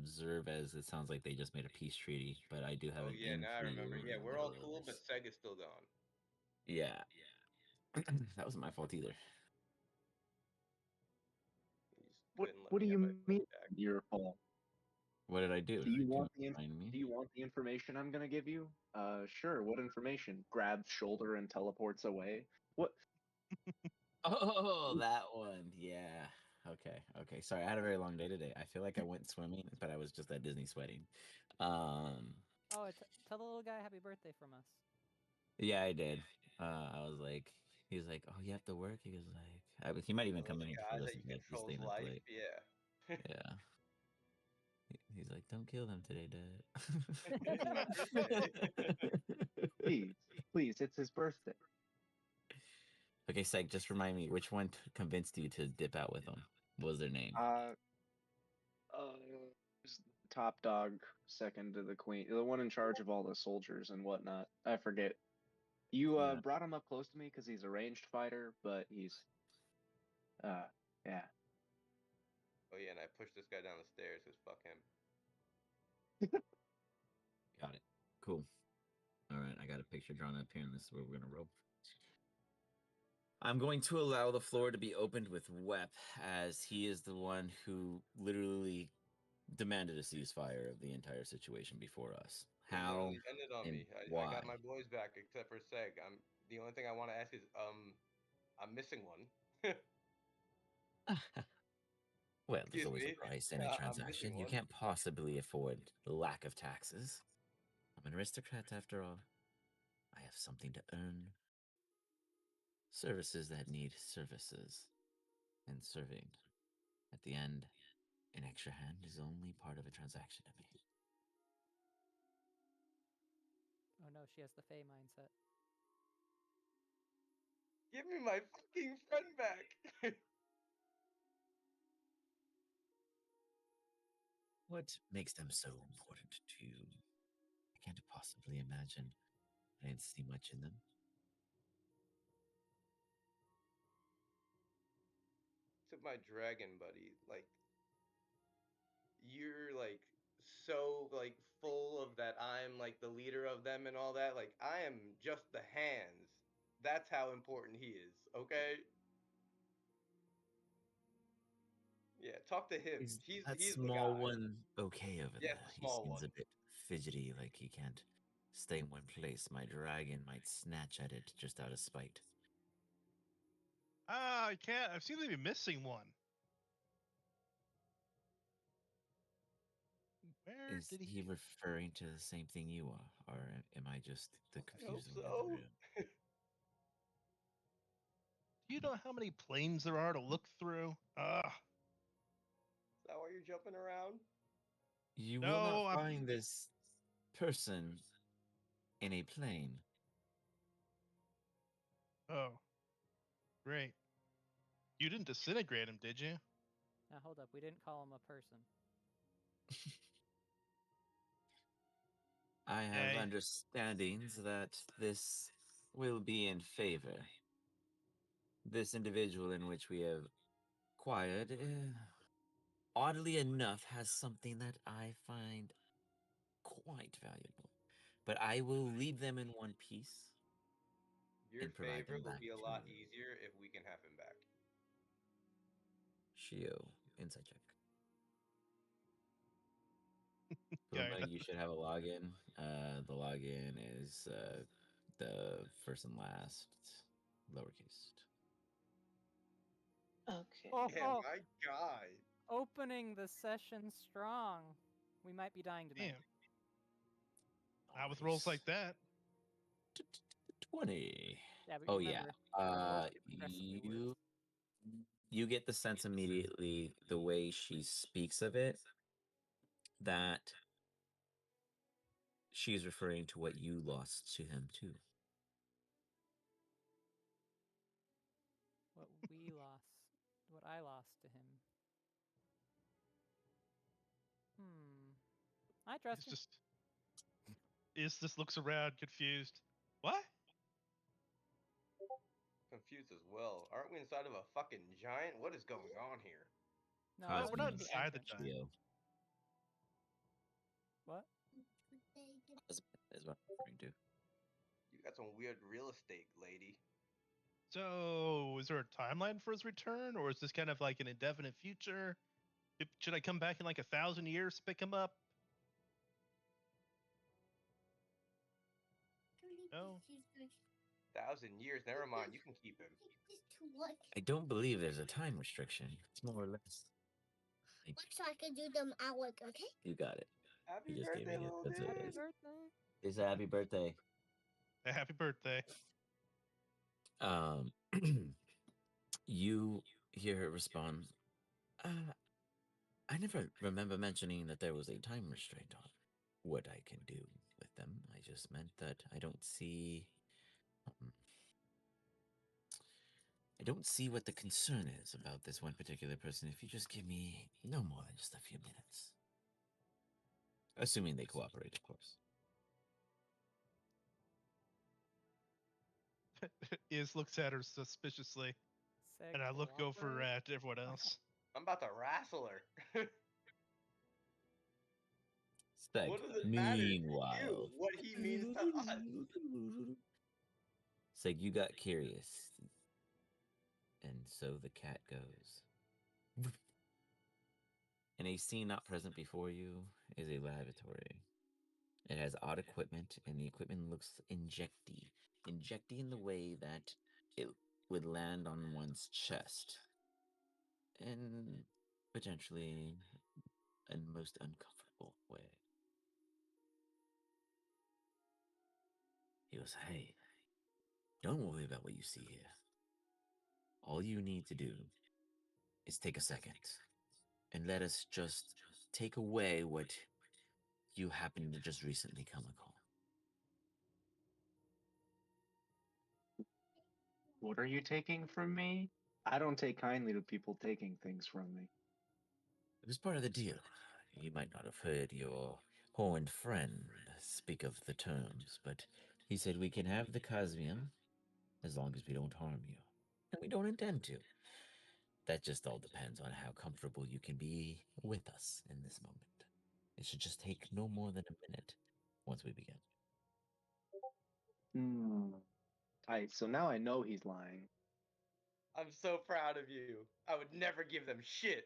observe as it sounds like they just made a peace treaty, but I do have Oh an yeah, now I intrigue remember. in Yeah, the we're all middle of cool, but this. Seg is still gone. Yeah. That wasn't my fault either. He just What couldn't let What me do have you my mean money back. your fault? What did I do? Do you Can want you remind me? Do you want the information I'm gonna give you? Sure. What information? Grabs shoulder and teleports away. What? Oh, that one. Yeah. Okay. Okay. Sorry, I had a very long day today. I feel like I went swimming, but I was just at Disney sweating. Oh, tell the little guy happy birthday from us. Yeah, I did. I was like, he's like, oh, you have to work. He was like, he might even come in The if he guy that listens. Like, he's controls staying up life. late. Yeah. Yeah. He's like, don't kill them today, Dad. It's my birthday. Please, it's his birthday. Okay, Seg, just remind me, which one convinced you to dip out with them? What was their name? Top dog, second to the queen, the one in charge of all the soldiers and whatnot. I forget. You Yeah. brought him up close to me because he's a ranged fighter, but he's, yeah. Oh yeah, and I pushed this guy down the stairs because fuck him. Got it. Cool. All right, I got a picture drawn up here, and this is where we're gonna roll. I'm going to allow the floor to be opened with Wep, as he is the one who literally demanded a ceasefire of the entire situation before us. How He ended on me. I why? got my boys back except for Seg. The only thing I want to ask is I'm missing one. Well, there's Excuse always a me. price in a I'm missing transaction. You one. can't possibly afford the lack of taxes. I'm an aristocrat after all. I have something to earn. Services that need services. And serving. At the end, an extra hand is only part of a transaction to me. Oh no, she has the Fae mindset. Give me my fucking friend back. What makes them so important to you? I can't possibly imagine. I didn't see much in them. To my dragon buddy, like you're like so like full of that I'm like the leader of them and all that. Like I am just the hands. That's how important he is, okay? Yeah, talk to him. Is He's that the small guy. one okay over Yes, there? the He small seems a one. bit fidgety, like he can't stay in one place. My dragon might snatch at it just out of spite. I can't. I've seen them be missing one. Where Is did he referring to the same thing you are, or am I just the I hope confused one in the so. room? Do you know how many planes there are to look through? Is that why you're jumping around? You will No, not find this person in a plane. Oh, great. You didn't disintegrate him, did you? Now hold up, we didn't call him a person. I have Hey. understandings that this will be in favor. This individual in which we have acquired, oddly enough, has something that I find quite valuable. But I will leave them in one piece Your and provide favor them will back be a to lot you. easier if we can have him back. Shio, insight check. Yeah, You should have a login. The login is the first and last lowercase. Okay. Yeah, my guy. Opening the session strong. We might be dying tonight. damn. Not with rolls like that. 20. Yeah, but Oh remember, yeah. progressively worse. You get the sense immediately the way she speaks of it that she's referring to what you lost to him too. What we lost, what I lost to him. I trust you. Just looks around confused. What? Confused as well. Aren't we inside of a fucking giant? What is going on here? No, We're not Cosmos, inside the entrance. giant. Shio. What? Is what I'm referring to. You got some weird real estate, lady. So, is there a timeline for his return, or is this kind of like an indefinite future? Should I come back in like 1,000 years to pick him up? No. 1,000 years, never mind. You can keep him. I don't believe there's a time restriction. It's more or less. So I can do them hours, okay? You got it. Happy You just gave birthday, me little a dude. Happy birthday. It's a happy birthday. Happy birthday. You hear her respond. I never remember mentioning that there was a time restraint on what I can do with them. I just meant that I don't see what the concern is about this one particular person if you just give me no more than just a few minutes. Assuming they cooperate, of course. Iz looks at her suspiciously, Seg and I look over cooperate? at everyone else. I'm about to wrestle her. Speg, What does it matter to meanwhile. you what he means to us? Seg, you got curious. And so the cat goes. In a scene not present before you is a laboratory. It has odd equipment, and the equipment looks injecty. Injecty in the way that it would land on one's chest. And potentially a most uncomfortable way. He goes, hey, don't worry about what you see here. All you need to do is take a second and let us just take away what you happen to just recently come upon. What are you taking from me? I don't take kindly to people taking things from me. It was part of the deal. You might not have heard your horned friend speak of the terms, but he said we can have the Cosmium as long as we don't harm you. And we don't intend to. That just all depends on how comfortable you can be with us in this moment. It should just take no more than a minute once we begin. Alright, so now I know he's lying. I'm so proud of you. I would never give them shit.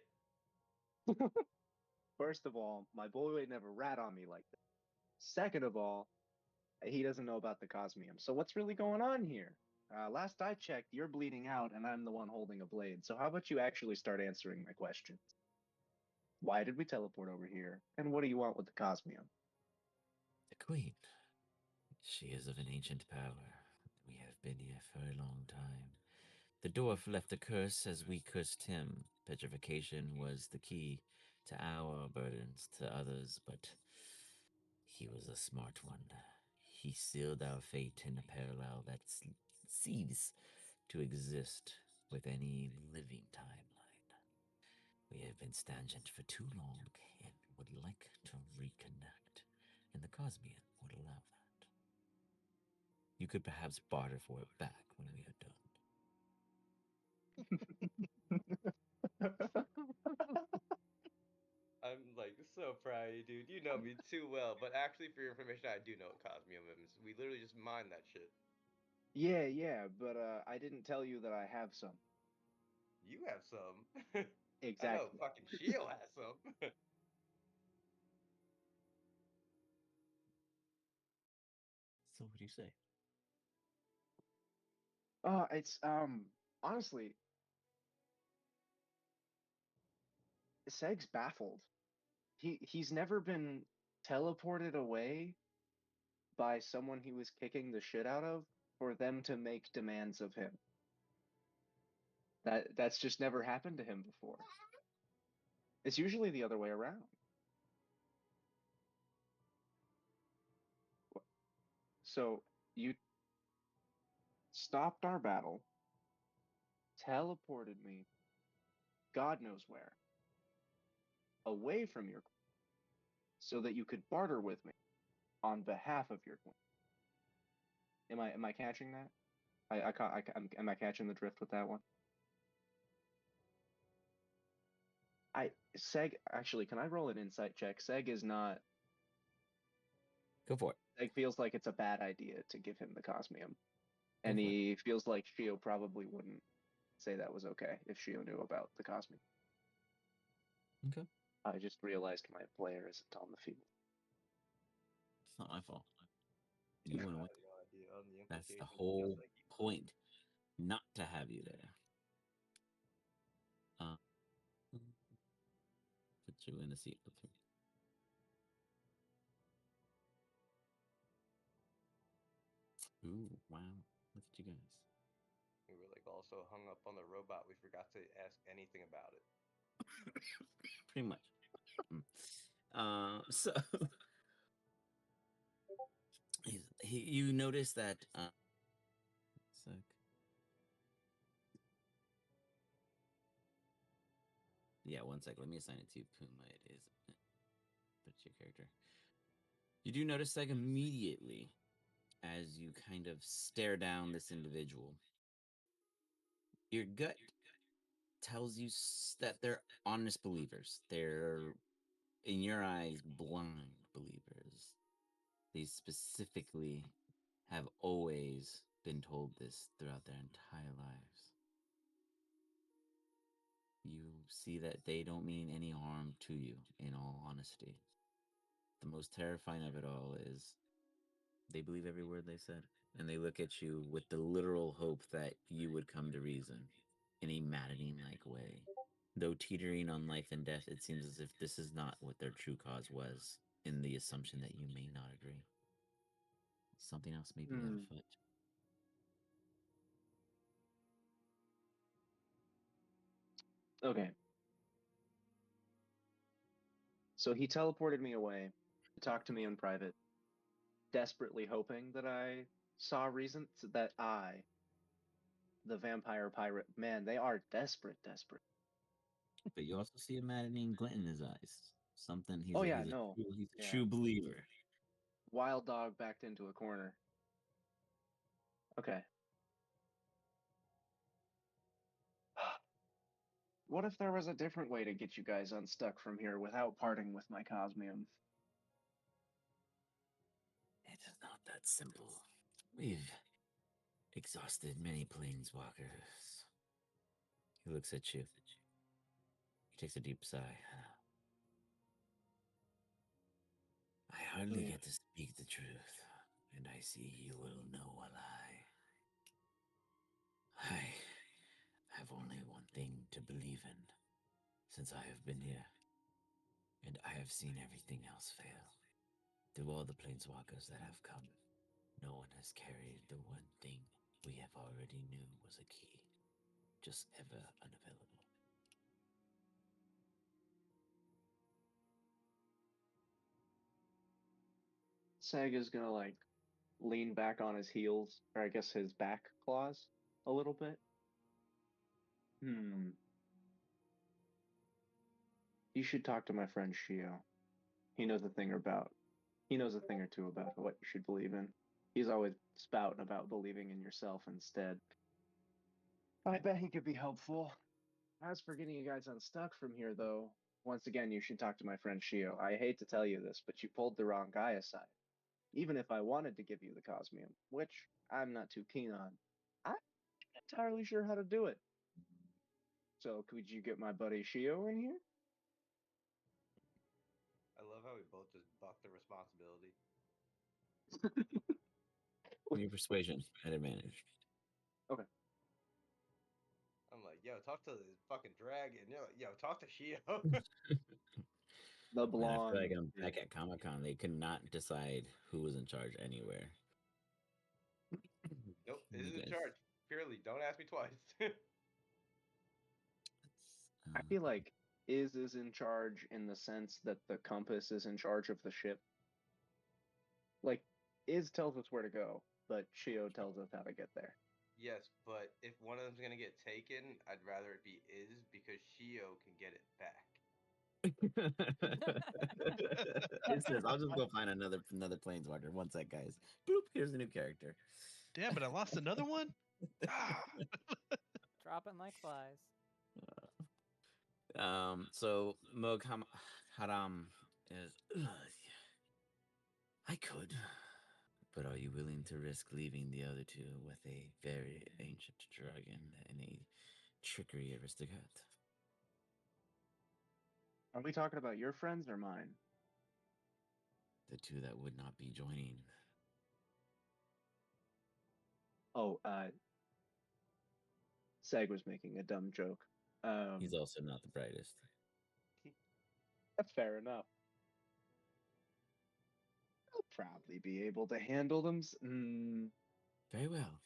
First of all, my boy would never rat on me like that. Second of all, he doesn't know about the Cosmium. So what's really going on here? Last I checked, you're bleeding out and I'm the one holding a blade. So how about you actually start answering my questions? Why did we teleport over here? And what do you want with the Cosmium? The Queen. She is of an ancient power. We have been here for a long time. The dwarf left a curse as we cursed him. Petrification was the key to our burdens to others, but he was a smart one. He sealed our fate in a parallel that ceases to exist with any living timeline. We have been stagnant for too long and would like to reconnect, and the Cosmian would allow that. You could perhaps barter for it back when we are done. I'm like so proud of you, dude. You know me too well. But actually, for your information, I do know what Cosmium is. We literally just mine that shit. Yeah, but I didn't tell you that I have some. You have some. I know Exactly. fucking Shio has some. So what do you say? It's honestly, Seg's baffled. He's never been teleported away by someone he was kicking the shit out of for them to make demands of him. That's just never happened to him before. It's usually the other way around. So you stopped our battle, teleported me, God knows where, away from your queen, so that you could barter with me on behalf of your queen. Am I catching that? Am I catching the drift with that one? Seg, actually, can I roll an insight check? Seg is not Go for it. Like, feels like it's a bad idea to give him the Cosmium. Go And for it. he feels like Shio probably wouldn't say that was okay if Shio knew about the Cosmium. Okay. I just realized my player isn't on the field. It's not my fault. You want to win. No idea on the That's the implications, whole just like you. point. Not to have you there. Put you in a seat with me. Ooh, wow. Look at you guys. We were like also hung up on the robot. We forgot to ask anything about it. Pretty much. So you notice that sec. Yeah, 1 sec. Let me assign it to Puma. It is. But your character. You do notice like immediately as you kind of stare down this individual. Your gut tells you that they're honest believers. They're, in your eyes, blind believers. They specifically have always been told this throughout their entire lives. You see that they don't mean any harm to you, in all honesty. The most terrifying of it all is they believe every word they said, and they look at you with the literal hope that you would come to reason in a maddening-like way. Though teetering on life and death, it seems as if this is not what their true cause was, in the assumption that you may not agree. Something else may be afoot. Okay. So he teleported me away to talk to me in private, desperately hoping that I saw reasons that the vampire pirate, man, they are desperate. But you also see a maddening glint in his eyes. Something he's Oh, a, yeah, he's a, no. true, he's a Yeah. true believer. Wild dog backed into a corner. Okay. What if there was a different way to get you guys unstuck from here without parting with my Cosmium? It is not that simple. We've exhausted many planeswalkers. He looks at you. He takes a deep sigh. I hardly get to speak the truth, and I see you will know a lie. I have only one thing to believe in since I have been here, and I have seen everything else fail. Through all the planeswalkers that have come, no one has carried the one thing we have already knew was a key, just ever unavailable. Saga's gonna like lean back on his heels, or I guess his back claws a little bit. You should talk to my friend Shio. He knows a thing or two about what you should believe in. He's always spouting about believing in yourself instead. I bet he could be helpful. As for getting you guys unstuck from here, though, once again, you should talk to my friend Shio. I hate to tell you this, but you pulled the wrong guy aside. Even if I wanted to give you the Cosmium, which I'm not too keen on, I'm not entirely sure how to do it. So could you get my buddy Shio in here? I love how we both just buck the responsibility. Your persuasion at advantage. Okay. I'm like, yo, talk to this fucking dragon. Yo, talk to Shio. The Man, I blonde. feel like I'm back at Comic-Con. They could not decide who was in charge anywhere. Nope, this You is in guys- charge. Purely, don't ask me twice. I feel like is in charge in the sense that the compass is in charge of the ship. Like, Iz tells us where to go, but Shio tells us how to get there. Yes, but if one of them's gonna get taken, I'd rather it be Iz because Shio can get it back. It says, I'll just go find another planeswalker. 1 sec, guys. Boop, here's a new character. Damn it! I lost another one. Ah. Dropping like flies. So Haram is I could But are you willing to risk leaving the other two with a very ancient dragon and a trickery aristocrat? Are we talking about your friends or mine? The two that would not be joining. Oh, Seg was making a dumb joke. He's also not the brightest. That's fair enough. I'll probably be able to handle them. Very well.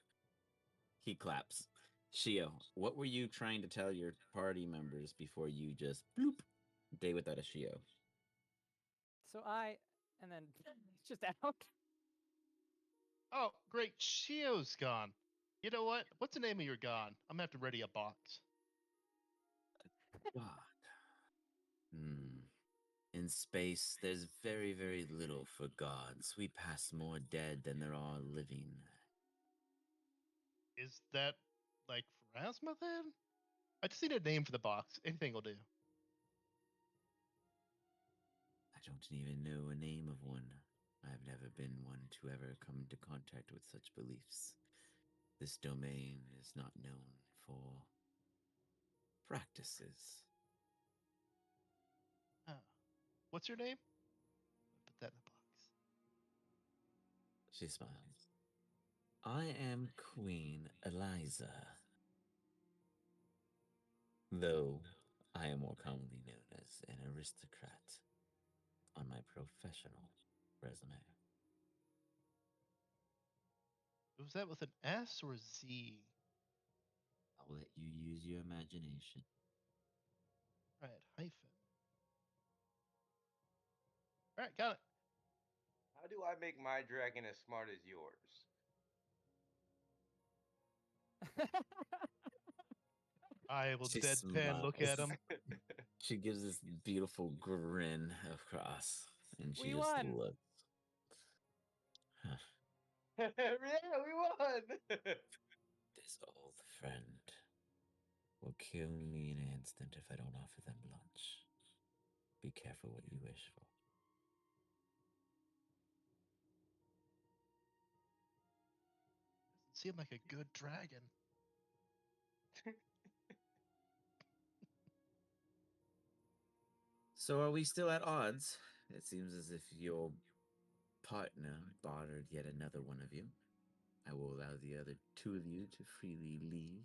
He claps. Shio, what were you trying to tell your party members before you just bloop day without a Shio? So and then just out. Oh, great. Shio's gone. You know what? What's the name of your god? I'm gonna have to ready a box. God. In space, there's very, very little for gods. We pass more dead than there are living. Is that like Pharasma then? I just need a name for the box. Anything will do. I don't even know a name of one. I've never been one to ever come into contact with such beliefs. This domain is not known for practices. Oh. What's your name? Put that in the box. She smiles. I am Queen Eliza. Though I am more commonly known as an aristocrat on my professional resume. Was that with an S or a Z? I'll let you use your imagination. Right, hyphen. All right, got it. How do I make my dragon as smart as yours? I will She deadpan look at him. She gives this beautiful grin across, and she We just won. looks. Huh. Yeah, we won. This old friend will kill me in an instant if I don't offer them lunch. Be careful what you wish for. Doesn't seem like a good dragon. So are we still at odds? It seems as if your partner bothered yet another one of you. I will allow the other two of you to freely leave.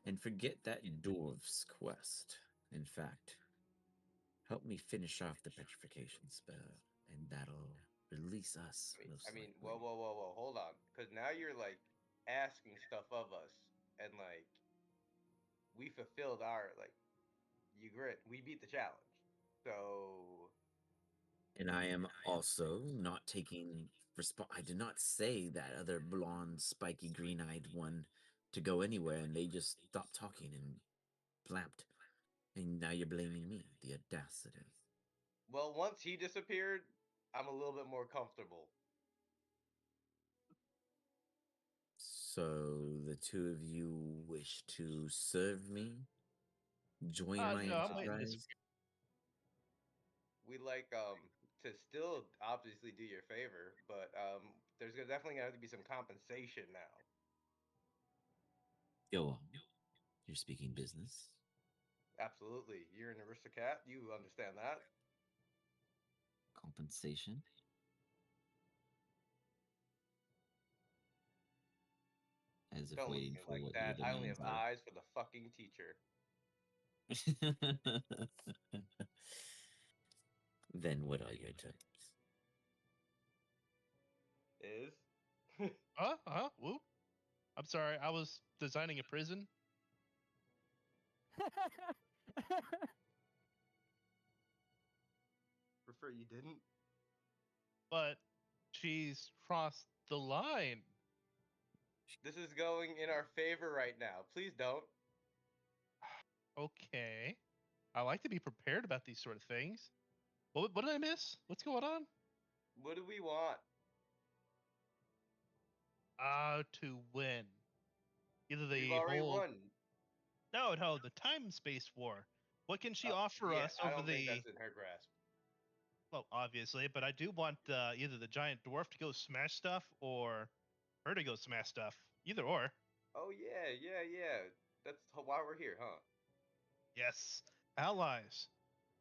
And forget that dwarf's quest. In fact, help me finish off the petrification spell, and that'll release us, most I mean, likely. whoa, hold on, because now you're like asking stuff of us, and like we fulfilled our like we beat the challenge, so And I am also not taking I did not say that other blonde, spiky, green-eyed one to go anywhere, and they just stopped talking and blamped. And now you're blaming me. The audacity. well, once he disappeared, I'm a little bit more comfortable. So the two of you wish to serve me? Join my No, I'm waiting this. enterprise? We like to still obviously do your favor, but there's definitely gonna have to be some compensation now. Go on. You're speaking business. Absolutely, you're an aristocrat. You understand that. Compensation? As if Don't look at waiting me for like what your that. I only have demands are. eyes for the fucking teacher. Then what are your terms? Is Whoop. I'm sorry. I was designing a prison. prefer you didn't. But she's crossed the line. This is going in our favor right now. Please don't. Okay. I like to be prepared about these sort of things. What did I miss? What's going on? What do we want? To win. Either We've the already whole won. no, the time space war. What can she offer Yeah, us I over don't think the that's in her grasp. Well, obviously, but I do want either the giant dwarf to go smash stuff or her to go smash stuff. Either or. Oh yeah. That's why we're here, huh? Yes, allies.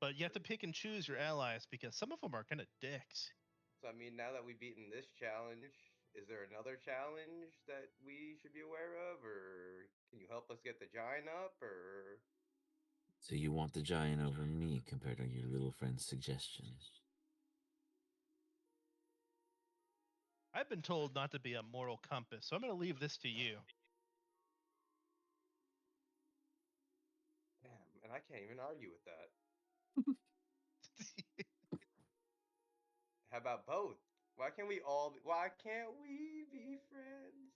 But you have to pick and choose your allies because some of them are kind of dicks. So I mean, now that we've beaten this challenge, is there another challenge that we should be aware of, or can you help us get the giant up, or? So you want the giant over me compared to your little friend's suggestion? I've been told not to be a moral compass, so I'm going to leave this to you. Damn, and I can't even argue with that. How about both? Why can't we all? Why can't we be friends?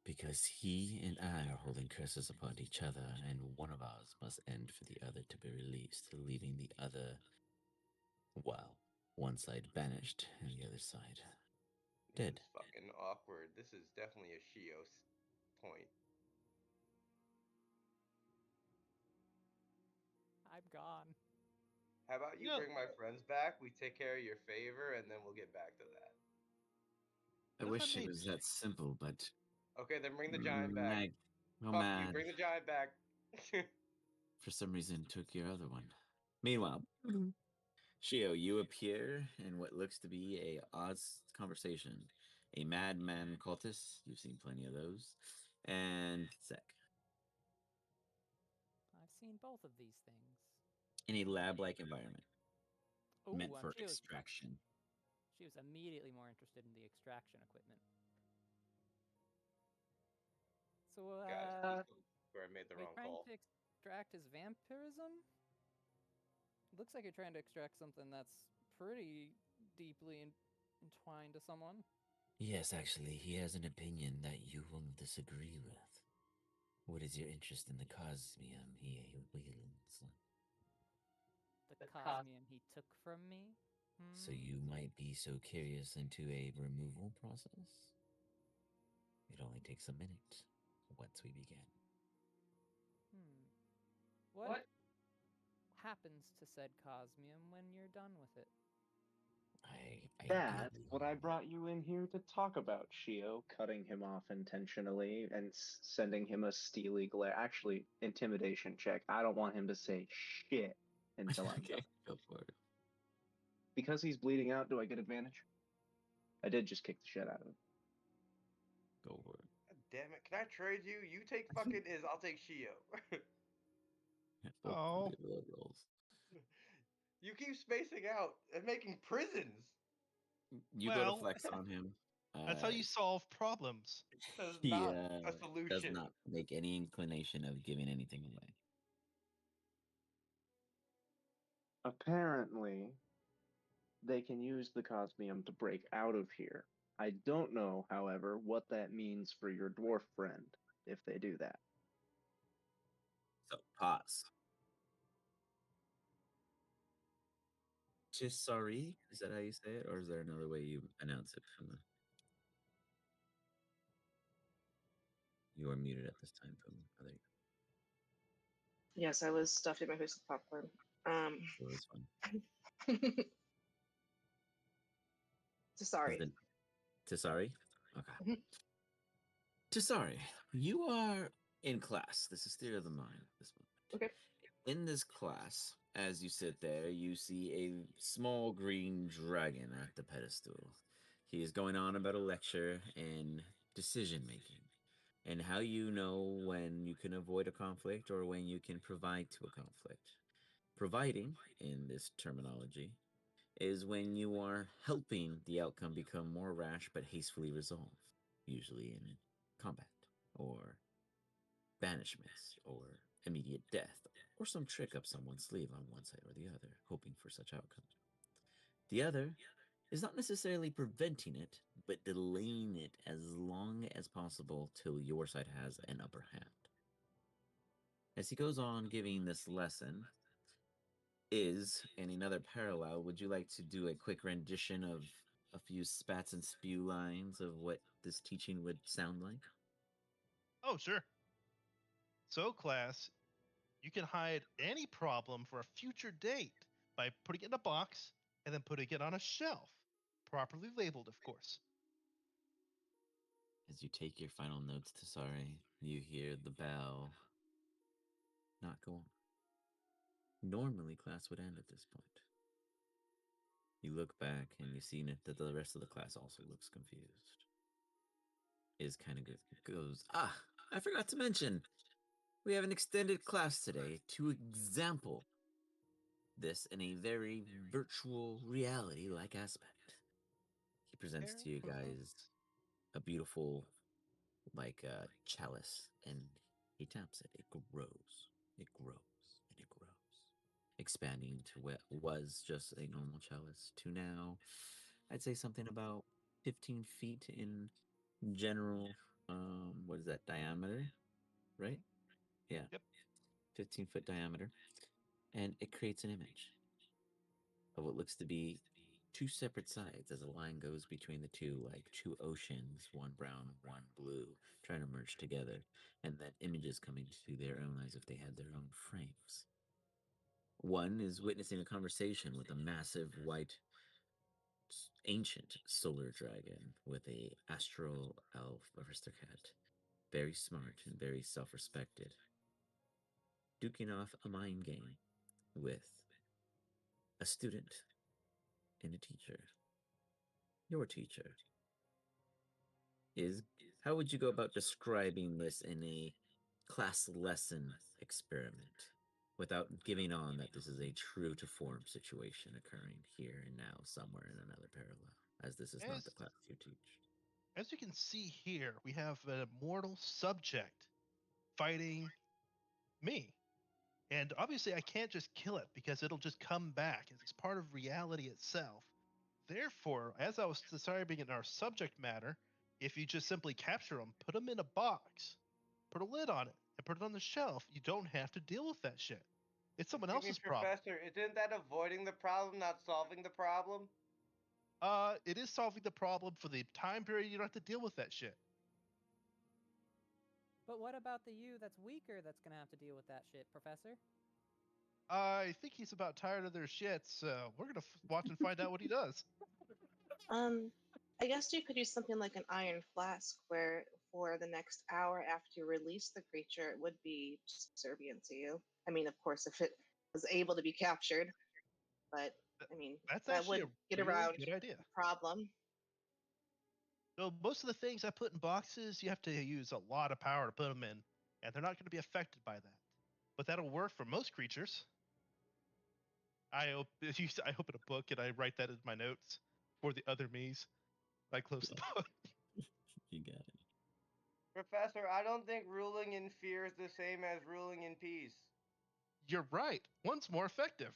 Because he and I are holding curses upon each other, and one of ours must end for the other to be released, leaving the other, well, one side banished and the other side This dead. is fucking awkward. This is definitely a Shios point. I'm gone. How about you No. bring my friends back? We take care of your favor, and then we'll get back to that. I What if I wish it made- was that simple, but Okay, then bring the giant back. Mag, oh Fuck you, man, bring the giant back. for some reason took your other one. Meanwhile, Shio, you appear in what looks to be a odd conversation. A madman cultist, you've seen plenty of those, and Zek. I've seen both of these things. In a lab-like environment meant Ooh, for she was extraction. immediately more interested in the extraction equipment. So, Guys, where I made the are you wrong trying call. to extract his vampirism? Looks like you're trying to extract something that's pretty deeply entwined to someone. Yes, actually, he has an opinion that you will disagree with. What is your interest in the cosmium he wields? The cosmium he took from me? So you might be so curious into a removal process? It only takes a minute once we begin. What happens to said cosmium when you're done with it? That's Ideally- what I brought you in here to talk about, Shio. Cutting him off intentionally and sending him a steely glare. Actually, intimidation check. I don't want him to say shit until I'm Okay, done. go for it. Because he's bleeding out, do I get advantage? I did just kick the shit out of him. Go for it. God damn it! Can I trade you? You take fucking Iz, I'll take Shio. Oh. Hopefully blood rolls. You keep spacing out and making prisons. You go to flex on him. That's how you solve problems. That's He not a does solution. not make any inclination of giving anything away. Apparently, they can use the cosmium to break out of here. I don't know, however, what that means for your dwarf friend if they do that. So pause. Chisari, is that how you say it, or is there another way you announce it? You are muted at this time. Oh, there you Yes, I was stuffing my face with popcorn. go. It's fine. Sorry. Tisari? Okay. Mhm. Tisari, you are in class. This is Theory of the Mind. This moment. Okay. In this class, as you sit there, you see a small green dragon at the pedestal. He is going on about a lecture in decision making and how you know when you can avoid a conflict or when you can provide to a conflict. Providing, in this terminology, is when you are helping the outcome become more rash but hastily resolved, usually in combat, or banishments, or immediate death, or some trick up someone's sleeve on one side or the other, hoping for such outcome. The other is not necessarily preventing it, but delaying it as long as possible till your side has an upper hand. As he goes on giving this lesson, in another parallel, would you like to do a quick rendition of a few spats and spew lines of what this teaching would sound like? Oh, sure. So, class, you can hide any problem for a future date by putting it in a box and then putting it on a shelf, properly labeled, of course. As you take your final notes to Sari, you hear the bell not go on. Normally, class would end at this point. You look back and you see that the rest of the class also looks confused. Is kind of goes, I forgot to mention, we have an extended class today to example this in a very virtual reality-like aspect. He presents to you guys a beautiful, chalice, and he taps it. It grows, and it grows, expanding to what was just a normal chalice to now, I'd say something about 15 feet in general. What is that, diameter? Right? Yeah. Yep. 15-foot diameter. And it creates an image of what looks to be two separate sides as a line goes between the two, like two oceans, one brown, one blue, trying to merge together, and then images coming to their own as if they had their own frames. One is witnessing a conversation with a massive white ancient solar dragon with a astral elf aristocrat, very smart and very self-respected, duking off a mind game with a student and a teacher. Your teacher is, how would you go about describing this in a class lesson experiment without giving on that this is a true to form situation occurring here and now somewhere in another parallel, as this is not the class you teach? As you can see here, we have an immortal subject fighting me. And obviously I can't just kill it because it'll just come back. It's part of reality itself. Therefore, as I was describing in our subject matter, if you just simply capture them, put them in a box, put a lid on it, and put it on the shelf, you don't have to deal with that shit. It's someone Excuse me, else's problem. Professor, isn't that avoiding the problem, not solving the problem? It is solving the problem for the time period you don't have to deal with that shit. But what about the you that's weaker that's gonna have to deal with that shit, Professor? I think he's about tired of their shit, so we're gonna watch and find out what he does. I guess you could use something like an iron flask, where for the next hour after you release the creature, it would be subservient to you. I mean, of course, if it was able to be captured, but I mean, That's that actually would a get really around good idea. the problem. So most of the things I put in boxes, you have to use a lot of power to put them in, and they're not going to be affected by that. But that'll work for most creatures. I open a book and I write that in my notes for the other me's. I close the book. You got it. Professor, I don't think ruling in fear is the same as ruling in peace. You're right. One's more effective.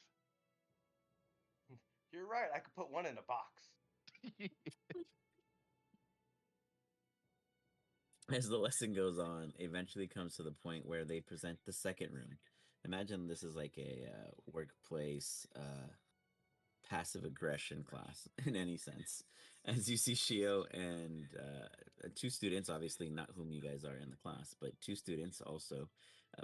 You're right, I could put one in a box. As the lesson goes on, eventually comes to the point where they present the second room. Imagine this is like a workplace passive aggression class in any sense. As you see Shio and two students, obviously not whom you guys are in the class, but two students also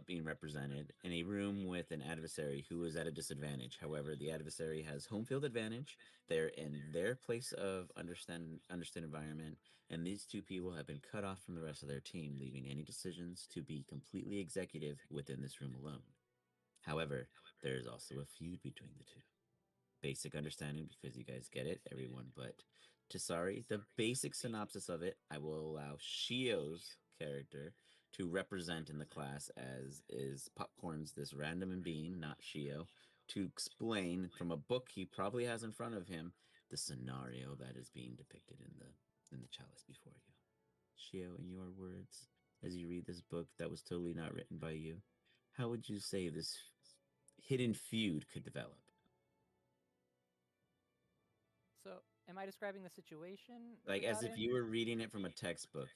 being represented in a room with an adversary who is at a disadvantage. However, the adversary has home field advantage. They're in their place of understood environment, and these two people have been cut off from the rest of their team, leaving any decisions to be completely executive within this room alone. However, there is also a feud between the two. Basic understanding because you guys get it, everyone but Tasari. The basic synopsis of it, I will allow Shio's character to represent in the class, as is Popcorn's this random being, not Shio, to explain from a book he probably has in front of him the scenario that is being depicted in the chalice before you. Shio, in your words, as you read this book that was totally not written by you, how would you say this hidden feud could develop? So, am I describing the situation? Like we as got if in? you were reading it from a textbook,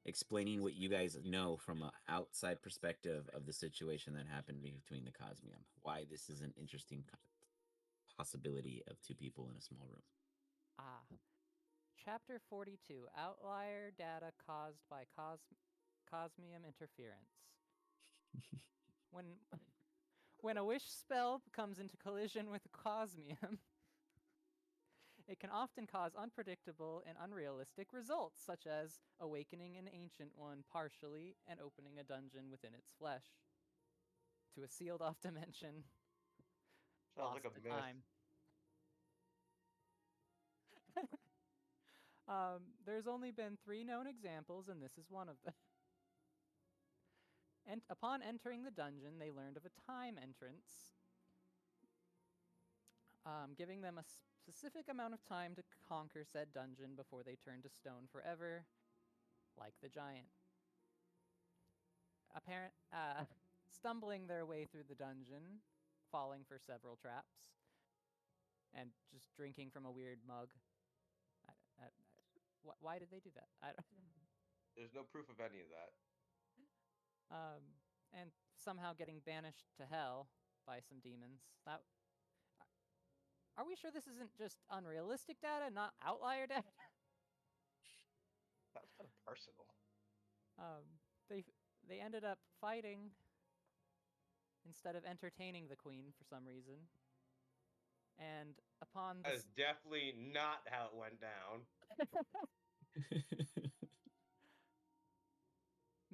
explaining what you guys know from an outside perspective of the situation that happened between the Cosmium. Why this is an interesting possibility of two people in a small room. Chapter 42, Outlier Data Caused by Cosmium Interference. When a wish spell comes into collision with a Cosmium, It can often cause unpredictable and unrealistic results, such as awakening an ancient one partially and opening a dungeon within its flesh to a sealed-off dimension. Sounds like Lost a to myth. time. There's only been 3 known examples, and this is one of them. And upon entering the dungeon, they learned of a time entrance, giving them a specific amount of time to conquer said dungeon before they turn to stone forever, like the giant. Stumbling their way through the dungeon, falling for several traps, and just drinking from a weird mug. Why did they do that? I don't. There's no proof of any of that. And somehow getting banished to hell by some demons. Are we sure this isn't just unrealistic data, not outlier data? That's kind of personal. They ended up fighting instead of entertaining the queen for some reason. And upon That is definitely not how it went down.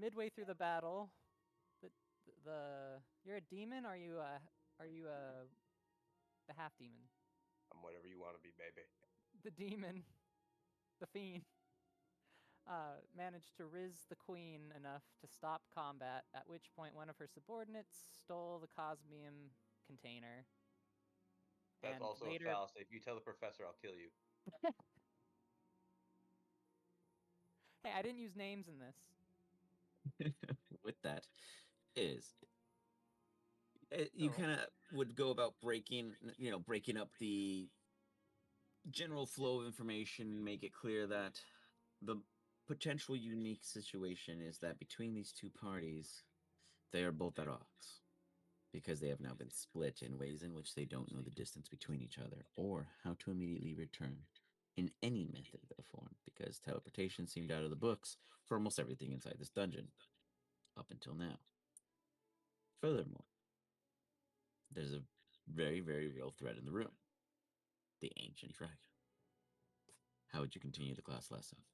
midway through the battle, you're a demon. Are you the half demon? I'm whatever you want to be, baby. The demon, the fiend, managed to riz the queen enough to stop combat, at which point one of her subordinates stole the cosmium container. That's and also later... a fallacy. If you tell the professor, I'll kill you. Hey, I didn't use names in this. With that is... you kind of would go about breaking up the general flow of information, make it clear that the potential unique situation is that between these two parties, they are both at odds, because they have now been split in ways in which they don't know the distance between each other or how to immediately return in any method or form, because teleportation seemed out of the books for almost everything inside this dungeon up until now. Furthermore, there's a very, very real threat in the room. The ancient dragon. How would you continue the class lesson?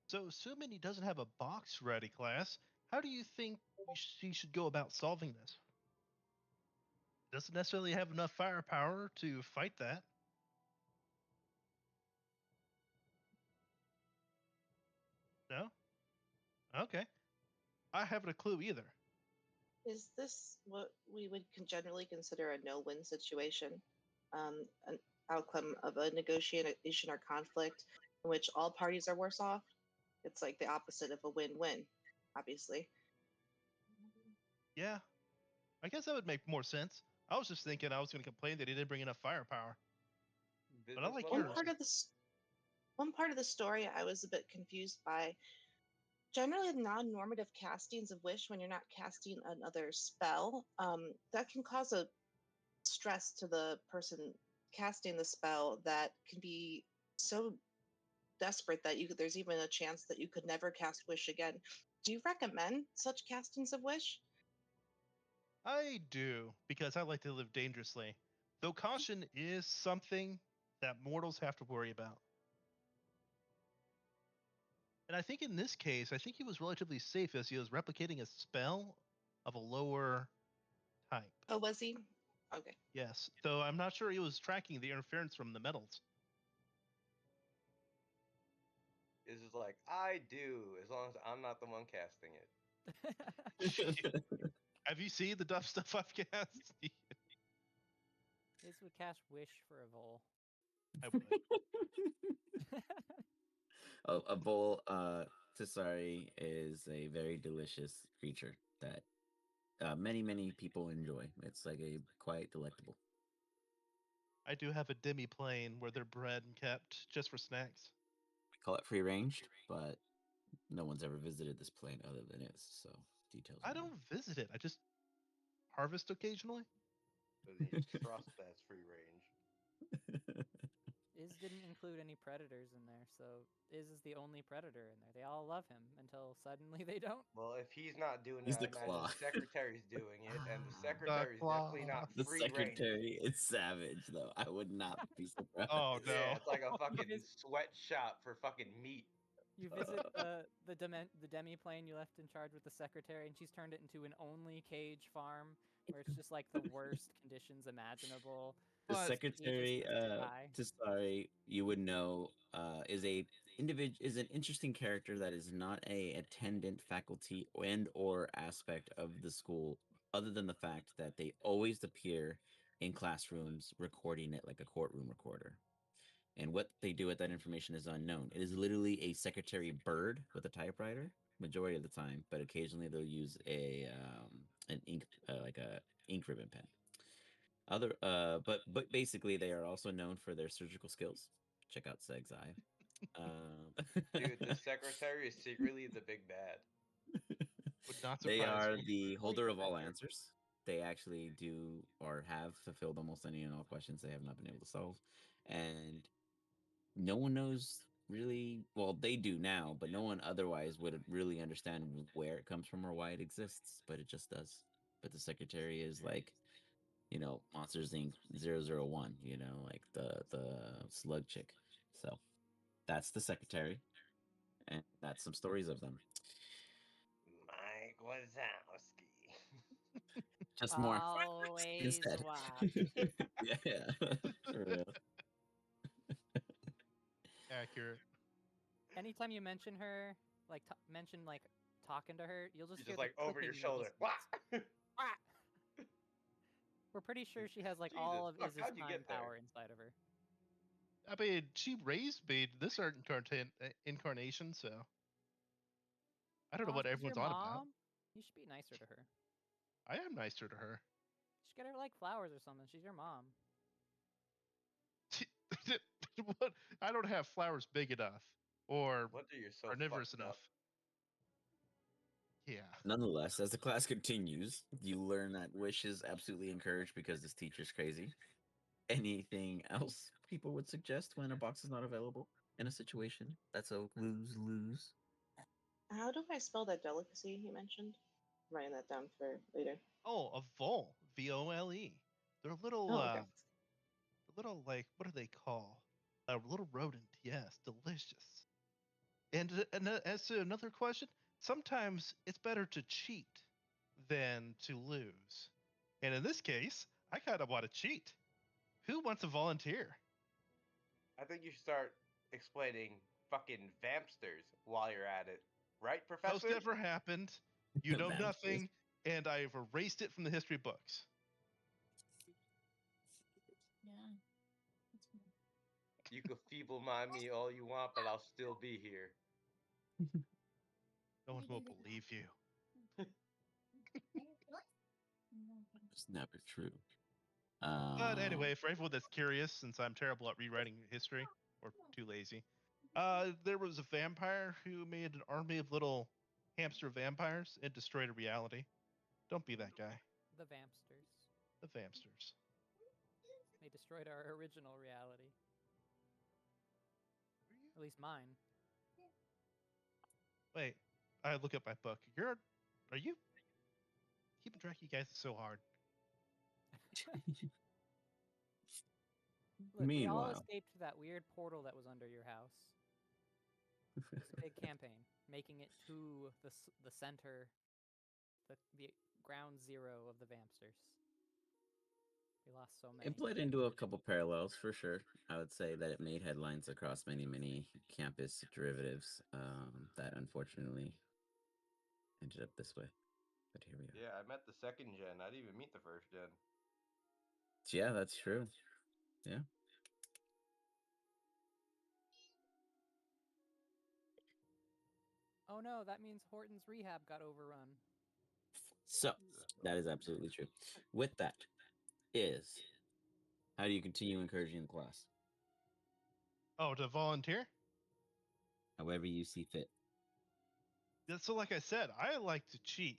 So, assuming he doesn't have a box ready, class, how do you think he should go about solving this? Doesn't necessarily have enough firepower to fight that. No? Okay. I haven't a clue either. Is this what we would generally consider a no-win situation? An outcome of a negotiation or conflict in which all parties are worse off? It's like the opposite of a win-win, obviously. Yeah. I guess that would make more sense. I was just thinking I was going to complain that he didn't bring enough firepower. But I like Business yours. One part of the story I was a bit confused by. Generally, non-normative castings of wish, when you're not casting another spell, that can cause a stress to the person casting the spell that can be so desperate that there's even a chance that you could never cast wish again. Do you recommend such castings of wish? I do, because I like to live dangerously. Though caution is something that mortals have to worry about. And I think in this case, I think he was relatively safe as he was replicating a spell of a lower type. Oh, was he? Okay. Yes, though I'm not sure he was tracking the interference from the metals. Is just like, I do, as long as I'm not the one casting it. Have you seen the dumb stuff I've cast? This would cast wish for a vole. I would. A vole, Tasari, is a very delicious creature that many, many people enjoy. It's like quite delectable. I do have a demi-plane where they're bred and kept just for snacks. We call it free-ranged, but no one's ever visited this plane other than us, so details. I don't visit it. I just harvest occasionally. So you trust that's free range. Is didn't include any predators in there, so is the only predator in there. They all love him until suddenly they don't. Well, if he's not doing He's it, I the imagine claw. the secretary's doing it, and the The secretary's definitely claw. not The free reign. secretary is savage, though. I would not be surprised. Oh no! Yeah, it's like a fucking vis- sweatshop for fucking meat. You visit the demi-plane you left in charge with the secretary, and she's turned it into an only cage farm where it's just like the worst conditions imaginable. The But- secretary, die. Tisari, you would know, is an interesting character that is not a attendant, faculty, and or aspect of the school, other than the fact that they always appear in classrooms recording it like a courtroom recorder. And what they do with that information is unknown. It is literally a secretary bird with a typewriter, majority of the time, but occasionally they'll use an ink like a ink ribbon pen. But basically they are also known for their surgical skills. Check out STRIXHAVEN. Dude, the secretary is secretly the big bad. Would not They surprise are me. the holder of all Adventure. answers. They actually do or have fulfilled almost any and all questions they have not been able to solve, and no one knows really. Well, they do now, but no one otherwise would really understand where it comes from or why it exists. But it just does. But the secretary is like, Monsters Inc. 001, like the slug chick. So that's the secretary, and that's some stories of them. Mike Wazowski. Just more Always instead. watch. Yeah, for real. Accurate. Anytime you mention her, like talking to her, you'll just She's hear just like the over your clicking of the shoulder. Wah! sticks. Ah! We're pretty sure she has like Jesus, all of fuck, Iz's how'd you time get there? power inside of her. I mean, she raised me to this incarnation, so I don't know Aw, what she's everyone's your on about. mom. You should be nicer to her. I am nicer to her. You should get her like flowers or something. She's your mom. What? I don't have flowers big enough or Wonder you're so carnivorous fucked up. enough. Yeah. Nonetheless, as the class continues, you learn that wish is absolutely encouraged because this teacher's crazy. Anything else people would suggest when a box is not available in a situation that's a lose-lose? How do I spell that delicacy you mentioned? I'm writing that down for later. Oh, a vole. VOLE. They're a little, Oh, okay. like, what do they call? A little rodent. Yes, delicious. And as to another question, sometimes it's better to cheat than to lose. And in this case, I kind of want to cheat. Who wants to volunteer? I think you should start explaining fucking vampsters while you're at it. Right, Professor? Most never happened. You know Vampsters. nothing, and I've erased it from the history books. Yeah. You could feeble-mind me all you want, but I'll still be here. No one will believe you. It's never true. But anyway, for everyone that's curious, since I'm terrible at rewriting history, or too lazy, there was a vampire who made an army of little hamster vampires. It destroyed a reality. Don't be that guy. The Vampsters. The vampsters. They destroyed our original reality. At least mine. Wait, I look up my book. Are you keeping track of you guys is so hard. Look, we all Meanwhile. escaped that weird portal that was under your house. It's a big campaign, making it to the center, the ground zero of the Vampsters. We lost so many. It bled into a couple parallels for sure. I would say that it made headlines across many campus derivatives that unfortunately ended up this way. But here we are. Yeah, I met the second gen. I didn't even meet the first gen. Yeah, that's true. Yeah. Oh no, that means Horton's rehab got overrun. So that is absolutely true. With that is, how do you continue encouraging the class? Oh, to volunteer? However you see fit. So like I said, I like to cheat.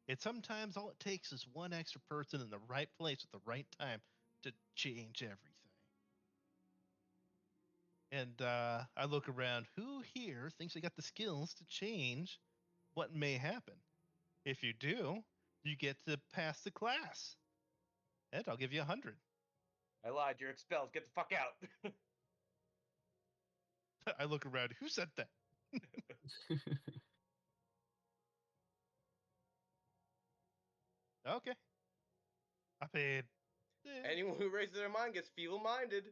And sometimes all it takes is one extra person in the right place at the right time to change everything. And I look around. Who here thinks they got the skills to change what may happen? If you do, you get to pass the class. And I'll give you 100. I lied. You're expelled. Get the fuck out. I look around. Who said that? Okay. I paid. Anyone who raises their mind gets feeble-minded.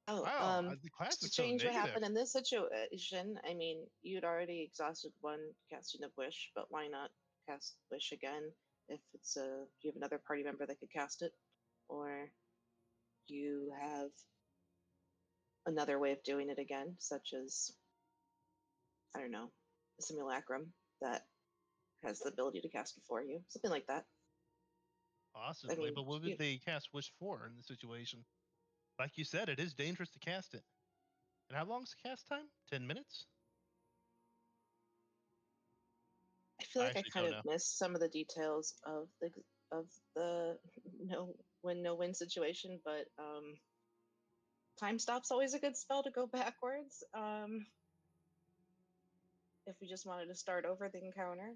Oh, Wow, the class to is so change what negative. happened in this situation, I mean, you'd already exhausted one casting of Wish, but why not cast Wish again if it's you have another party member that could cast it, or you have another way of doing it again, such as, I don't know, a simulacrum that has the ability to cast it for you, something like that. Possibly, but what would they cast Wish for in the situation? Like you said, it is dangerous to cast it. And how long's the cast time? 10 minutes? I feel like I actually kind don't of know. missed some of the details of the no win situation, but time stop's always a good spell to go backwards. If we just wanted to start over the encounter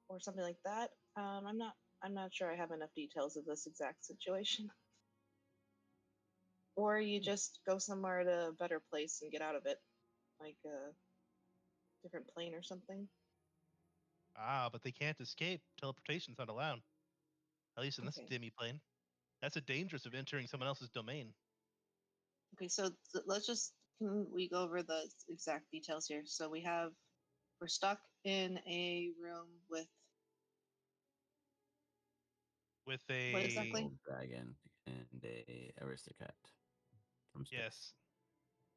or something like that, I'm not sure I have enough details of this exact situation. Or you just go somewhere to a better place and get out of it, like a different plane or something. Ah, but they can't escape. Teleportation's not allowed. At least in this Okay. demi-plane. That's a dangerous of entering someone else's domain. Okay, so can we go over the exact details here? So we're stuck in a room with With what a exactly? Old dragon and a aristocrat. From yes.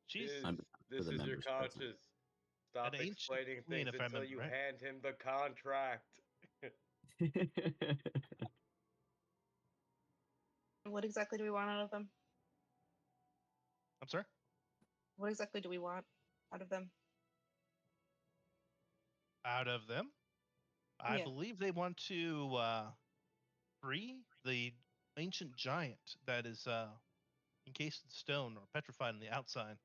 She's This, I'm for this the is your members present. conscience. Stop an ancient explaining queen, things if I until remember you right. hand him the contract. What exactly do we want out of them? I'm sorry? What exactly do we want out of them? Out of them, I Yeah. believe they want to free the ancient giant that is encased in stone or petrified on the outside.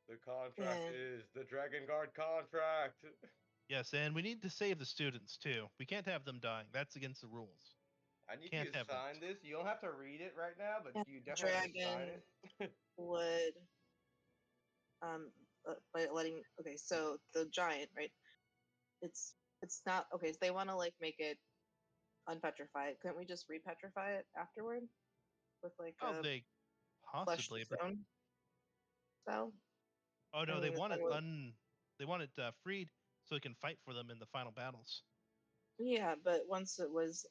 The contract And is the Dragon Guard contract. Yes, and we need to save the students too. We can't have them dying. That's against the rules. I need you Can't to have them. sign this. You don't have to read it right now, but you the definitely have to sign dragon it. would by letting so the giant, right? It's not okay, so they want to like make it unpetrify it. Couldn't we just repetrify it afterward with like Oh, a they flesh possibly, but stone spell? oh I no, they mean, want then it they want it freed so it can fight for them in the final battles. yeah, but once it was,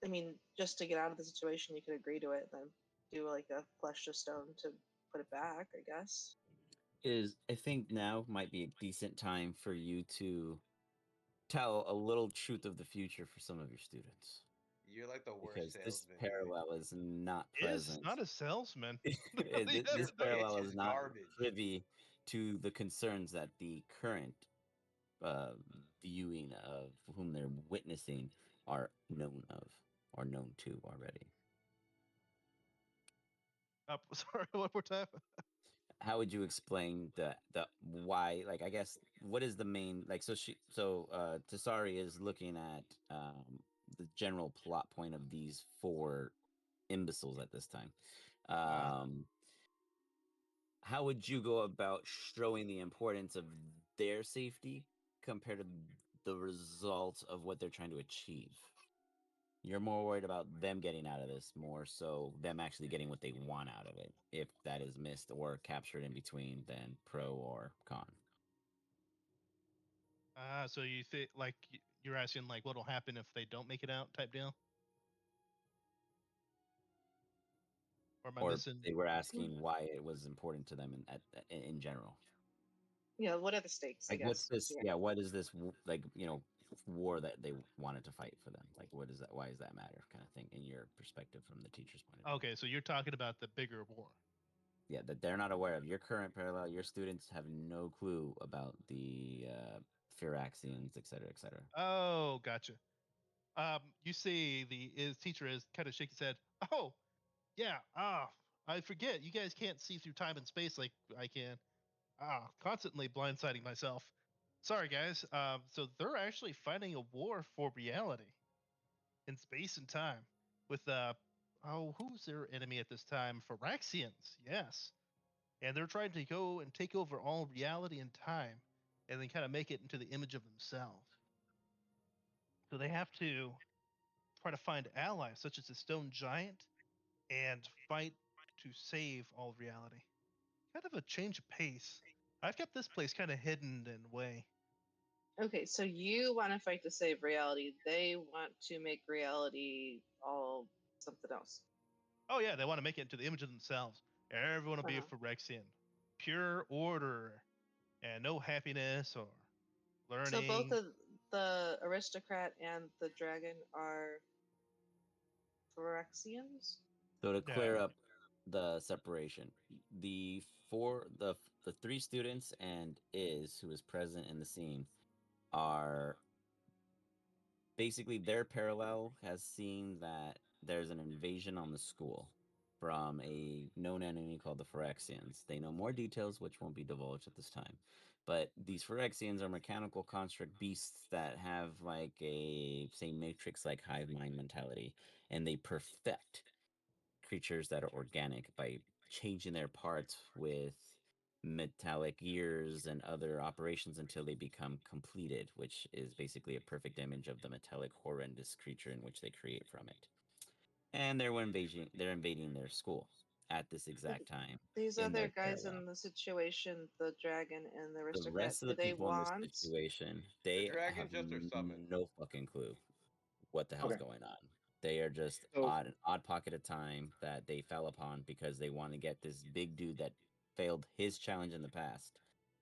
I mean, just to get out of the situation, you could agree to it, then do like a flesh to stone to put it back, I guess. I think now might be a decent time for you to tell a little truth of the future for some of your students. You're like the worst Because this salesman, dude. parallel is not Is present. not a salesman. This Your parallel pitch is is not garbage. privy to the concerns that the current viewing of whom they're witnessing are known of or known to already. Sorry, one more time. How would you explain the why? Like, I guess what is the main like? So Tasari is looking at the general plot point of these four imbeciles at this time. How would you go about showing the importance of their safety compared to the results of what they're trying to achieve? You're more worried about them getting out of this, more so them actually getting what they want out of it. If that is missed or captured in between, then pro or con. So you think like you're asking like what'll happen if they don't make it out type deal? Or am I Or missing? they were asking why it was important to them in general. Yeah, what are the stakes, I Like, what's guess? this? Yeah, what is this? Like, war that they wanted to fight for them? Like, what is that? Why does that matter? Kind of thing, in your perspective from the teacher's point of view. Okay, so you're talking about the bigger war. Yeah, that they're not aware of. Your current parallel, your students have no clue about the Firaxians, et cetera, et cetera. Oh, gotcha. You see his teacher is kind of shaking his head. Oh, yeah. I forget. You guys can't see through time and space like I can. Constantly blindsiding myself. Sorry, guys. So they're actually fighting a war for reality in space and time with who's their enemy at this time? Phyrexians, yes. And they're trying to go and take over all reality and time, and then kind of make it into the image of themselves. So they have to try to find allies such as the stone giant and fight to save all of reality. Kind of a change of pace. I've kept this place kind of hidden and away. Okay, so you want to fight to save reality. They want to make reality all something else. Oh yeah, they want to make it into the image of themselves. Everyone will be a Uh-huh. Phyrexian. Pure order and no happiness or learning. So both of the aristocrat and the dragon are Phyrexians? So to clear No. up the separation, the three students and who is present in the scene, are basically their parallel has seen that there's an invasion on the school from a known enemy called the Phyrexians. They know more details, which won't be divulged at this time. But these Phyrexians are mechanical construct beasts that have like a, say, Matrix-like hive mind mentality, and they perfect creatures that are organic by changing their parts with metallic gears and other operations until they become completed, which is basically a perfect image of the metallic horrendous creature in which they create from it. And they're invading their school at this exact time These in other their guys parallel. in the situation, the dragon and the The aristocrat, rest of do the they people in this want? situation, The they dragon have just are summoned. no fucking clue what the hell's Okay. going on. They are just So- an odd pocket of time that they fell upon because they want to get this big dude that failed his challenge in the past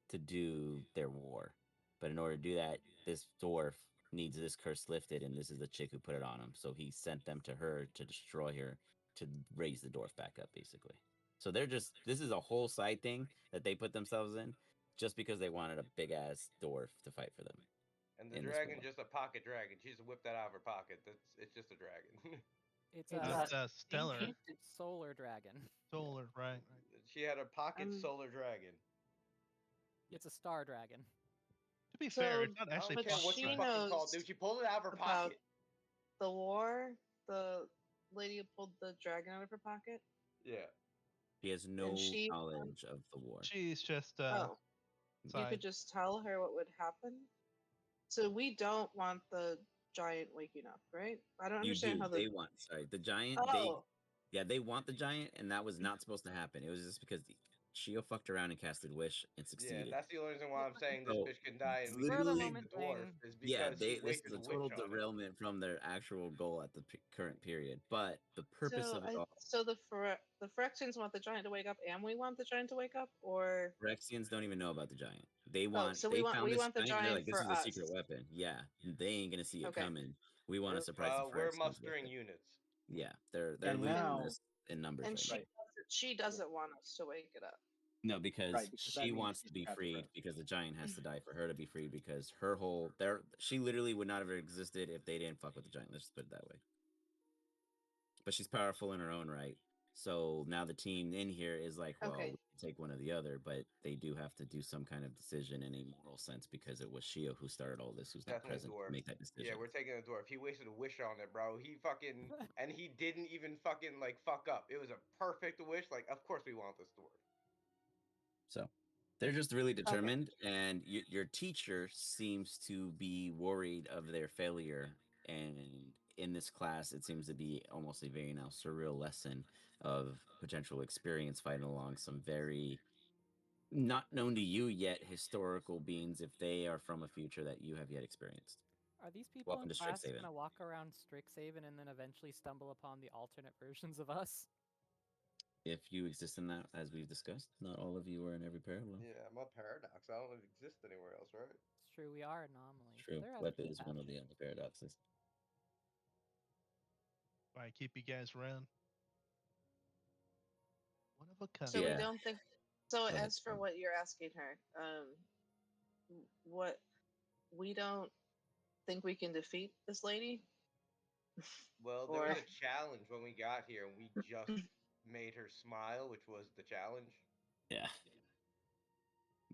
to do their war. But in order to do that, this dwarf needs this curse lifted, and this is the chick who put it on him. So he sent them to her to destroy her, to raise the dwarf back up, basically. So this is a whole side thing that they put themselves in just because they wanted a big ass dwarf to fight for them. And the in this dragon war. just a pocket dragon. She just whipped that out of her pocket. It's just a dragon. It's That's a stellar. ancient solar dragon. Solar, right. She had a pocket Um, solar dragon. It's a star dragon. To be So- fair, it's not I actually don't But care what she you pocket. fucking call it, knows dude. She pulled it out of her about pocket. the war, the lady who pulled the dragon out of her pocket. Yeah. He has no she- knowledge of the war. She's just Oh, you side. could just tell her what would happen. So we don't want the giant waking up, right? I don't You understand do. how They the. want the giant. Oh, They want the giant, and that was not supposed to happen. It was just because Shio fucked around and casted Wish and Yeah, succeeded. that's the only reason why I'm saying this So, bitch can die and we spur can of the save the moment dwarf thing. is Yeah, because she this is wasted a a total witch on it. derailment from their actual goal at the current period. But the purpose so of it all, the Phyrexians want the giant to wake up, and we want the giant to wake up, or Phyrexians don't even know about the giant. They so they found we this want the giant. They're giant like, this for is a secret us. weapon. Yeah, they ain't gonna see it Okay. coming. We want to surprise the We're Phyrexians with mustering it. units. Yeah, they're And losing now- this in numbers And right she now. she doesn't want us to wake it up. No, because, Right, because that she means wants she's to be got the freed rest. because the giant has to die for her to be freed because her whole she literally would not have existed if they didn't fuck with the giant. Let's just put it that way. But she's powerful in her own right. So now the team in here is like, well, Okay. we can take one or the other, but they do have to do some kind of decision in a moral sense because it was Shio who started all this, who's not Definitely present dwarf. to make that decision. Yeah, we're taking a dwarf. He wasted a wish on it, bro. He fucking and he didn't even fucking like fuck up. It was a perfect wish. Like, of course we want this dwarf. So they're just really determined, and your teacher seems to be worried of their failure. And in this class, it seems to be almost a very now surreal lesson of potential experience fighting along some very not known to you yet historical beings if they are from a future that you have yet experienced. Are these people Welcome in to class Strixhaven. gonna walk around Strixhaven and then eventually stumble upon the alternate versions of us? If you exist in that, as we've discussed, not all of you are in every parallel. Yeah, I'm a paradox. I don't exist anywhere else, right? It's true, we are anomalies. True. There are Flip other is one of the other paradoxes. Why keep you guys around? One of a kind. So Yeah. we don't think. So Go ahead, as for Tom. what you're asking her, what we don't think we can defeat this lady. Well, there was Or- a challenge when we got here, and we just made her smile, which was the challenge. Yeah.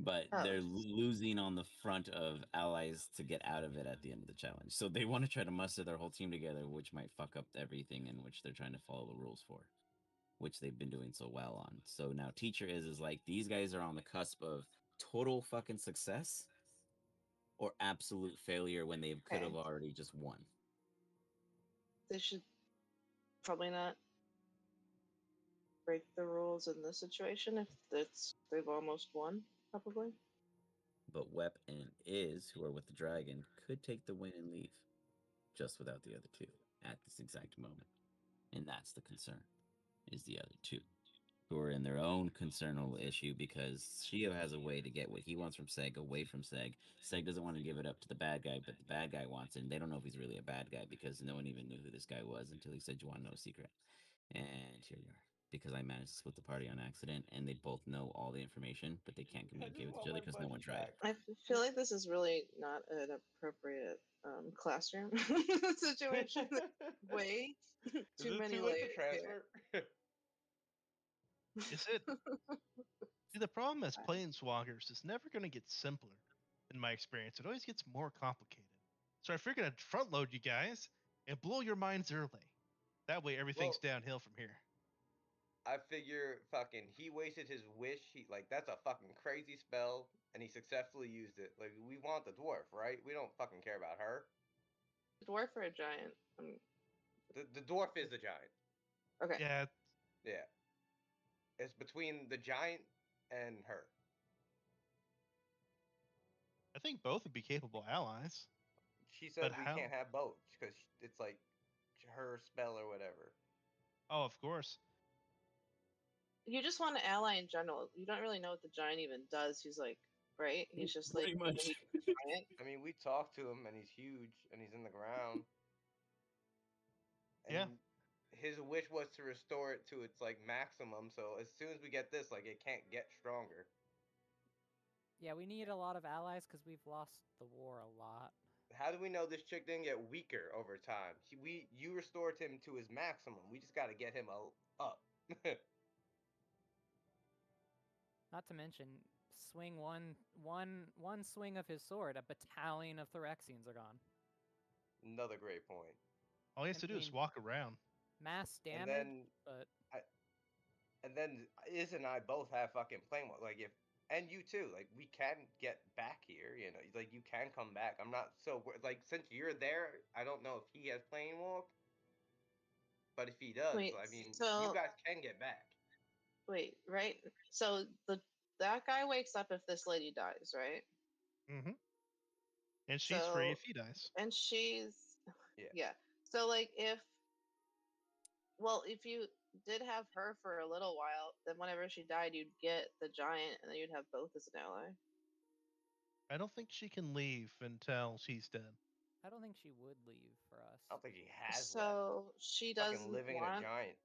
But Oh. they're losing on the front of allies to get out of it at the end of the challenge. So they want to try to muster their whole team together, which might fuck up everything in which they're trying to follow the rules for, which they've been doing so well on. So now Teacher is like, these guys are on the cusp of total fucking success or absolute failure when they could have Okay. already just won. They should probably not break the rules in this situation if they've almost won, probably. But Wep and Is, who are with the dragon, could take the win and leave, just without the other two at this exact moment. And that's the concern, is the other two, who are in their own concernal issue because Shio has a way to get what he wants from Seg away from Seg. Seg doesn't want to give it up to the bad guy, but the bad guy wants it, and they don't know if he's really a bad guy because no one even knew who this guy was until he said, "You want to know a secret?" And here we are. Because I managed to split the party on accident, and they both know all the information, but they can't communicate with each other because no one tried. I feel like this is really not an appropriate classroom situation. Way too many layers here. Is it? See, the problem as planeswalkers is never going to get simpler. In my experience, it always gets more complicated. So I figured I'd front load you guys and blow your minds early. That way, everything's downhill from here. I figure fucking he wasted his wish. He like that's a fucking crazy spell, and he successfully used it. Like we want the dwarf, right? We don't fucking care about her. Dwarf or a giant? The dwarf is the giant. Okay. Yeah. Yeah. It's between the giant and her. I think both would be capable allies. She said But we how? can't have both because it's like her spell or whatever. Oh, of course. You just want an ally in general. You don't really know what the giant even does. He's like, right? He's just like, Pretty much. he's a giant. I mean, we talked to him, and he's huge, and he's in the ground. And Yeah. his wish was to restore it to its like maximum. So as soon as we get this, like it can't get stronger. Yeah, we need a lot of allies because we've lost the war a lot. How do we know this chick didn't get weaker over time? You restored him to his maximum. We just got to get him up. Not to mention, swing one swing of his sword, a battalion of Phyrexians are gone. Another great point. All he has to do is walk around. Mass damage, And then, but Iz and I both have fucking plane walk. Like and you too. Like we can get back here. You know, like you can come back. I'm not so like since you're there. I don't know if he has plane walk, but if he does, Wait, I mean, so you guys can get back. wait, right? So that guy wakes up if this lady dies, right? Mm-hmm. And she's free if he dies. And she's Yeah. So like if you did have her for a little while, then whenever she died, you'd get the giant, and then you'd have both as an ally. I don't think she can leave until she's dead. I don't think she would leave for us. I don't think he has So left. she Fucking doesn't living in a want. giant.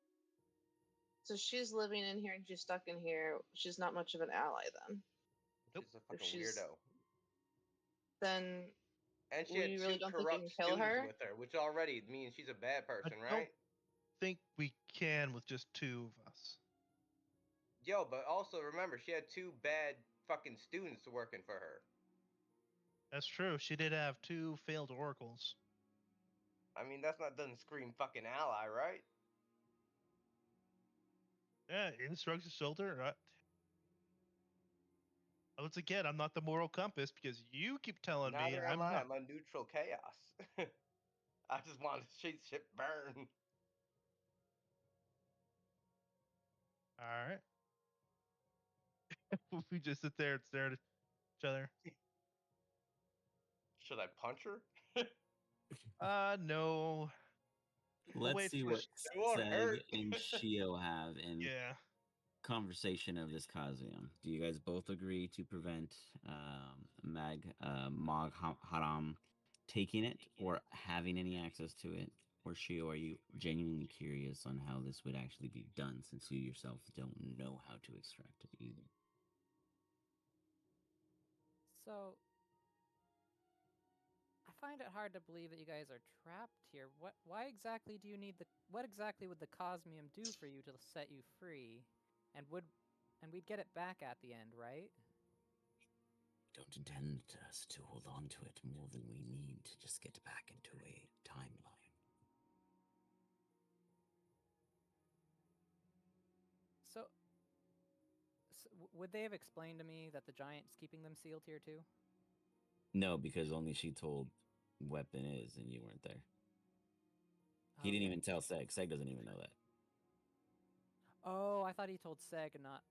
So she's living in here and she's stuck in here. She's not much of an ally then. Nope. She's a fucking weirdo. Then And she we had really two don't think we corrupt can kill students her? with her, which already means she's a bad person, I don't right? think we can with just two of us. Yo, but also remember, she had two bad fucking students working for her. That's true. She did have two failed oracles. I mean, doesn't scream fucking ally, right? Yeah, instructs the shoulder. Once again, I'm not the moral compass because you keep telling me Neither am I'm I. not. I'm a neutral chaos. I just want to see shit burn. All right. We just sit there and stare at each other. Should I punch her? No. Let's wait see for- what It won't Seg hurt. and Shio have in Yeah. conversation of this cosmium. Do you guys both agree to prevent Mog Haram taking it or having any access to it? Or Shio, are you genuinely curious on how this would actually be done since you yourself don't know how to extract it either? So, find it hard to believe that you guys are trapped here. Why exactly do you need the? What exactly would the Cosmium do for you to set you free? And we'd get it back at the end, right? Don't intend us to hold on to it more than we need to just get back into a timeline. So would they have explained to me that the Giant's keeping them sealed here too? No, because only she told Weapon is, and you weren't there. He didn't Okay. even tell Seg. Seg doesn't even know that. Oh, I thought he told Seg and not.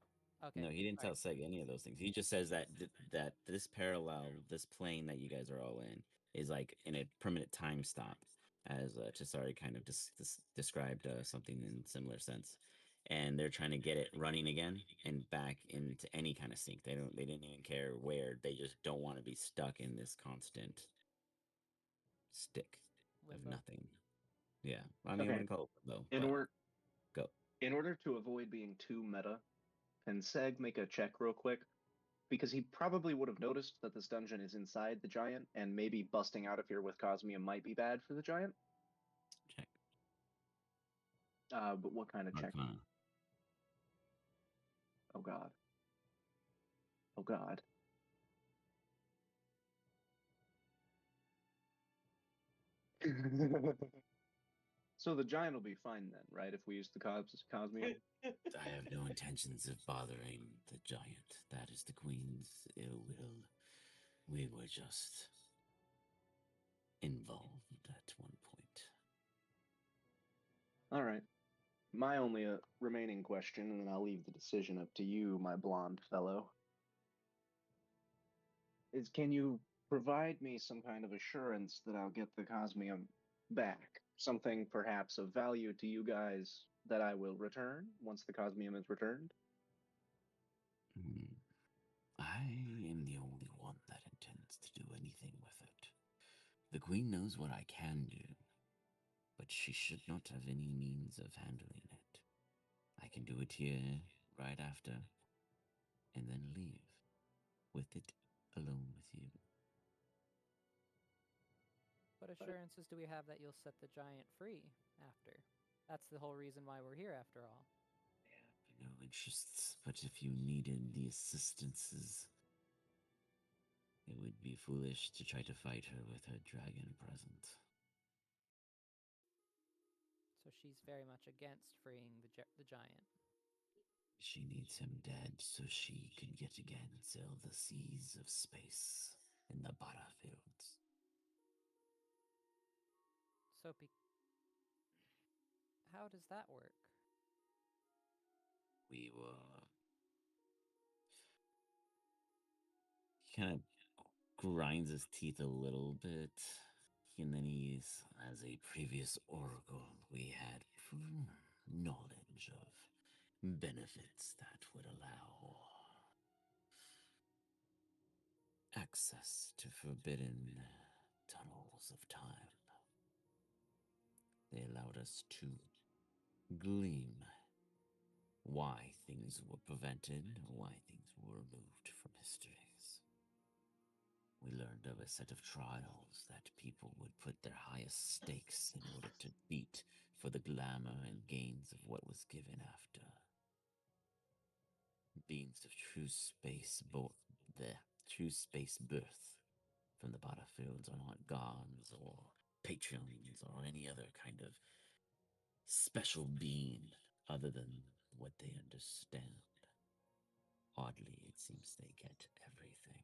Okay. No, he didn't tell Alright. Seg any of those things. He just says that that this parallel, this plane that you guys are all in, is like in a permanent time stop, as Chisari kind of described something in similar sense. And they're trying to get it running again and back into any kind of sync. They didn't even care where. They just don't want to be stuck in this constant stick of Limbo. nothing. Yeah, I mean, I Okay. wouldn't call it though. In But order go. in order to avoid being too meta, can Seg make a check real quick? Because he probably would have noticed that this dungeon is inside the giant, and maybe busting out of here with Cosmium might be bad for the giant. Check. But what kind of check? Arcana. Oh god. Oh god. So the giant will be fine then, right? If we use the Cosmium. I have no intentions of bothering the giant. That is the queen's ill will. We were just involved at one point. All right. My only remaining question, and then I'll leave the decision up to you, my blonde fellow, is can you provide me some kind of assurance that I'll get the Cosmium back? Something perhaps of value to you guys that I will return once the Cosmium is returned? I am the only one that intends to do anything with it. The queen knows what I can do, but she should not have any means of handling it. I can do it here right after, and then leave with it alone with you. What assurances do we have that you'll set the Giant free after? That's the whole reason why we're here, after all. I have no interests, but if you needed the assistances, it would be foolish to try to fight her with her dragon present. So she's very much against freeing the Giant. She needs him dead so she can yet again sail the seas of space in the battlefields. So how does that work? We were... He kind of grinds his teeth a little bit, and then he's, as a previous oracle, we had knowledge of benefits that would allow access to forbidden tunnels of time. They allowed us to glean why things were prevented, why things were removed from histories. We learned of a set of trials that people would put their highest stakes in order to beat for the glamour and gains of what was given after. Beings of true space birth from the battlefields are not gods or patrons or any other kind of special being other than what they understand. Oddly, it seems they get everything.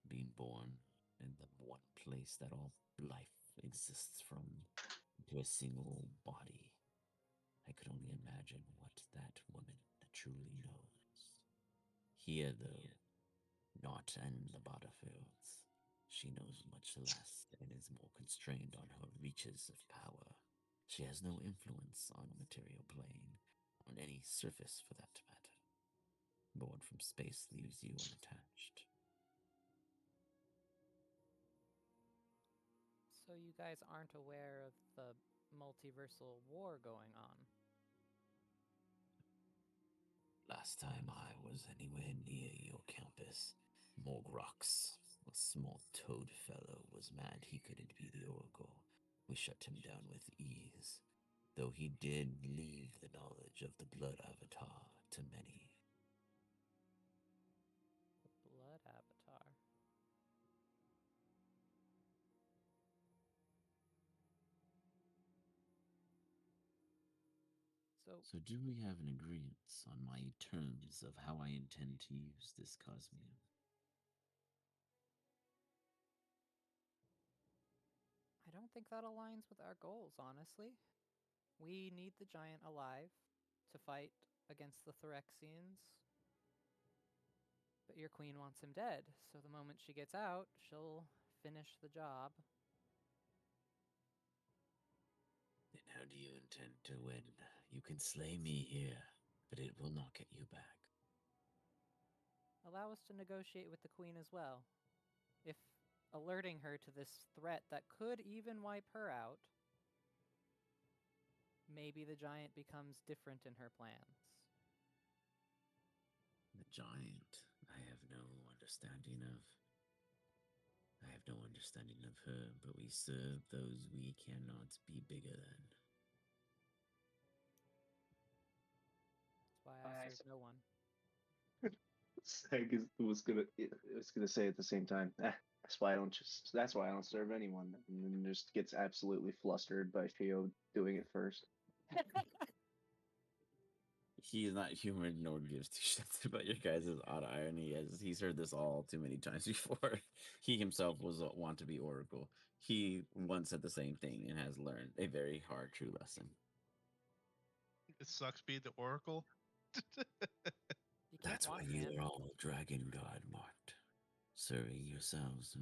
Being born in the one place that all life exists from, into a single body. I could only imagine what that woman truly knows. Here, though, not in the battlefields. She knows much less and is more constrained on her reaches of power. She has no influence on a material plane, on any surface for that matter. Born from space leaves you unattached. So you guys aren't aware of the multiversal war going on? Last time I was anywhere near your campus, more rocks A small toad fellow was mad he couldn't be the Oracle. We shut him down with ease, though he did leave the knowledge of the blood avatar to many. The blood avatar. So do we have an agreement on my terms of how I intend to use this cosmium? I don't think that aligns with our goals, honestly. We need the giant alive to fight against the Phyrexians. But your queen wants him dead, so the moment she gets out, she'll finish the job. Then how do you intend to win? You can slay me here, but it will not get you back. Allow us to negotiate with the queen as well. If alerting her to this threat that could even wipe her out, maybe the giant becomes different in her plans. The giant, I have no understanding of. I have no understanding of her, but we serve those we cannot be bigger than. That's why I serve no one. I was gonna say at the same time. That's why I don't just. That's why I don't serve anyone, and then just gets absolutely flustered by Theo doing it first. He is not humored nor gives two shits about your guys' odd irony, as he's heard this all too many times before. He himself was want to be Oracle. He once said the same thing and has learned a very hard, true lesson. It sucks being the Oracle. You can't That's why want you man. are all Dragon God marked, serving yourselves.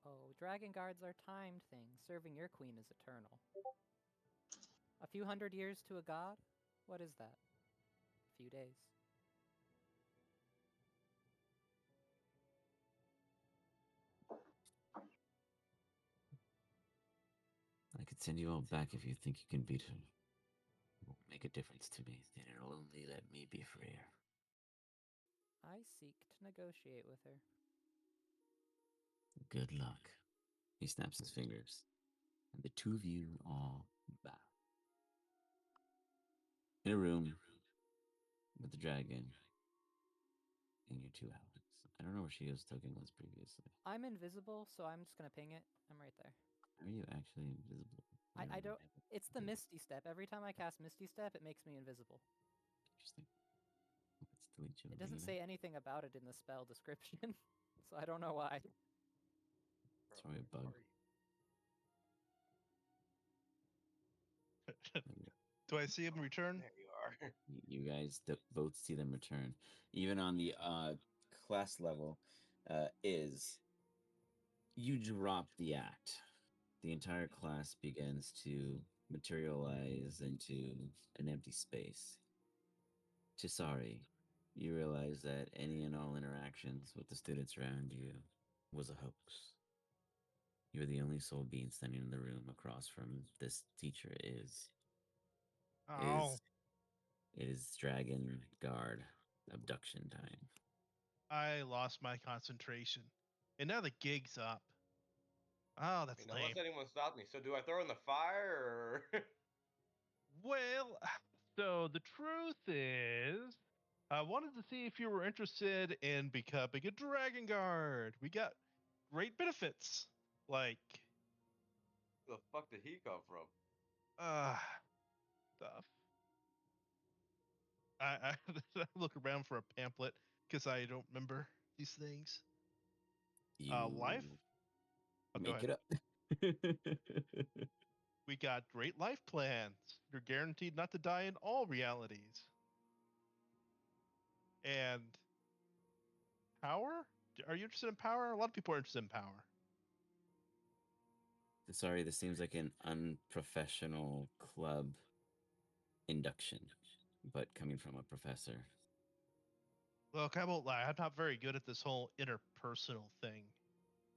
Oh, dragon guards are timed things. Serving your queen is eternal. A few hundred years to a god? What is that? A few days. I could send you all back if you think you can beat him. It won't make a difference to me, and it'll only let me be freer. I seek to negotiate with her. Good luck. He snaps his fingers, and the two of you all bow. In a room with the dragon and your two allies. I don't know where Shio's token was previously. I'm invisible, so I'm just gonna ping it. I'm right there. Are you actually invisible? I don't. It's the Misty Step. Every time I cast Misty Step, it makes me invisible. Interesting. Let's delete you. It doesn't say anything about it in the spell description, so I don't know why. It's probably a bug. Do I see him return? There you are. You guys both see them return. Even on the class level, is you drop the act. The entire class begins to materialize into an empty space. Chisari, you realize that any and all interactions with the students around you was a hoax. You're the only soul being standing in the room across from this teacher is. Oh, It is Dragon Guard abduction time. I lost my concentration. And now the gig's up. Oh, that's lame. Unless anyone stopped me. So do I throw in the fire or? Well, so the truth is, I wanted to see if you were interested in becoming a Dragon Guard. We got great benefits, like Where the fuck did he come from? stuff. I look around for a pamphlet because I don't remember these things. Life. Oh, go Make ahead. it up. We got great life plans. You're guaranteed not to die in all realities. And power? Are you interested in power? A lot of people are interested in power. Sorry, this seems like an unprofessional club induction, but coming from a professor. Look, I won't lie. I'm not very good at this whole interpersonal thing.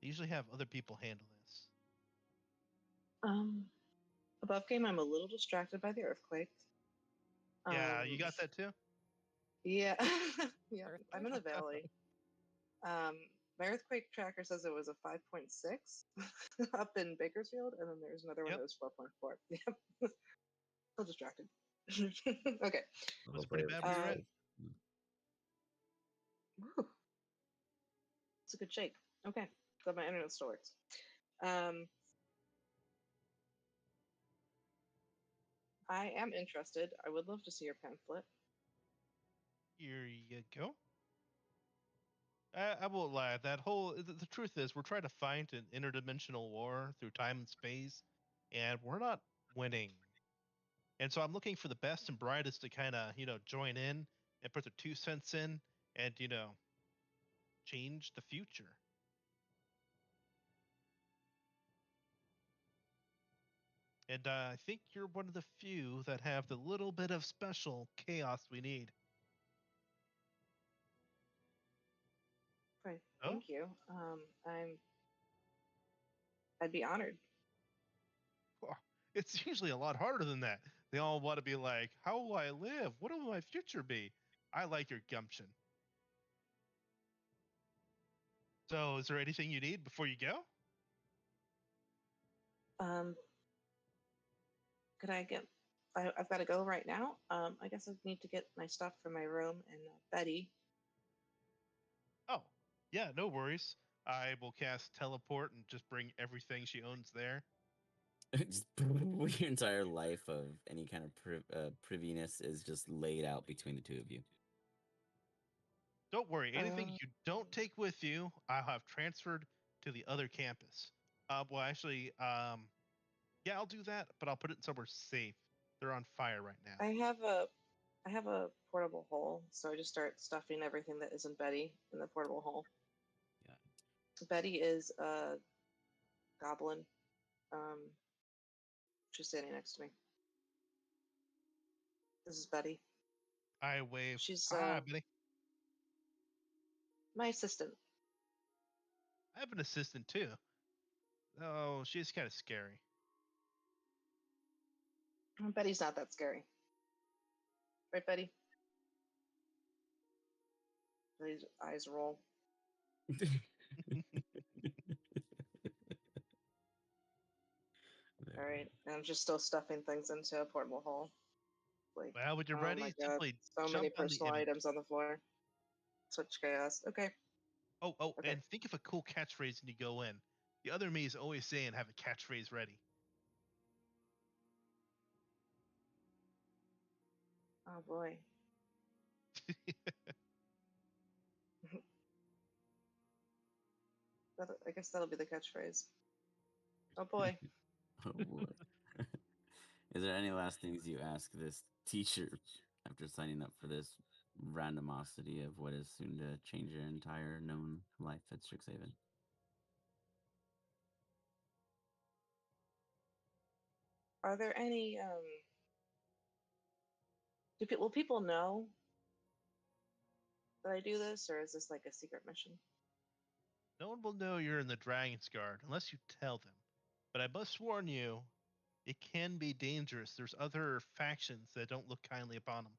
I usually have other people handle this. Above game, I'm a little distracted by the earthquake. Yeah, you got that too? Yeah. Yeah, I'm Earthquake? in the valley. My earthquake tracker says it was a 5.6 up in Bakersfield, and then there's another one that was 4.4. Yep. So distracted. Okay. Was it pretty bad where you're at? Whew. It's a good shake. Okay. Glad my internet still works. I am interested. I would love to see your pamphlet. Here you go. I won't lie. That whole the truth is, we're trying to fight an interdimensional war through time and space, and we're not winning. And so I'm looking for the best and brightest to kind of join in and put their 2 cents in, and change the future. And I think you're one of the few that have the little bit of special chaos we need. Right. Oh? Thank you. I'd be honored. Oh, it's usually a lot harder than that. They all want to be like, how will I live? What will my future be? I like your gumption. So is there anything you need before you go? Could I get? I've got to go right now. I guess I need to get my stuff from my room and Betty. Oh, yeah, no worries. I will cast teleport and just bring everything she owns there. Just your entire life of any kind of priviness is just laid out between the two of you. Don't worry, anything you don't take with you, I'll have transferred to the other campus. Well, actually, yeah, I'll do that, but I'll put it somewhere safe. They're on fire right now. I have a portable hole, so I just start stuffing everything that isn't Betty in the portable hole. Yeah. Betty is a goblin. She's standing next to me. This is Betty. I wave. She's Hi, Betty. my assistant. I have an assistant too. Oh, she's kind of scary. Betty's not that scary. Right, Betty? Betty's eyes roll. All right, and I'm just still stuffing things into a portable hole. Like, Well, when you're oh ready, my god, simply so many jump on the personal image. items on the floor. Such chaos. Okay. Oh, Okay. and think of a cool catchphrase when you go in. The other me is always saying have a catchphrase ready. Oh boy. I guess that'll be the catchphrase. Oh boy. Oh boy. Is there any last things you ask this teacher after signing up for this randomosity of what is soon to change your entire known life at Strixhaven? Are there any will people know that I do this, or is this like a secret mission? No one will know you're in the Dragon's Guard unless you tell them. But I must warn you, it can be dangerous. There's other factions that don't look kindly upon them.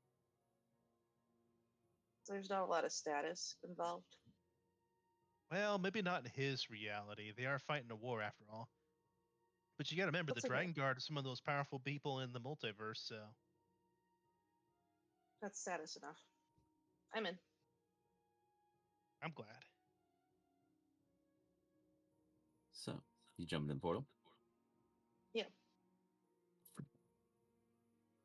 So there's not a lot of status involved. Well, maybe not in his reality. They are fighting a war after all. But you got to remember, That's the okay. Dragon Guard are some of those powerful people in the multiverse, so. That's status enough. I'm in. I'm glad. So, you jump in the portal? Yeah.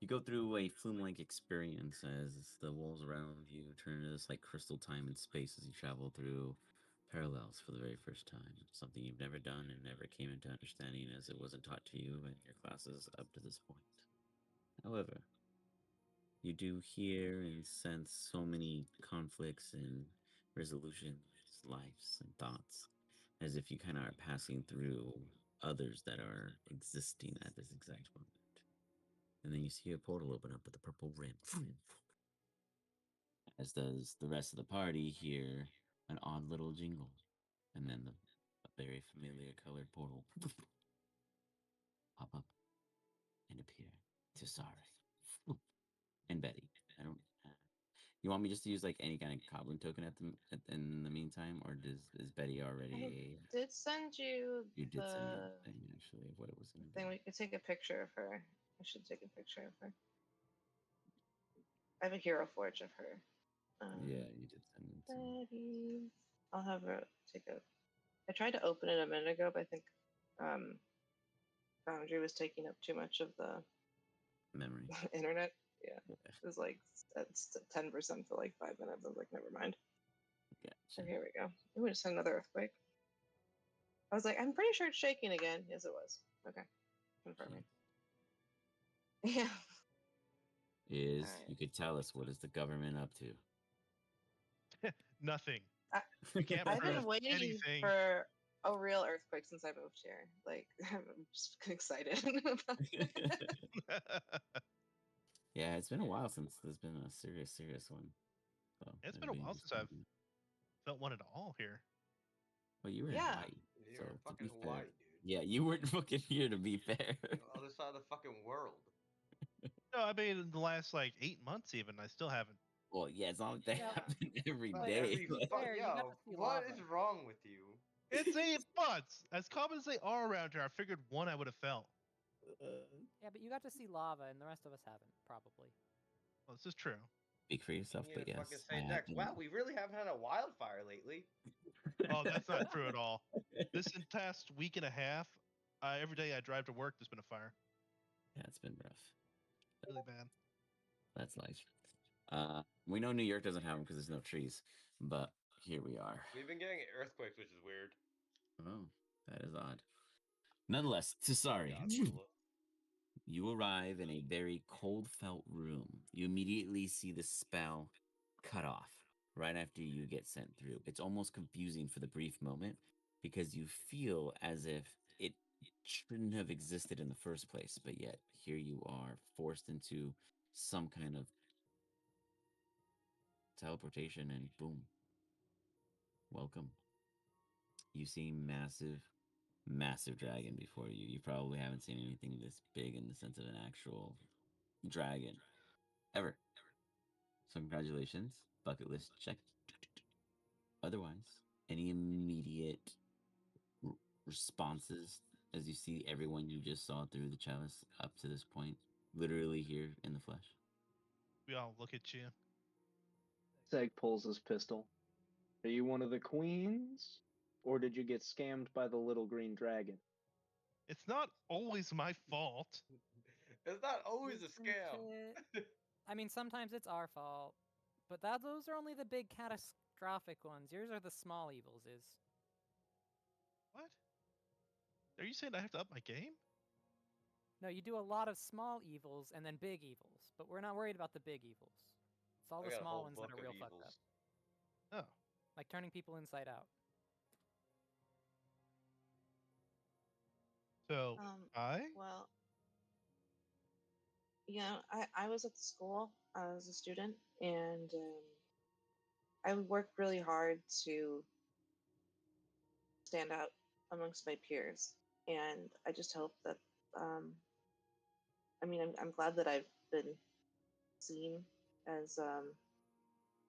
You go through a flume-like experience as the walls around you turn into this like crystal time and space as you travel through parallels for the very first time. Something you've never done and never came into understanding as it wasn't taught to you in your classes up to this point. However, you do hear and sense so many conflicts and resolutions, lives, and thoughts, as if you kind of are passing through others that are existing at this exact moment. And then you see a portal open up with a purple rim. As does the rest of the party hear an odd little jingle. And then a very familiar colored portal pop up and appear to Sari and Betty. You want me just to use like any kind of goblin token in the meantime, or is Betty already? Did send you You did send me the the thing actually of what it was going to thing. be. We could take a picture of her. I should take a picture of her. I have a hero forge of her. Yeah, you did send it to me. Betty. I'll have her take a. I tried to open it a minute ago, but I think Foundry was taking up too much of the Memory. internet. Yeah, it was like it's 10% for like 5 minutes. I was like, never mind. Gotcha. So here we go. We just had another earthquake. I was like, I'm pretty sure it's shaking again. Yes, it was. Okay, confirming. Yeah. You Alright. could tell us what is the government up to? Nothing. I- We can't I've prove been waiting anything. for a real earthquake since I moved here. Like, I'm just excited. Yeah, it's been a while since there's been a serious one. So It's it'll been a be while since interesting. I've felt one at all here. Well, you were in Yeah. Hawaii. You're So in to fucking be fair, Hawaii, dude. yeah, you weren't fucking here to be fair. On the other side of the fucking world. No, I mean in the last like 8 months even, I still haven't. Well, yeah, it's not like that Yeah. happen every Not day. every like- fuck, Fair, you got yo, to see what lava. is wrong with you? It's 8 months. As common as they are around here, I figured one I would have felt. Yeah, but you got to see lava, and the rest of us haven't, probably. Well, this is true. Speak for yourself, You but need to fucking yes, say I have next. been. Wow, we really haven't had a wildfire lately. Oh, that's not true at all. This past week and a half, every day I drive to work, there's been a fire. Yeah, it's been rough. Really bad. That's life. We know New York doesn't have them because there's no trees, but here we are. We've been getting earthquakes, which is weird. Oh, that is odd. Nonetheless, Tisari, Godzilla. you arrive in a very cold felt room. You immediately see the spell cut off right after you get sent through. It's almost confusing for the brief moment because you feel as if it shouldn't have existed in the first place, but yet here you are forced into some kind of teleportation and boom. Welcome. You see massive dragon before you. You probably haven't seen anything this big in the sense of an actual dragon ever. So congratulations, bucket list check. Otherwise, any immediate responses as you see everyone you just saw through the chalice up to this point, literally here in the flesh? We all look at you. Seg pulls his pistol. Are you one of the queens? Or did you get scammed by the little green dragon? It's not always my fault. It's not always a Isn't scam. it? I mean, sometimes it's our fault, but those are only the big catastrophic ones. Yours are the small evils. What? Are you saying I have to up my game? No, you do a lot of small evils and then big evils, but we're not worried about the big evils. It's all I the got a small whole ones that book are of real fucked up, evils. Oh. like turning people inside out. So I? Well, yeah, I was at the school as a student, and I worked really hard to stand out amongst my peers, and I just hope that, I mean, I'm glad that I've been seen as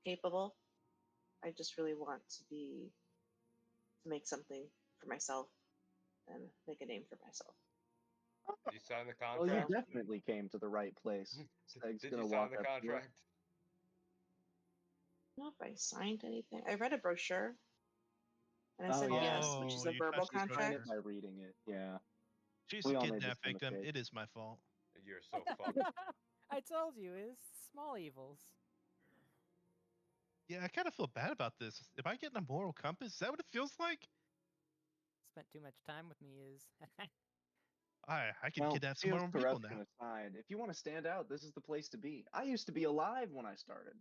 capable. I just really want to make something for myself and make a name for myself. Did you sign the Well, you contract? definitely came to the right place. Seg's Did gonna you sign walk the up to you. contract? I don't know if I signed anything. I read a brochure, and I Oh, said yeah. yes, which is Oh, a you verbal touched the You signed contract. it by reading it. Yeah. She's We a all made the kidnap same victim. mistake. It is my fault. You're so fucked. I told you, it's small evils. Yeah, I kind of feel bad about this. Am I getting a moral compass? Is that what it feels like? Spent too much time with me is. I can Well, kidnap some feels more people corruption now. aside, if you want to stand out, this is the place to be. I used to be alive when I started.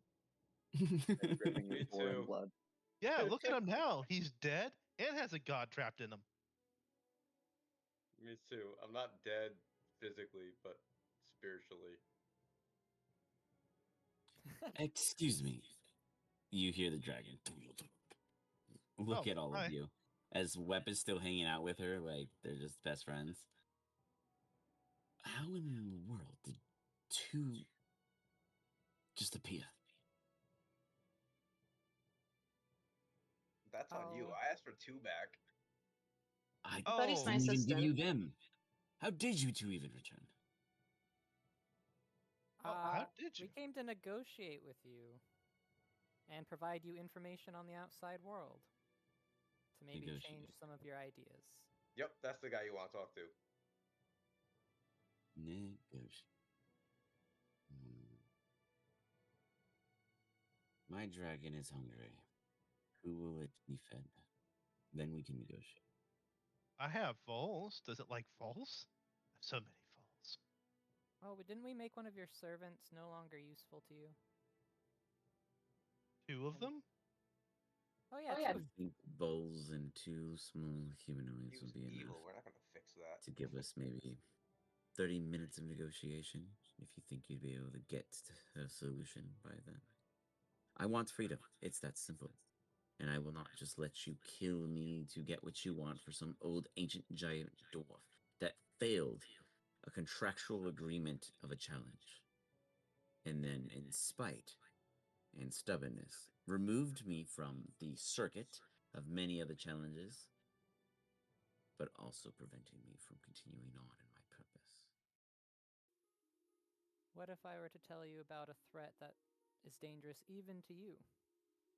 Dripping Me with foreign too. blood. Yeah, look at him now. He's dead and has a god trapped in him. Me too. I'm not dead physically, but spiritually. Excuse me. You hear the dragon. Look Oh, at all hi. of you. As Wep is still hanging out with her, like they're just best friends. How in the world did two just appear? on you. Oh. I asked for 2 back. I Buddy's Oh, my didn't even give you assistant. them. How did you two even return? how did We you? came to negotiate with you and provide you information on the outside world to maybe change Negotiate. some of your ideas. Yep, that's the guy you want to talk to. Negotiate. Hmm. My dragon is hungry. Who will it be fed? Then we can negotiate. I have foals. Does it like foals? I have so many foals. Oh, but didn't we make one of your servants no longer useful to you? 2 of them? Oh yeah, I think bulls and 2 small humanoids He will was be evil. enough We're not gonna fix that. to give us maybe 30 minutes of negotiation if you think you'd be able to get to a solution by then. I want freedom. It's that simple. And I will not just let you kill me to get what you want for some old ancient giant dwarf that failed a contractual agreement of a challenge. And then, in spite and stubbornness, removed me from the circuit of many other challenges, but also preventing me from continuing on in my purpose. What if I were to tell you about a threat that is dangerous even to you?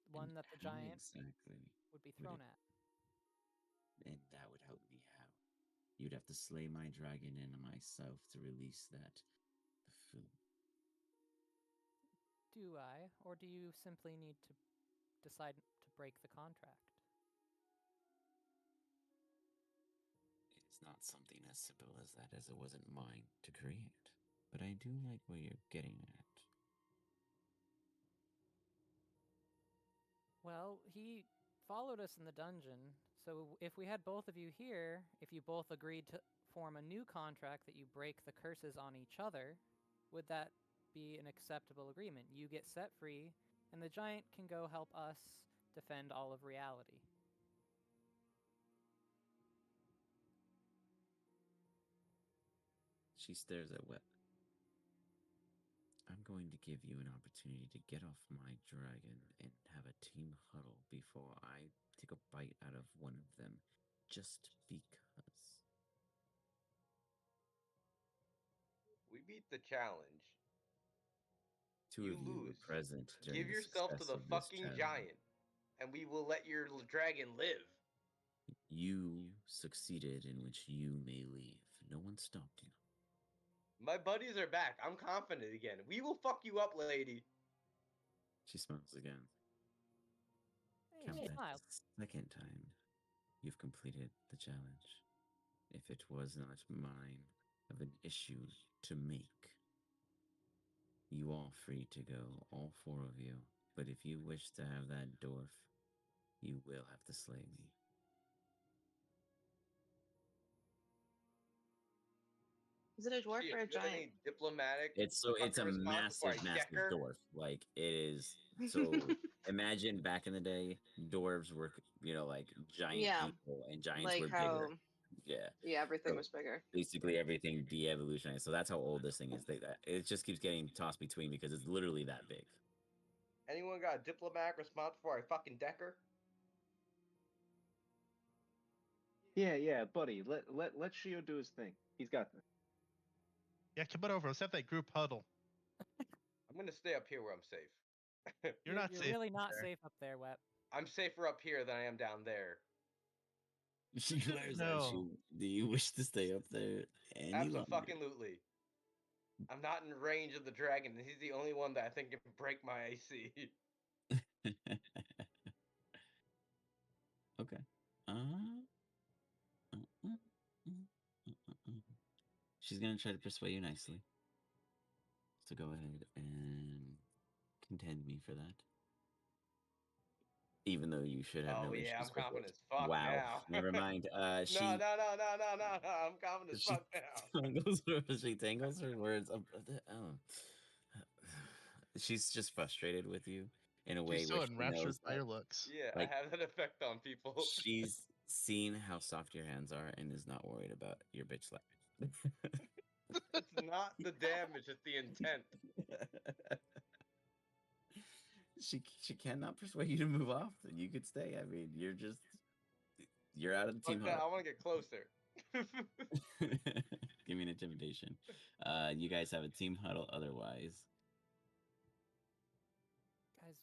One And that the how giant exactly would be would thrown it, at. and that would help me how? You'd have to slay my dragon and myself to release that food. Do I? Or do you simply need to decide to break the contract? It's not something as simple as that, as it wasn't mine to create. But I do like where you're getting at. Well, he followed us in the dungeon, so if we had both of you here, if you both agreed to form a new contract that you break the curses on each other, would that be an acceptable agreement? You get set free, and the giant can go help us defend all of reality. She stares at Wet. I'm going to give you an opportunity to get off my dragon and have a team huddle before I take a bite out of one of them, just because. We beat the challenge. Two You of you were lose. present during Give the yourself to success the of this fucking challenge. giant, and we will let your dragon live. You succeeded, in which you may leave. No one stopped you. My buddies are back. I'm confident again. We will fuck you up, lady. She smiles again. Hey, Count she that smiled. the second time you've completed the challenge. If it was not mine of an issue to make, you are free to go, all 4 of you. But if you wish to have that dwarf, you will have to slay me. Is it a dwarf Shit, or a do you have giant? any diplomatic It's a fucking response before I massive decker? dwarf. Like it is. So imagine back in the day, dwarves were like giant Yeah, people, and giants like were bigger. how Yeah. everything So was bigger. basically everything de-evolutionized. So that's how old this thing is. It just keeps getting tossed between because it's literally that big. Anyone got a diplomatic response before I fucking decker? Yeah, buddy. Let Shio do his thing. He's got this. Yeah, come on over. Let's have that group huddle. I'm gonna stay up here where I'm safe. You're not You're safe. really not there. safe up there, Wet. I'm safer up here than I am down there. She glares at No. you. Do you wish to stay up there any longer? Absolutely. I'm not in range of the dragon. He's the only one that I think can break my AC. Okay. Uh, uh, She's gonna try to persuade you nicely. So go ahead and contend me for that. Even though you should have Oh no yeah, issues I'm with confident it. as fuck Wow. now. Never mind. No, She no. I'm confident as she fuck now. tangles her words up. Oh. She's just frustrated with you in a way She's where so she knows enraptured by that, your looks. Yeah, I like, have that effect on people. she's seen how soft your hands are and is not worried about your bitch slap. It's not the damage, it's the intent. she cannot persuade you to move off. Then you could stay. I mean, you're out of the team Fuck that, I huddle. want to get closer. Give me an intimidation. You guys have a team huddle otherwise. Guys.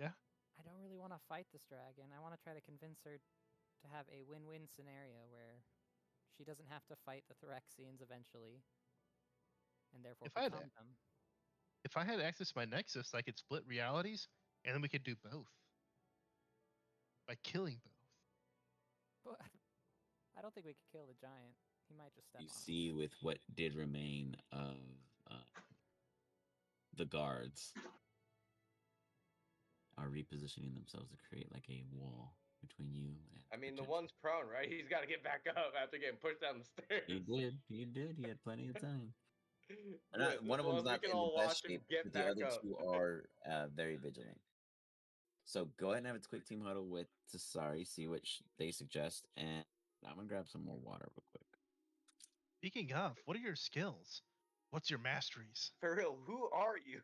Yeah? I don't really want to fight this dragon. I want to try to convince her to have a win-win scenario where she doesn't have to fight the Phyrexians eventually, and therefore If I had- become them. If I had access to my Nexus, I could split realities, and then we could do both. By killing both. But I don't think we could kill the giant. He might just step You on us. see, with what did remain of the guards are repositioning themselves to create like a wall between you and I mean, the giant. one's prone, right? He's got to get back up after getting pushed down the stairs. He did. He had plenty of time. Good. One As of long them's as we not can in the all best watch him shape, get but the back other up. two are very vigilant. So go ahead and have a quick team huddle with Tasari, see what they suggest, and I'm gonna grab some more water real quick. Speaking of, what are your skills? What's your masteries? For real, who are you?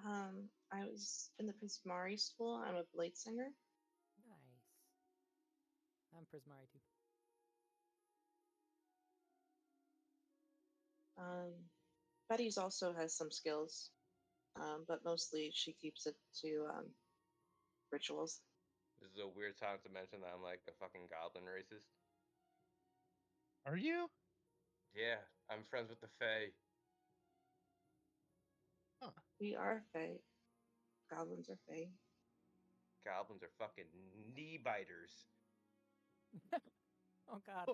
I was in the Prismari school. I'm a blade singer. Nice. I'm Prismari too. Betty's also has some skills, but mostly she keeps it to rituals. This is a weird time to mention that I'm like a fucking goblin racist. Are you? Yeah, I'm friends with the Fae. We are Fae. Goblins are Fae. Goblins are fucking knee biters. Oh god.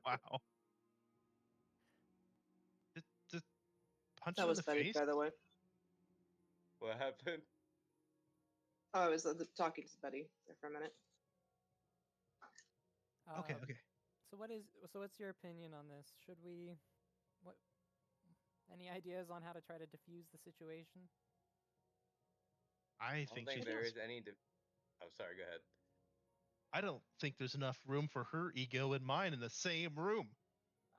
Wow. Just punch That him in was the Betty, face? by the way. What happened? Oh, I was talking to Betty there for a minute. Okay. So what's your opinion on this? Should we any ideas on how to try to diffuse the situation? I I think don't think she's there is any. I'm sorry. Go ahead. I don't think there's enough room for her ego and mine in the same room.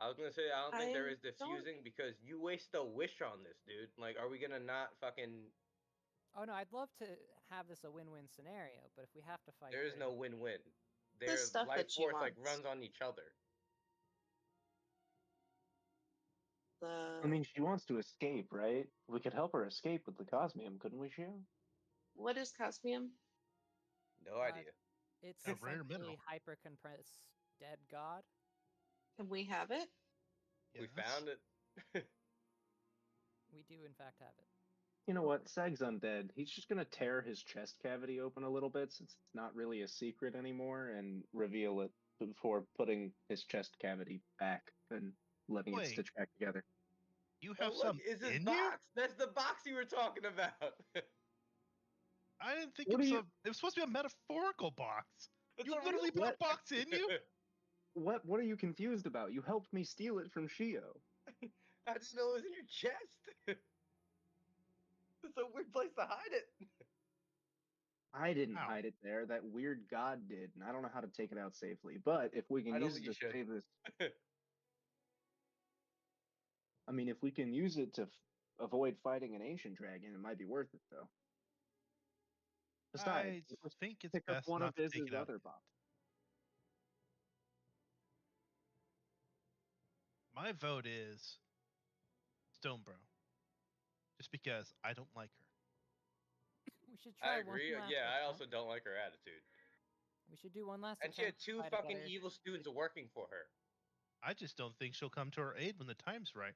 I was gonna say I don't think there I is diffusing because you waste a wish on this, dude. Like, are we gonna not fucking? Oh no, I'd love to have this a win-win scenario, but if we have to fight There is her- no win-win. The Their stuff life that she force like wants. runs on each other. I mean, she wants to escape, right? We could help her escape with the Cosmium, couldn't we, Shio? What is Cosmium? No idea. It's A rare mineral. essentially hyper-compressed dead god. Can we have it? We Yes. found it. We do in fact have it. You know what? Sag's undead. He's just gonna tear his chest cavity open a little bit since it's not really a secret anymore and reveal it before putting his chest cavity back and letting it Wait. stitch back together. You Oh, have look, some is this in you? box? That's the box you were talking about. I didn't think What it was do you- it was supposed to be a metaphorical box. It's You a literally real put a box in you? What are you confused about? You helped me steal it from Shio. I didn't know it was in your chest. It's a weird place to hide it. I didn't Ow. hide it there. That weird god did, and I don't know how to take it out safely. But if we I can don't use think it you to should. save this, I mean, if we can use it to avoid fighting an ancient dragon, it might be worth it, though. I Besides, just think it's pick up best one not of to his take it out. other yet. bombs. My vote is Stonebro. Just because I don't like her. We should try I agree. one last Yeah, I attempt. also don't like her attitude. We should do one last And she had attempt. to two try to fucking get her- evil students working for her. I just don't think she'll come to her aid when the time's right.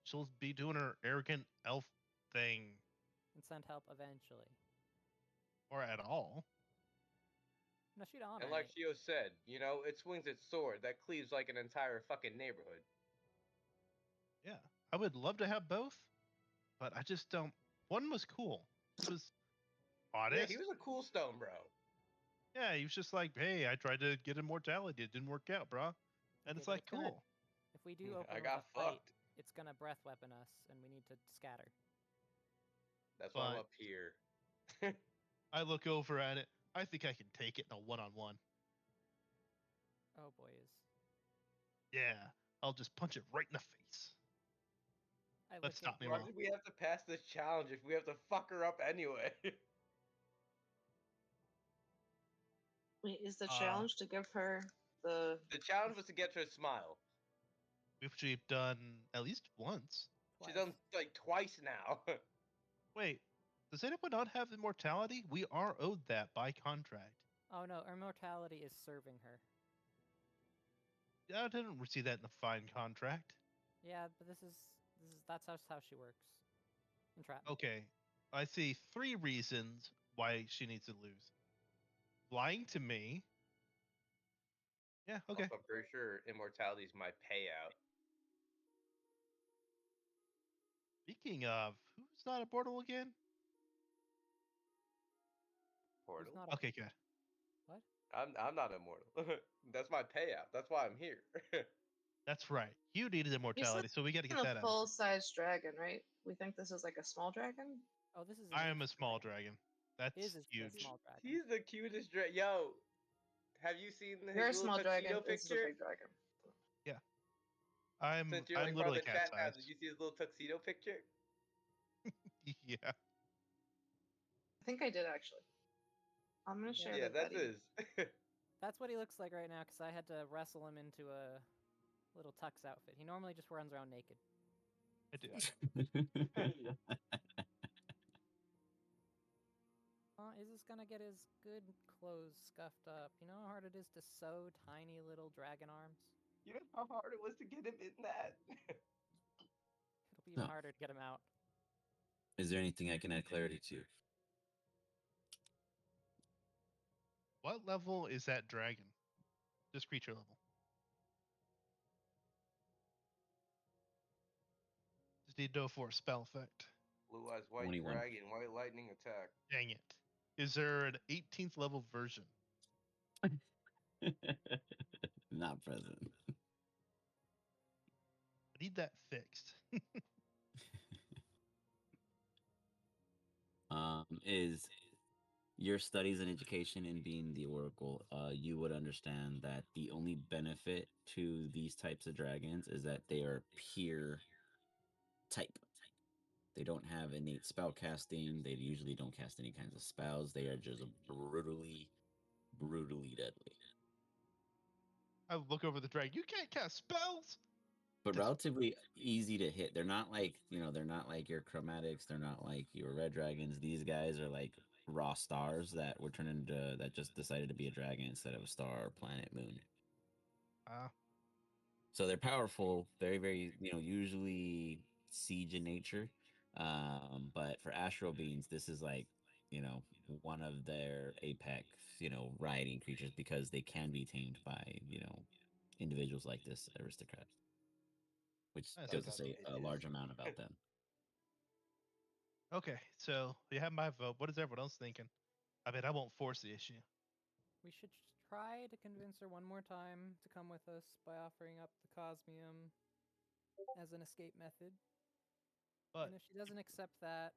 She'll be doing her arrogant elf thing and send help eventually. or at all. No, she'd honor And like it. Shio said, you know, it swings its sword that cleaves like an entire fucking neighborhood. Yeah. I would love to have both, but I just don't. One was cool. It was honest. Yeah, he was a cool stone bro. Yeah, he was just like, hey, I tried to get immortality. It didn't work out, bro. And Okay, it's but like, it's gonna- cool. If we do open I with got a fight, fucked. it's gonna breath weapon us, and we need to scatter. That's why I'm But- up here. I look over at it. I think I can take it in a one-on-one. Oh boys. Yeah, I'll just punch it right in the face. I Let's look at stop me Why while. did we have to pass this challenge if we have to fuck her up anyway? Wait, is the Uh, challenge to give her the? The challenge was to get her to smile. Which we've done at least once. She's twice. done like twice now. Wait, does anyone not have immortality? We are owed that by contract. Oh no, immortality is serving her. I didn't receive that in the fine contract. Yeah, but that's how she works. Entrapment. Okay, I see 3 reasons why she needs to lose. Lying to me. Yeah, okay. Also, I'm pretty sure immortality is my payout. Speaking of, who's not immortal again? Who's Portal. not a Okay, good. what? I'm not immortal. That's my payout. That's why I'm here. That's right. You needed immortality, so we got to get A that out. full-size dragon, right? We think this is like a small dragon. Oh, this is. An I am a ancient small dragon. That's His is the huge. small dragon. He's the cutest Yo, have you seen his You're a little small dragon. tuxedo This is a picture? big dragon. I'm Since you're like part literally of the cat chat now, size. did you see his little tuxedo picture? Yeah. I think I did actually. I'm gonna Yeah. share Yeah, the that's Betty. his. That's what he looks like right now because I had to wrestle him into a little tux outfit. He normally just runs around naked. I do. Is this gonna get his good clothes scuffed up? You know how hard it is to sew tiny little dragon arms? You know how hard it was to get him in that? It'll be even No. harder to get him out. Is there anything I can add clarity to? What level is that dragon? Just creature level. Just need to know for a spell effect. Blue eyes white 21. dragon, white lightning attack. Dang it. Is there an 18th level version? Not present. I need that fixed. Is your studies and education in being the oracle, you would understand that the only benefit to these types of dragons is that they are pure type. They don't have innate spell casting. They usually don't cast any kinds of spells. They are just brutally deadly. I look over the dragon. You can't cast spells. But That's- relatively easy to hit. They're not like, they're not like your chromatics. They're not like your red dragons. These guys are like raw stars that were turned into, that just decided to be a dragon instead of a star, planet, moon. So they're powerful, very, very, usually siege in nature. But for astral beings, this is like, one of their apex, riding creatures because they can be tamed by, individuals like this aristocrat, which Nice. goes to That's say a it large is. amount about them. Okay, so you have my vote. What is everyone else thinking? I mean, I won't force the issue. We should try to convince her one more time to come with us by offering up the Cosmium as an escape method. But And if she doesn't accept that,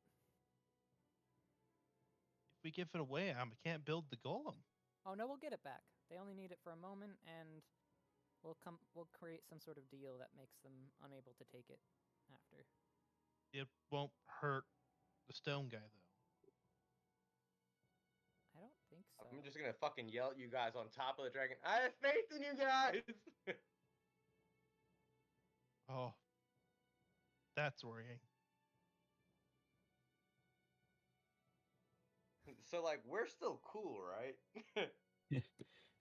if we give it away, I can't build the golem. oh no, we'll get it back. They only need it for a moment, and we'll create some sort of deal that makes them unable to take it after. It won't hurt the stone guy, though. I don't think so. I'm just gonna fucking yell at you guys on top of the dragon. I have faith in you guys! Oh, that's worrying. So, like, we're still cool, right?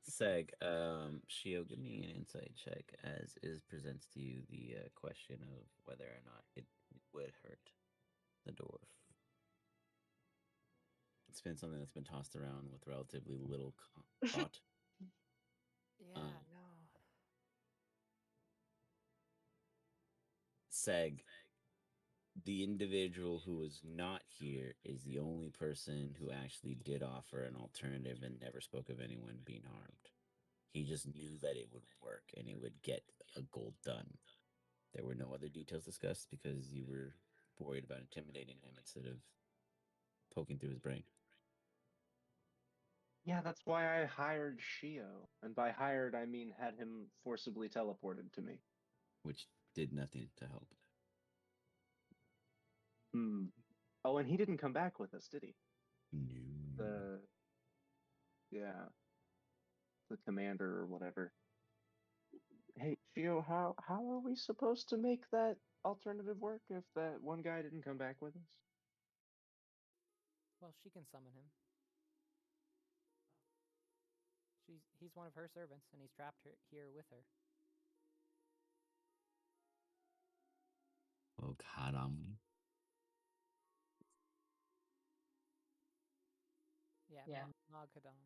Seg, Shio, give me an insight check as is presents to you the question of whether or not it would hurt the dwarf. It's been something that's been tossed around with relatively little thought. Yeah, no. Seg, the individual who was not here is the only person who actually did offer an alternative and never spoke of anyone being harmed. He just knew that it would work and it would get a goal done. There were no other details discussed because you were worried about intimidating him instead of poking through his brain. Yeah, that's why I hired Shio. And by hired, I mean had him forcibly teleported to me. Which did nothing to help. Hmm. Oh, and he didn't come back with us, did he? No. Yeah, the commander or whatever. Hey, Shio, how are we supposed to make that alternative work if that one guy didn't come back with us? Well, she can summon him. He's one of her servants, and he's trapped here with her. Oh, Karam. Yeah. Magkadam.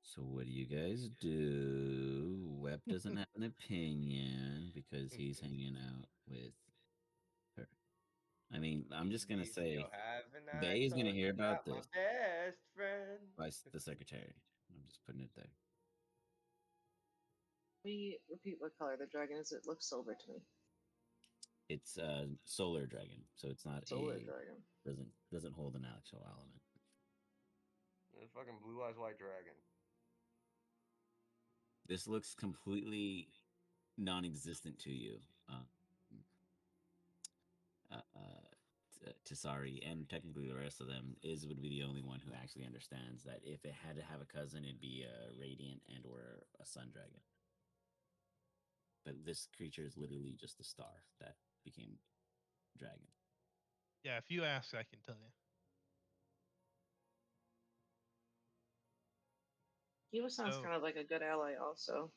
So what do you guys do? Web doesn't have an opinion because he's hanging out with her. I mean, I'm just gonna You say, still haven't Bay is gonna told hear you about my this best friend. by the secretary. I'm just putting it there. We repeat what color the dragon is. It looks silver to me. It's a solar dragon, so it's not Solar a dragon. doesn't hold an actual element. The fucking blue eyes white dragon. This looks completely non-existent to you, Tisari, and technically the rest of them. Iz would be the only one who actually understands that if it had to have a cousin, it'd be a radiant and or a sun dragon. But this creature is literally just the star that became dragon. Yeah, if you ask, I can tell you. Kiva sounds So- kind of like a good ally, also.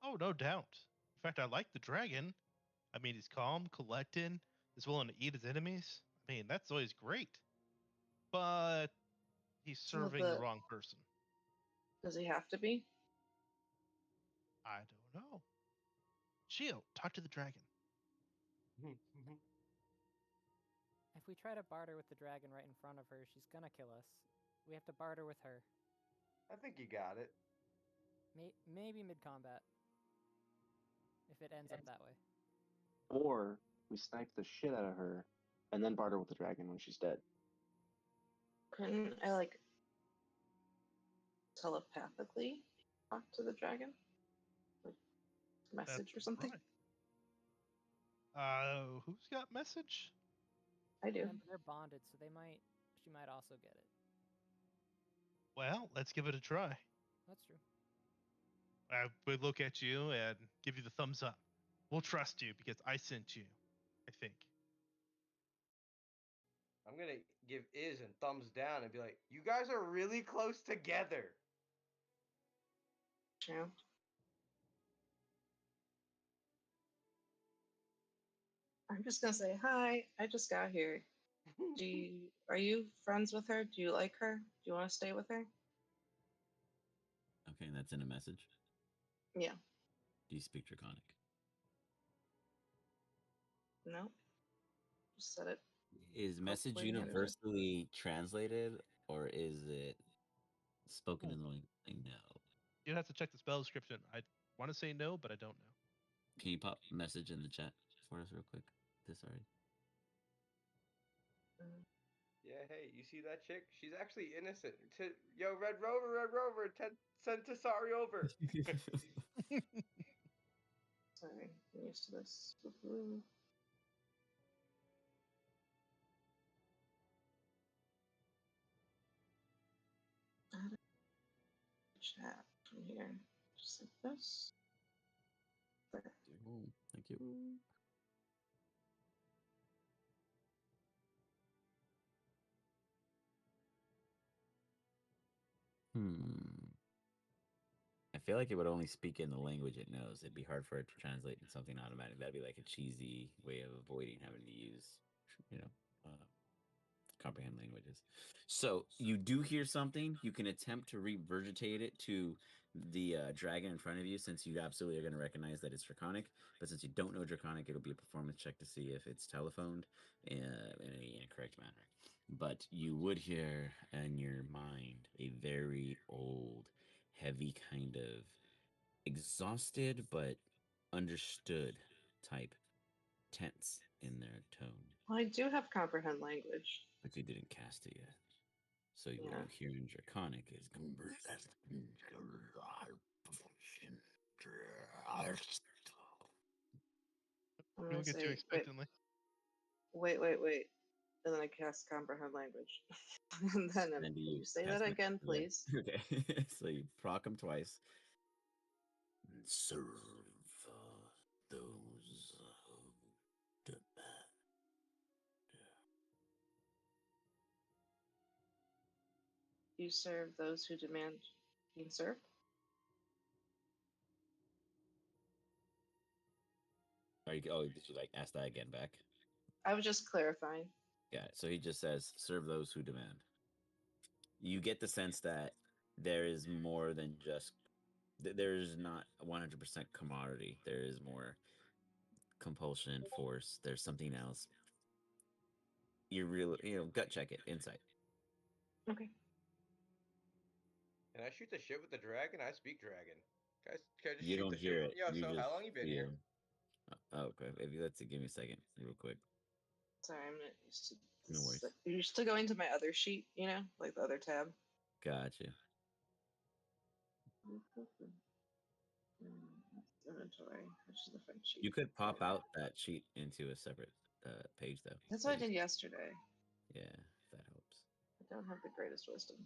Oh, no doubt. In fact, I like the dragon. I mean, he's calm, collected, is willing to eat his enemies. I mean, that's always great. But he's Some of serving the the- wrong person. Does he have to be? I don't know. Shio, talk to the dragon. If we try to barter with the dragon right in front of her, she's gonna kill us. We have to barter with her. I think you got it. Maybe mid-combat. If it ends up that way. Or we snipe the shit out of her and then barter with the dragon when she's dead. Couldn't I, like, telepathically talk to the dragon? Like, message That's or something? right. Who's got message? I do. Remember, they're bonded, so she might also get it. Well, let's give it a try. That's true. I would look at you and give you the thumbs up. We'll trust you because I sent you, I think. I'm gonna give Iz and thumbs down and be like, you guys are really close together. Yeah. I'm just gonna say hi. I just got here. Are you friends with her? Do you like her? Do you want to stay with her? Okay, and that's in a message. Yeah. Do you speak Draconic? No. Just said it. Is message Hopefully, universally translated, or is it spoken in the language? No. You'd have to check the spell description. I want to say no, but I don't know. Can you pop message in the chat for us real quick? Sorry. Yeah, hey, you see that chick? She's actually innocent. Yo, Red Rover, send Tasari over. Sorry, I'm used to this. Woohoo. Add a chat from here. Just like this. There. Oh, thank you. I feel like it would only speak in the language it knows. It'd be hard for it to translate in something automatic. That'd be like a cheesy way of avoiding having to use, comprehend languages. So you do hear something. You can attempt to regurgitate it to the dragon in front of you, since you absolutely are going to recognize that it's Draconic. But since you don't know Draconic, it'll be a performance check to see if it's telephoned in a correct manner. But you would hear in your mind a very old, heavy kind of exhausted but understood type tense in their tone. Well, I do have comprehend language. But you didn't cast it yet. So what Yeah. you hear in Draconic is I'm You gonna don't get too say, expectantly. wait. And then I cast comprehend language. And then And can do you say cast that it again, again? please? Okay. So you proc him twice. Serve those who demand. You serve those who demand being served. Are you? Oh, did you like ask that again back? I was just clarifying. Yeah. So he just says, "Serve those who demand." You get the sense that there is more than just. There's not 100% commodity. There is more compulsion, force. There's something else. Gut check it. Insight. Okay. Can I shoot the shit with the dragon? I speak dragon. Guys, can I just You shoot don't the shit hear with it. Yo, You so just how long you been here? feel. Oh, okay. Let's see. Give me a second, real quick. Sorry, I'm not used to No worries. this. You're used to going to my other sheet, like the other tab. Gotcha. Inventory, which is the front sheet. You could pop out that sheet into a separate page, though. That's what I did yesterday. Yeah, if that helps. I don't have the greatest wisdom,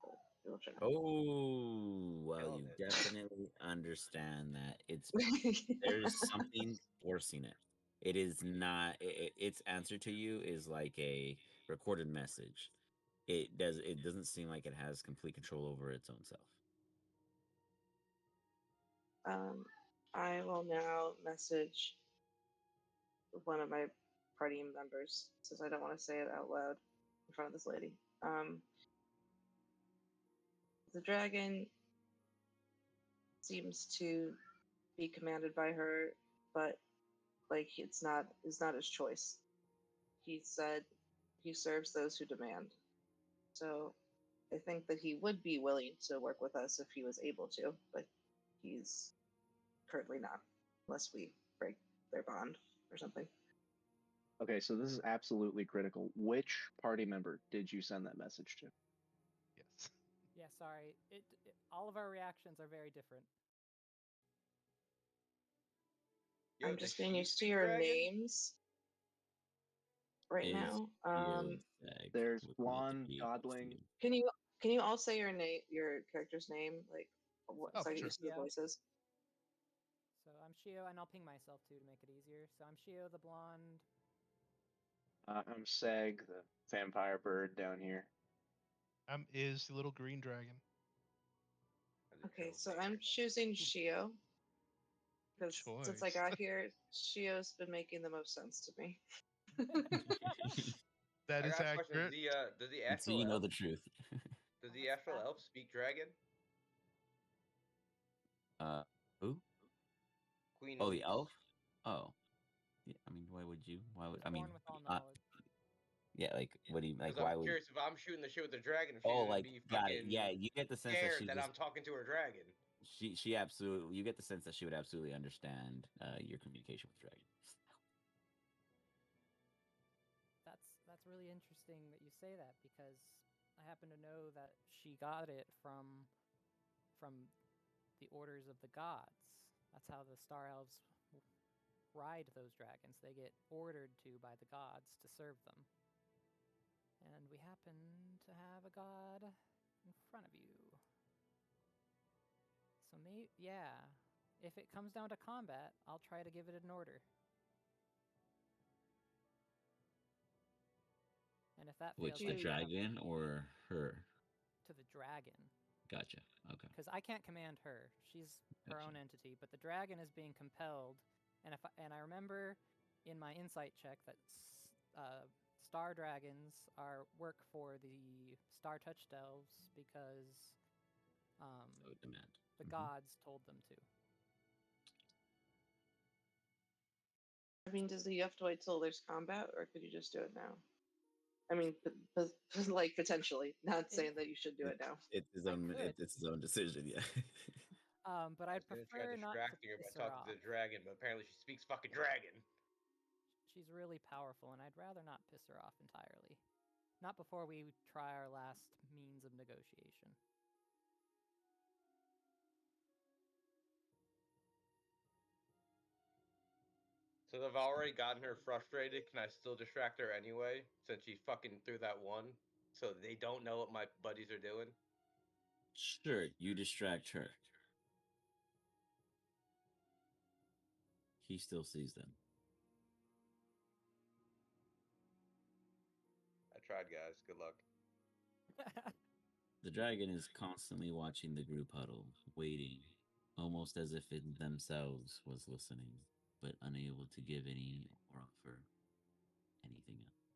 but we'll try. Oh, well, Killing you it. definitely understand that there's something forcing it. It is not. Its answer to you is like a recorded message. It doesn't seem like it has complete control over its own self. I will now message one of my party members since I don't want to say it out loud in front of this lady. The dragon seems to be commanded by her, but like it's not his choice. He said he serves those who demand. So I think that he would be willing to work with us if he was able to, but he's currently not, unless we break their bond or something. Okay, so this is absolutely critical. Which party member did you send that message to? Yes. Yeah, sorry. All of our reactions are very different. Yo, I'm does just getting she used to speak your dragon? names right Is now. There's would need to blonde, be godling. proceeded. Can you all say your character's name, like what? Oh, So I get sure. used to the Yeah. voices. So I'm Shio, and I'll ping myself too to make it easier. So I'm Shio the blonde. I'm Seg, the vampire bird down here. I'm Is the little green dragon. Okay, so I'm choosing Shio because since I Choice. got here, Shio's been making the most sense to me. That I is got a question. accurate. Does the And so astral you know elf the truth. does Oh, the that's astral fast. elf speak dragon? Who? Queen Oh, the Elise? elf. Oh, yeah. I mean, why would you? Why would Is I mean? born with all knowledge. Yeah, like what do you like? Because I'm Why would? curious if I'm shooting the shit with the dragon, if she's Oh, gonna like be got it. Yeah, fucking you get the sense that scared she that just I'm talking to her dragon. she absolutely. You get the sense that she would absolutely understand your communication with dragon. That's really interesting that you say that because I happen to know that she got it from the orders of the gods. That's how the Star Elves ride those dragons. They get ordered to by the gods to serve them. And we happen to have a god in front of you. So yeah, if it comes down to combat, I'll try to give it an order. And if that Which fails, the I can dragon or her? to the dragon. Gotcha. Okay. Because I can't command her. She's her Gotcha. own entity, but the dragon is being compelled. And I remember in my insight check that star dragons work for the star touched elves because So demand. the gods told them to. I mean, does he have to wait till there's combat, or could you just do it now? I mean, like potentially, not saying that you should do it now. It's his I own. could. It's his own decision. Yeah. But I I'd was gonna try prefer not to distracting her by piss her talking off. to the dragon, but apparently she speaks fucking dragon. She's really powerful, and I'd rather not piss her off entirely. Not before we try our last means of negotiation. So I've already gotten her frustrated. Can I still distract her anyway? Since she fucking threw that one. So they don't know what my buddies are doing? Sure, you distract her. He still sees them. I tried, guys. Good luck. The dragon is constantly watching the group huddle, waiting, almost as if it themselves was listening, but unable to give any or offer anything else.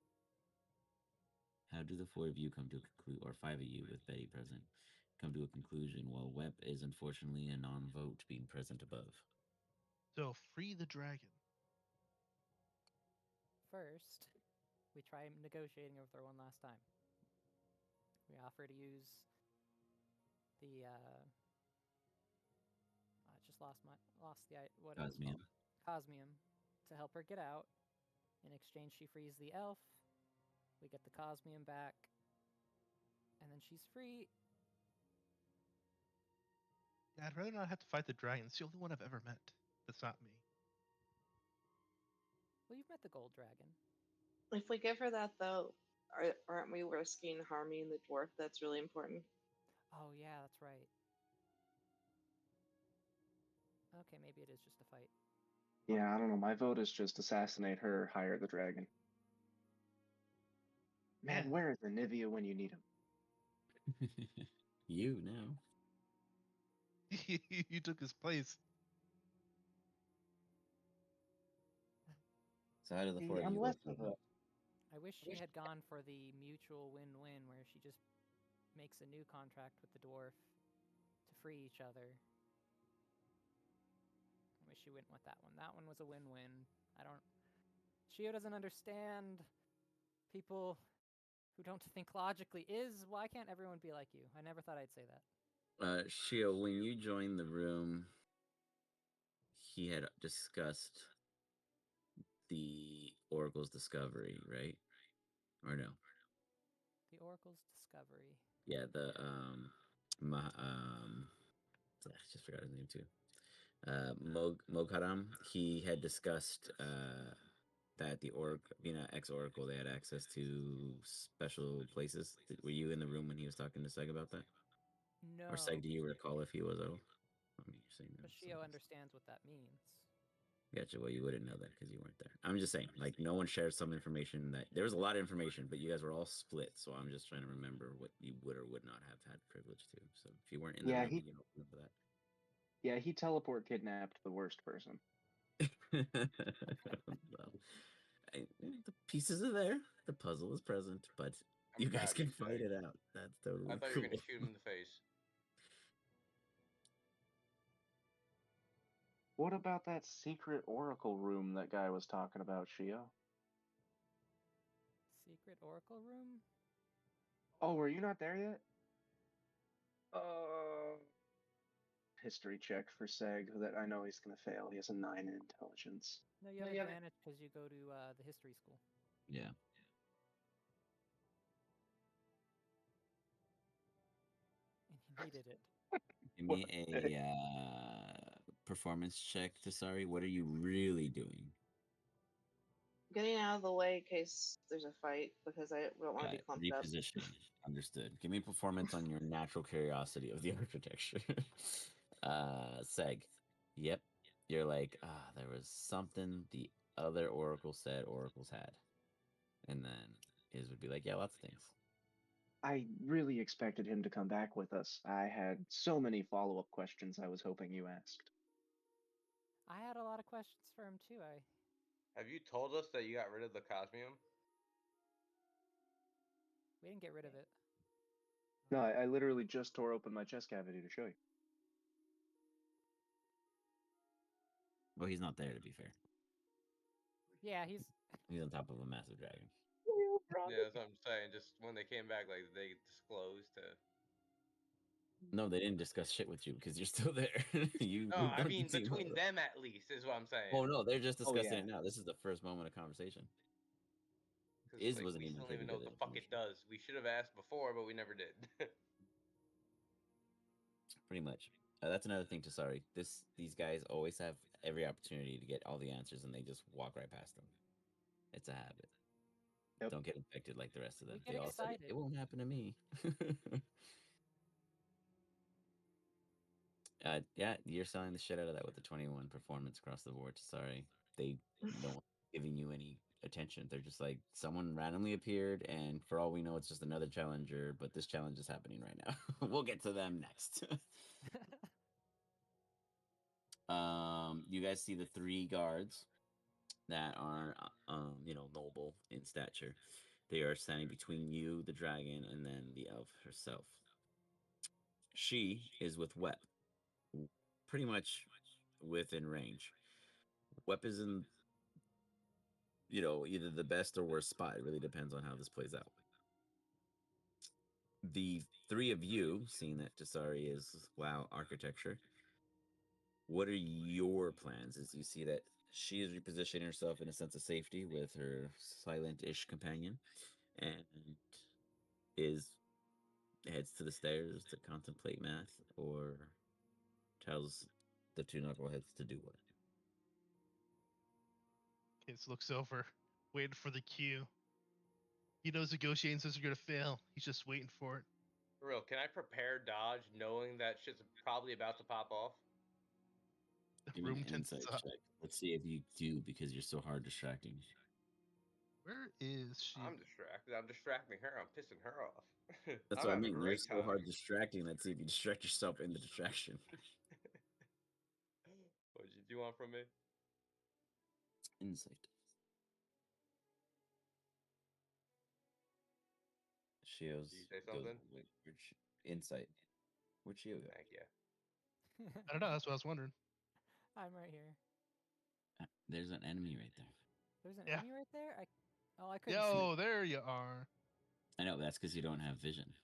How do the four of you come to a conclusion, or five of you with Betty present, come to a conclusion while Wep is unfortunately a non-vote being present above? So free the dragon. First, we try negotiating with her one last time. We offer to use the I just lost the what it was Cosmium. called. Cosmium to help her get out. In exchange, she frees the elf. We get the Cosmium back, and then she's free. Yeah, I'd rather not have to fight the dragon. It's the only one I've ever met. That's not me. Well, you've met the Gold Dragon. If we give her that, though, aren't we risking harming the dwarf? That's really important. Oh yeah, that's right. Okay, maybe it is just a fight. Yeah, I don't know. My vote is just assassinate her, hire the dragon. Man, Yeah. where is Anivia when you need him? You now. You took his place. So how do the See, four of I'm you less vote? of a. I wish she had gone for the mutual win-win, where she just makes a new contract with the dwarf to free each other. I wish she went with that one. That one was a win-win. Shio doesn't understand people who don't think logically. Why can't everyone be like you? I never thought I'd say that. Shio, when you joined the room, he had discussed the Oracle's discovery, right? Or no? The Oracle's discovery. Yeah, I just forgot his name too. Mogharam. He had discussed that the being an ex-Oracle, they had access to special places. Were you in the room when he was talking to Seg about that? No. Or Seg, do you recall if he was at all? I mean, you're saying But that. Shio understands what that means. Gotcha. Well, you wouldn't know that because you weren't there. I'm just saying, like, no one shared some information that there was a lot of information, but you guys were all split. So I'm just trying to remember what you would or would not have had privilege to. So if you weren't in the Yeah, room, you can open up for that. Yeah, he teleport kidnapped the worst person. Well, the pieces are there. The puzzle is present, but I'm you guys proud of you, can fight Seg. it out. That's totally I thought you cool. were gonna shoot him in the face. What about that secret oracle room that guy was talking about, Shio? Secret Oracle room? Oh, were you not there yet? History check for Seg that I know he's gonna fail. He has a 9 in intelligence. No, you have advantage because you go to the history school. Yeah. And you needed it. Give me a performance check to Sorry. What are you really doing? Getting out of the way in case there's a fight, because I don't want to be clumped up. Repositioning. Understood. Give me performance on your natural curiosity of the architecture. Seg. Yep. You're like, there was something the other Oracle said Oracles had. And then his would be like, yeah, lots of things. I really expected him to come back with us. I had so many follow-up questions I was hoping you asked. I had a lot of questions for him too. Have you told us that you got rid of the Cosmium? We didn't get rid of it. No, I literally just tore open my chest cavity to show you. Well, he's not there, to be fair. Yeah, he's He's on top of a massive dragon. Yeah, that's what I'm saying. Just when they came back, like they disclosed to. No, they didn't discuss shit with you because you're still there. You No, moved I on to mean team between up. them at least is what I'm saying. Oh no, they're just discussing yeah. it now. This is the first moment of conversation. Because Iz like, wasn't we even still don't privy even to know what the the fuck it information. does. We should have asked before, but we never did. Pretty much. That's another thing to sorry. These guys always have every opportunity to get all the answers, and they just walk right past them. It's a habit. Yep. Don't get infected like the rest of them. We They get all said excited. it won't happen to me. Yeah, you're selling the shit out of that with the 21 performance across the board. Sorry, they no one's giving you any attention. They're just like someone randomly appeared, and for all we know, it's just another challenger. But this challenge is happening right now. We'll get to them next. You guys see the 3 guards that are, noble in stature. They are standing between you, the dragon, and then the elf herself. She is with Wep, pretty much within range. Wep is in, either the best or worst spot. It really depends on how this plays out. The 3 of you, seeing that Tasari is WoW architecture, what are your plans as you see that she is repositioning herself in a sense of safety with her silent-ish companion and is heads to the stairs to contemplate math or tells the 2 knuckleheads to do what? Kids looks over, waiting for the cue. He knows negotiations are gonna fail. He's just waiting for it. For real, can I prepare dodge knowing that shit's probably about to pop off? The Give me room an insight tenses up. check. Let's see if you do because you're so hard distracting. Where is she? I'm distracted. I'm distracting her. I'm pissing her off. That's I'm what I having a mean. You're great so time. hard distracting. Let's see if you distract yourself in the distraction. What did you want from me? Insight. Shios Did you say goes something? insight. Where'd Shio go? Thank you. I don't know. That's what I was wondering. I'm right here. There's an enemy right there. There's an Yeah. enemy right there. I couldn't see. Yo, there you are. I know, but that's because you don't have vision.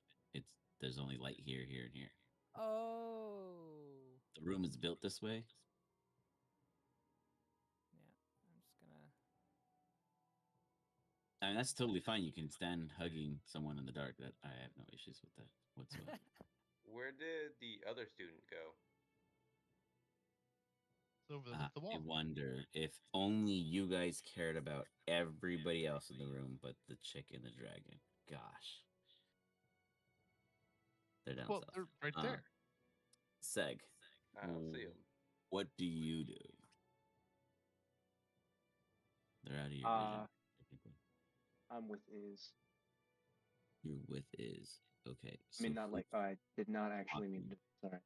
There's only light here, here, and here. Oh. The room is built this way. Yeah, I'm just gonna. I mean, that's totally fine. You can stand hugging someone in the dark. That I have no issues with that whatsoever. Where did the other student go? It's over the I wall. wonder if only you guys cared about everybody else in the room but the chick and the dragon. Gosh. They're down Well, south. they're right there. Seg, I don't see him. what do you do? They're out of your vision, technically. I'm with Iz. You're with Iz. Okay. I mean, not like I did not actually mean to. Sorry.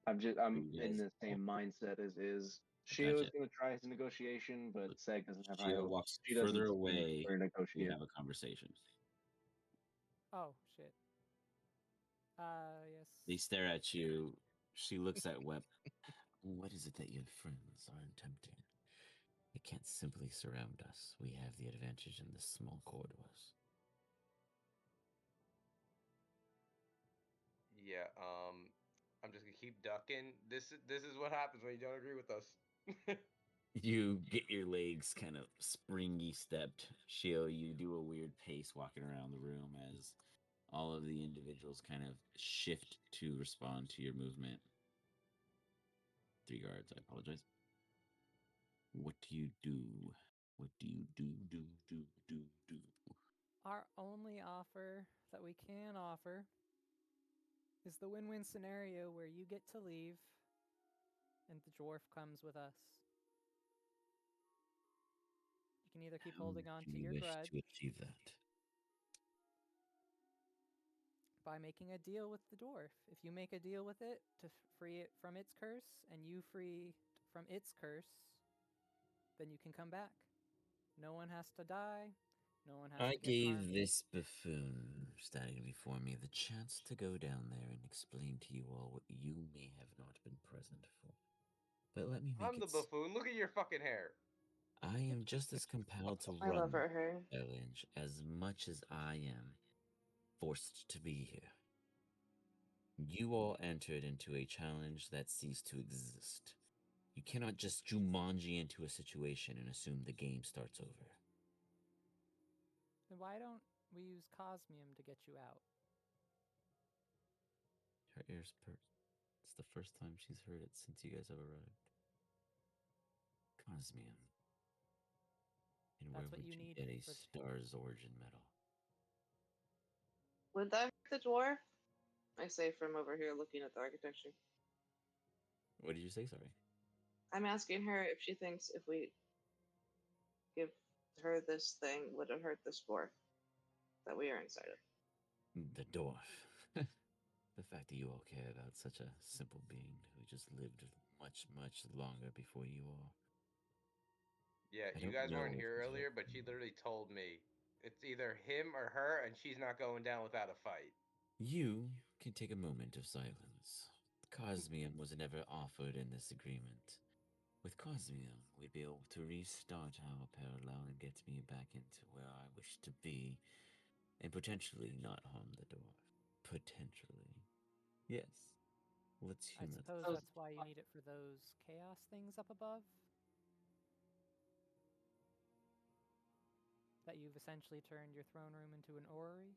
I'm You in guys- the same mindset as Iz. I Shio is gotcha. going to try his negotiation, but Seg doesn't have high Shio hopes. walks She doesn't further seem away for to negotiate. have a conversation. Oh shit. Yes. They stare at you. She looks at Web. What is it that your friends are attempting? They can't simply surround us. We have the advantage in the small corridors. Yeah, I'm just gonna keep ducking. This is what happens when you don't agree with us. You get your legs kind of springy stepped. Shio, you do a weird pace walking around the room as all of the individuals kind of shift to respond to your movement. 3 guards, I apologize. What do you do? What do you do? Our only offer that we can offer is the win-win scenario where you get to leave and the dwarf comes with us. You can either keep How holding on do to you your wish grudge to achieve that? by making a deal with the dwarf. If you make a deal with it to free it from its curse and you free from its curse, then you can come back. No one has to die. No one has I to get gave harmed. this buffoon standing before me the chance to go down there and explain to you all what you may have not been present for. But let me make I'm the it. buffoon. Look at your fucking hair. I am just as compelled to I run love her hair. the challenge as much as I am forced to be here. You all entered into a challenge that ceased to exist. You cannot just Jumanji into a situation and assume the game starts over. Then why don't we use Cosmium to get you out? Her ears perk. It's the first time she's heard it since you guys have arrived. Cosmium. And where That's what would you you need get a for star's origin medal? Would that hurt the dwarf? I say from over here looking at the architecture. What did you say? Sorry. I'm asking her if she thinks if we give her this thing, would it hurt the dwarf that we are inside of? The dwarf. The fact that you all care about such a simple being who just lived much, much longer before you all. Yeah, I you don't guys know weren't if here it's earlier, but she literally told me it's either him or her, and she's not going down without a fight. You can take a moment of silence. Cosmium was never offered in this agreement. With Cosmium, we'd be able to restart our parallel and get me back into where I wish to be, and potentially not harm the dwarf. Potentially. Yes. Let's I humor suppose this. that's why you need it for those chaos things up above? That you've essentially turned your throne room into an orrery?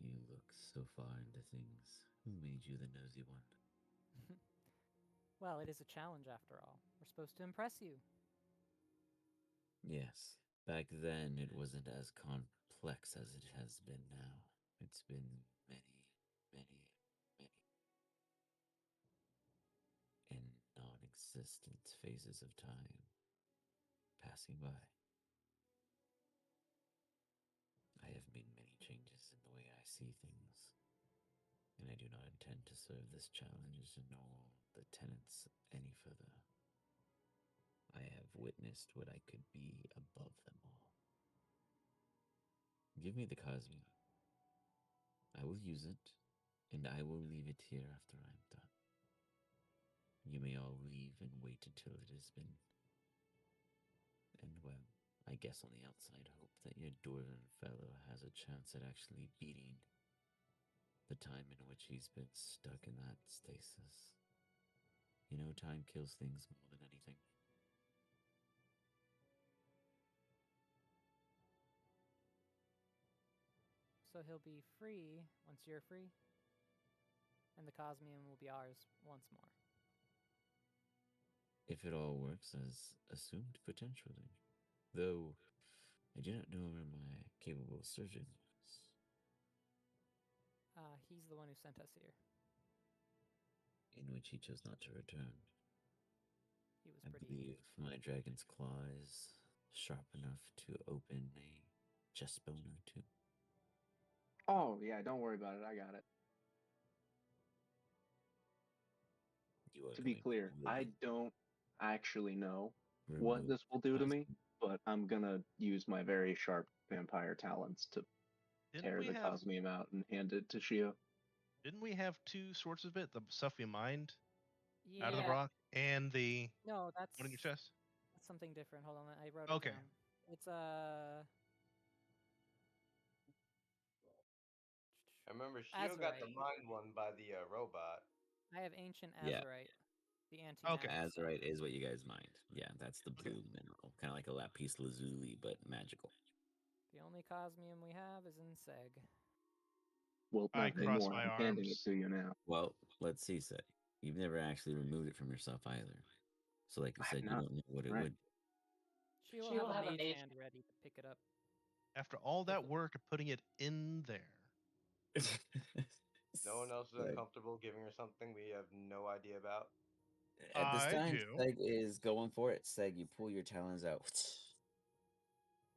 You look so far into things. Who made you the nosy one? Well, it is a challenge after all. We're supposed to impress you. Yes. Back then, it wasn't as complex as it has been now. It's been many, many, many, and non-existent phases of time passing by. I have made many changes in the way I see things, and I do not intend to serve this challenge nor the tenets any further. I have witnessed what I could be above them all. Give me the Cosmium. I will use it, and I will leave it here after I am done. You may all leave and wait until it has been. And well, I guess on the outside hope that your dwarven fellow has a chance at actually beating the time in which he's been stuck in that stasis. You know, time kills things more than anything. So he'll be free once you're free, and the Cosmium will be ours once more. If it all works as assumed, potentially. Though, I do not know where my capable surgeon was. He's the one who sent us here. In which he chose not to return. He was I pretty... believe my dragon's claw is sharp enough to open a chest bone or two. Oh, yeah, don't worry about it. I got it. You are To be going clear, I really don't actually know what remove this will do to me, Cosmium. but I'm gonna use my very sharp vampire talents to Didn't tear we the have Cosmium out and hand it to Shio. didn't we have two sorts of it? The stuff we mined Yeah. out of the rock and the No, that's one in your chest? something different. Hold on, I wrote it Okay. down. It's I remember Shio got the Azerite. mind one by the robot. I have ancient Yeah. Azerite, the Okay. anti-magic stuff. Azerite is what you guys mined. Yeah, that's the blue mineral. Kind of like a lapis lazuli, but magical. The only Cosmium we have is in Seg. Well, I not cross anymore. my I'm handing it arms. to you now. Well, let's see, Seth. You've never actually removed it from yourself either. So like you I have said, you not. don't know what it Right. would. She will have a mage hand ready to pick it up. After all that it- work of putting it in there. No one else is Seg. uncomfortable giving her something we have no idea about. At this I time, do. Seg is going for it. Seg, you pull your talons out.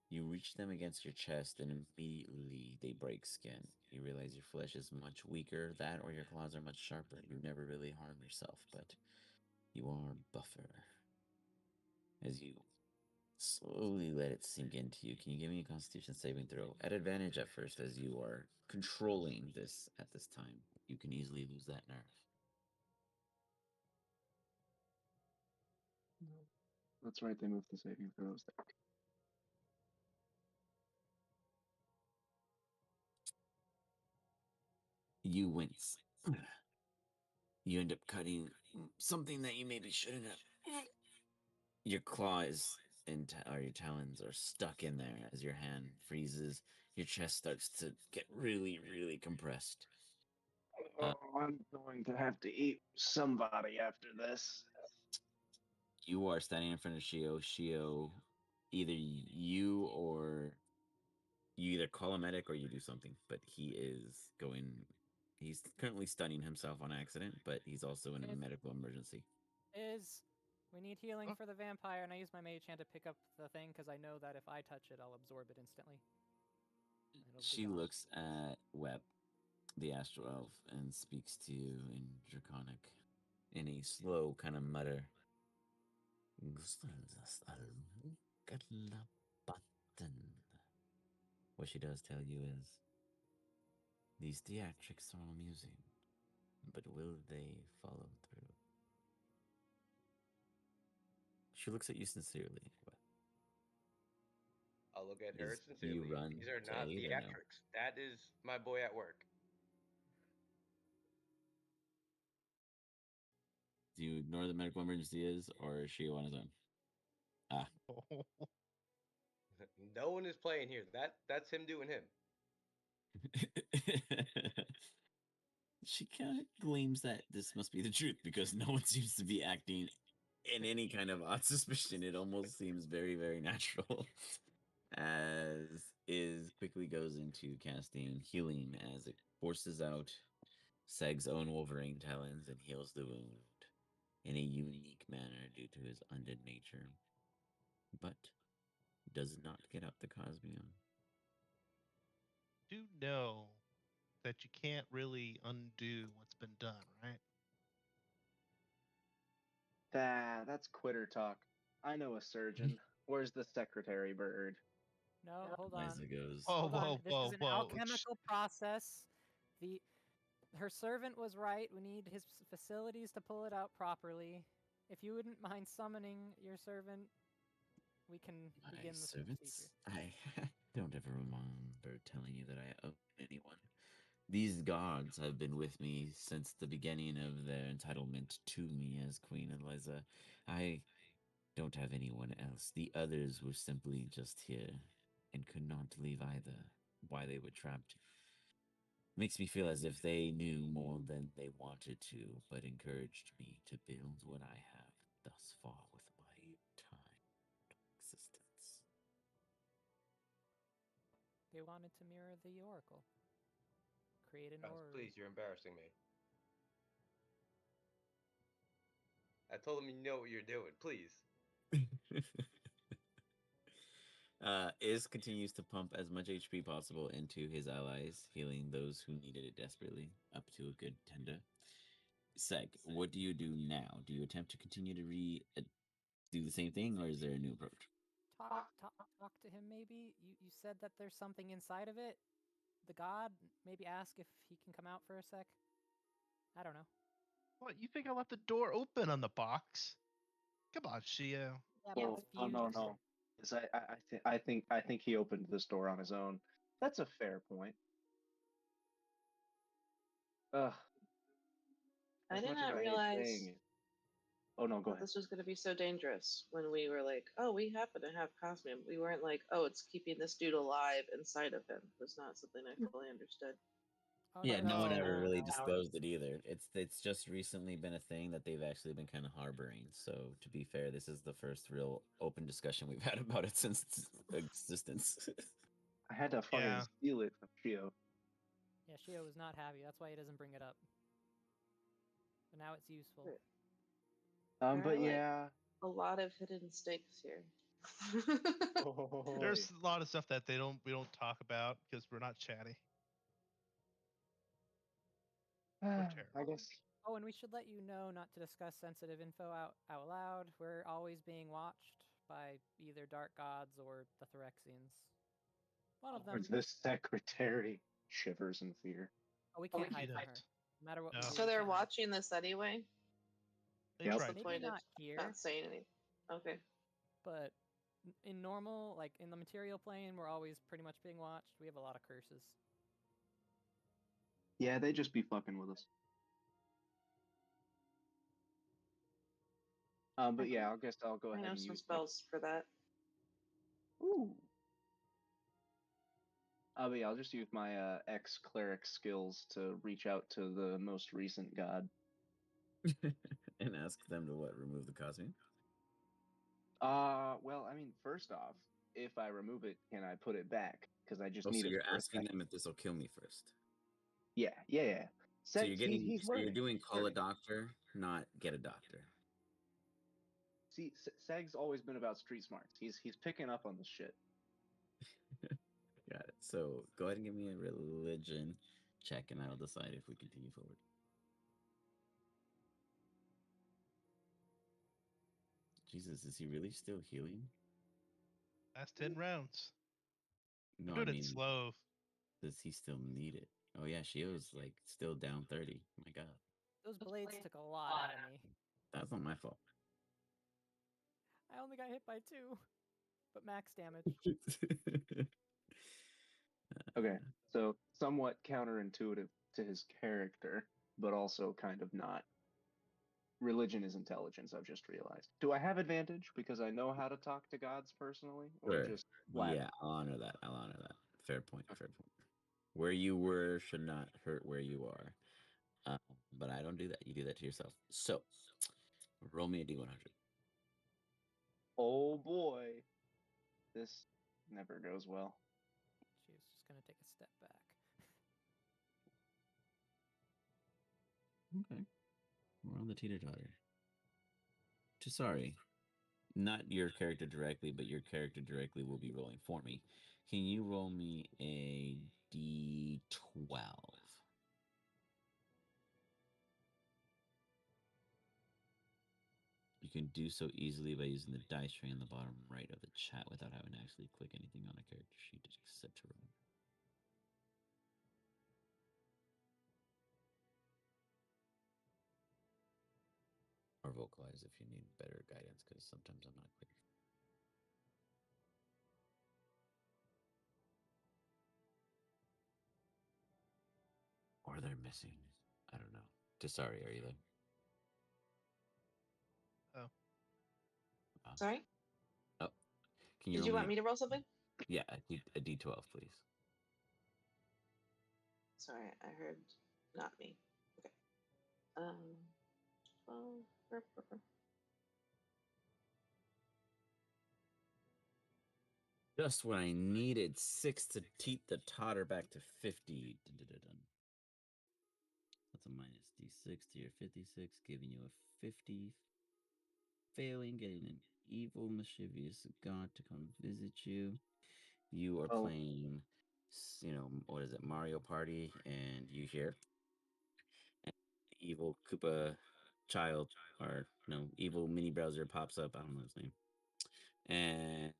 You reach them against your chest, and immediately they break skin. You realize your flesh is much weaker. That or your claws are much sharper. You never really harm yourself, but you are buffer. As you slowly let it sink into you, can you give me a Constitution saving throw? At advantage at first, as you are controlling this at this time. You can easily lose that nerve. No. That's right. They moved the saving throws there. You wince. You end up cutting something that you maybe shouldn't have. Your claws or your talons are stuck in there as your hand freezes. Your chest starts to get really, really compressed. I'm going to have to eat somebody after this. You are standing in front of Shio. Shio, either you either call a medic or you do something, but he is going. He's currently stunning himself on accident, but he's also in a Is- medical emergency. We need healing Oh. for the vampire, and I use my mage hand to pick up the thing because I know that if I touch it, I'll absorb it instantly. It'll be She gone. looks at Web, the astral elf, and speaks to you in Draconic, in a slow kind of mutter. What she does tell you is, these theatrics are amusing, but will they follow through? She looks at you sincerely. Web. I'll look at her Do you sincerely. run These are to not aid or no? theatrics. That is my boy at work. Do you know where the medical emergency is, or is she on his own? Ah. No one is playing here. That's him doing him. She kind of gleams that this must be the truth because no one seems to be acting in any kind of odd suspicion. It almost seems very, very natural. As is quickly goes into casting healing as it forces out Seg's own Wolverine talons and heals the wound in a unique manner due to his undead nature, but does not get up the Cosmium. Do know that you can't really undo what's been done, right? That's quitter talk. I know a surgeon. Where's the secretary bird? No, hold on. Liza goes, Whoa, Hold on. whoa, This whoa, is an whoa. alchemical process. Her servant was right. We need his facilities to pull it out properly. If you wouldn't mind summoning your servant, we can my begin the servants? procedure. I don't ever remember telling you that I owe anyone. These gods have been with me since the beginning of their entitlement to me as Queen Eliza. I don't have anyone else. The others were simply just here and could not leave either. Why they were trapped makes me feel as if they knew more than they wanted to, but encouraged me to build what I have thus far with my time existence. They wanted to mirror the oracle. Create an Guys, aura. please, you're embarrassing me. I told him you know what you're doing. Please. Iz continues to pump as much HP possible into his allies, healing those who needed it desperately, up to a good tender. Seg, what do you do now? Do you attempt to continue to do the same thing, or is there a new approach? Talk to him maybe? You said that there's something inside of it? The god? Maybe ask if he can come out for a sec? I don't know. What, you think I left the door open on the box? Come on, Shio. Yeah, but Oh, it's no, fused. no. 'Cause I think he opened this door on his own. That's a fair point. Ugh. I As did much not as I hate realize saying it. Oh no, go that ahead. this was going to be so dangerous when we were like, oh, we happen to have Cosmium. We weren't like, oh, it's keeping this dude alive inside of him. It was not something I fully understood. Oh, Yeah, no one ever really no. disclosed it either. It's just recently been a thing that they've actually been kind of harboring. So to be fair, this is the first real open discussion we've had about it since its existence. I had to fucking Yeah. steal it from Shio. Yeah, Shio was not happy. That's why he doesn't bring it up. But now it's useful. But Alright. yeah. A lot of hidden stakes here. Oh, There's a lot of stuff that we don't talk about because we're not chatty. We're terrible. I guess. Oh, and we should let you know not to discuss sensitive info out loud. We're always being watched by either dark gods or the Phyrexians. One of them. Where's this secretary? Shivers in fear. Oh, we can't He hide from does. her. No matter what No. we do. So we they're can't hide. watching this anyway? They Yep. tried. The Maybe point of not here, not saying anything. Okay. but in normal, like in the material plane, we're always pretty much being watched. We have a lot of curses. Yeah, they just be fucking with us. But yeah, I guess I'll go I ahead know and some use. spells for that. Ooh. I'll just use my ex-cleric skills to reach out to the most recent god. And ask them to what? Remove the costume? Well, I mean, first off, if I remove it, can I put it back? Because I just Oh, need so it you're for a asking second. them if this will kill me first. Yeah. So you're He's so you're learning. doing He's call a learning. doctor, not get a doctor. See, Seg's always been about street smarts. He's picking up on this shit. Got it. So go ahead and give me a religion check, and I'll decide if we continue forward. Jesus, is he really still healing? Last 10 rounds. No, We're I doing it mean, slow. does he still need it? Oh yeah, she was like still down 30. Oh my god. Those blades took a lot out of me. That's not my fault. I only got hit by 2, but max damage. Okay, so somewhat counterintuitive to his character, but also kind of not. Religion is intelligence, I've just realized. Do I have advantage because I know how to talk to gods personally, or Sure. just flat? Yeah, I'll honor that. I'll honor that. Fair point. Fair point. Where you were should not hurt where you are. But I don't do that. You do that to yourself. So, roll me a d100. Oh boy, this never goes well. She's just gonna take a step back. Okay. We're on the teeter-totter. Sorry. Not your character directly, but your character directly will be rolling for me. Can you roll me a d12? You can do so easily by using the dice tray on the bottom right of the chat without having to actually click anything on a character sheet except to roll. Or vocalize if you need better guidance, because sometimes I'm not clear. Or they're missing. I don't know. Sorry, are you there? Oh. Sorry? Oh. Can you Did roll you want me to roll something? Yeah, a d12, please. Sorry, I heard not me. Okay. 12. Just when I needed 6 to teep the totter back to 50. Dun-dun-dun-dun. That's a minus d6 to your 56, giving you a 50. Failing, getting an evil, mischievous god to come visit you. You are Oh. playing, what is it, Mario Party, and you hear an evil Koopa child, or no, evil mini browser pops up. I don't know his name. And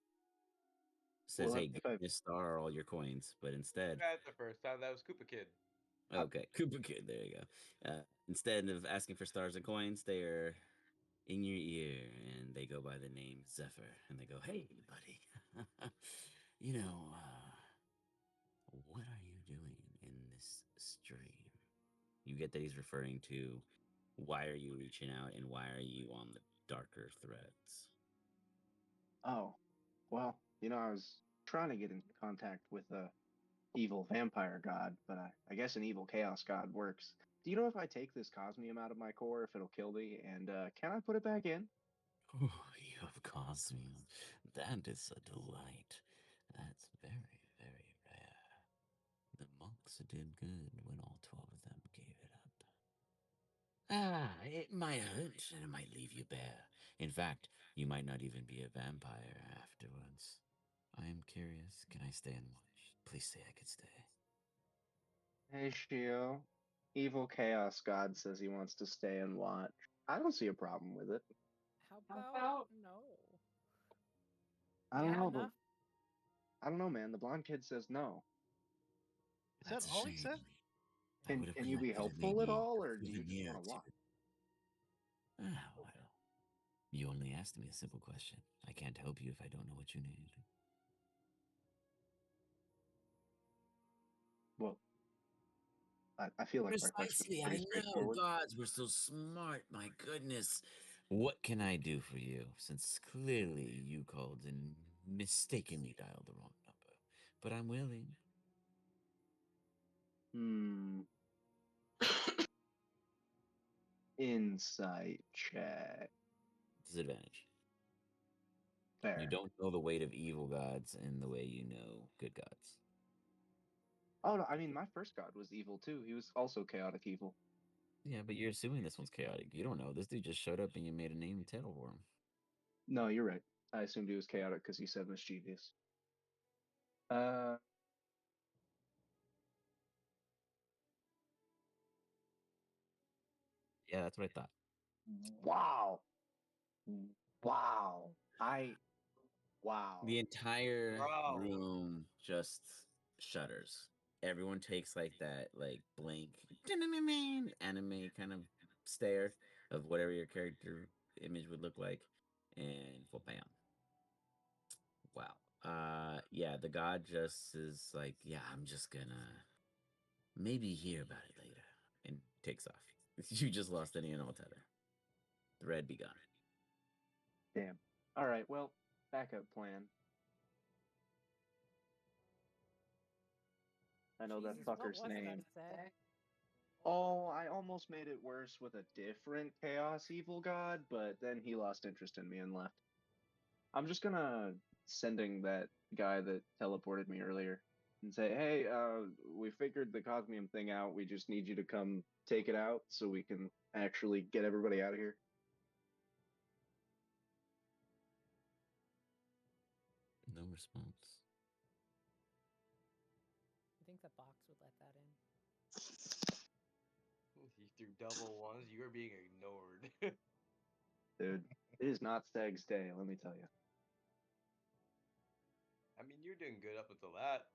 says, Well, hey, give me a star or all your coins. But instead, That's the first time that was Koopa Kid. okay, Koopa Kid, there you go. Instead of asking for stars and coins, they are in your ear, and they go by the name Zephyr, and they go, hey, buddy, what are you doing in this stream? You get that he's referring to why are you reaching out and why are you on the darker threads? Oh, well, I was trying to get in contact with a evil vampire god, but I guess an evil chaos god works. Do you know if I take this cosmium out of my core, if it'll kill me, and can I put it back in? Oh, you have cosmium. That is a delight. That's very, very rare. The monks did good when all 12 of them gave it up. It might hurt and it might leave you bare. In fact, you might not even be a vampire afterwards. I am curious. Can I stay and watch? Please say I could stay. Hey, Shio. Evil chaos god says he wants to stay and watch. I don't see a problem with it. How about no? I We don't had know. enough. I don't know, man. The blonde kid says no. Is That's that a all he shame. said? I would Can have you be liked you to helpful at maybe all, or do give you an just ear want to to watch? well. You only asked me a simple question. I can't help you if I don't know what you need. Well, I feel like my question is Precisely, pretty I know. straightforward. Gods, we're so smart. My goodness. What can I do for you? Since clearly you called and mistakenly dialed the wrong number. But I'm willing. Insight check. Disadvantage. Fair. You don't know the weight of evil gods in the way you know good gods. Oh no, I mean my first god was evil too. He was also chaotic evil. Yeah, but you're assuming this one's chaotic. You don't know. This dude just showed up and you made a name and title for him. No, you're right. I assumed he was chaotic because he said mischievous. Yeah, that's what I thought. Wow. Wow. Wow. The entire Bro. room just shudders. Everyone takes like that blank anime kind of stare of whatever your character image would look like, and bam. Wow. Yeah, the god just is like, yeah, I'm just gonna maybe hear about it later, and takes off. You just lost any and all tether. The red be gone. Damn. All right, well, backup plan. I know Jesus, that what fucker's was name. that say? Oh, I almost made it worse with a different chaos evil god, but then he lost interest in me and left. I'm just gonna sending that guy that teleported me earlier and say, hey, we figured the Cosmium thing out. We just need you to come take it out so we can actually get everybody out of here. No response. You think the box would let that in? You threw double ones. You are being ignored. Dude, it is not Stag's day, let me tell you. I mean, you're doing good up until that.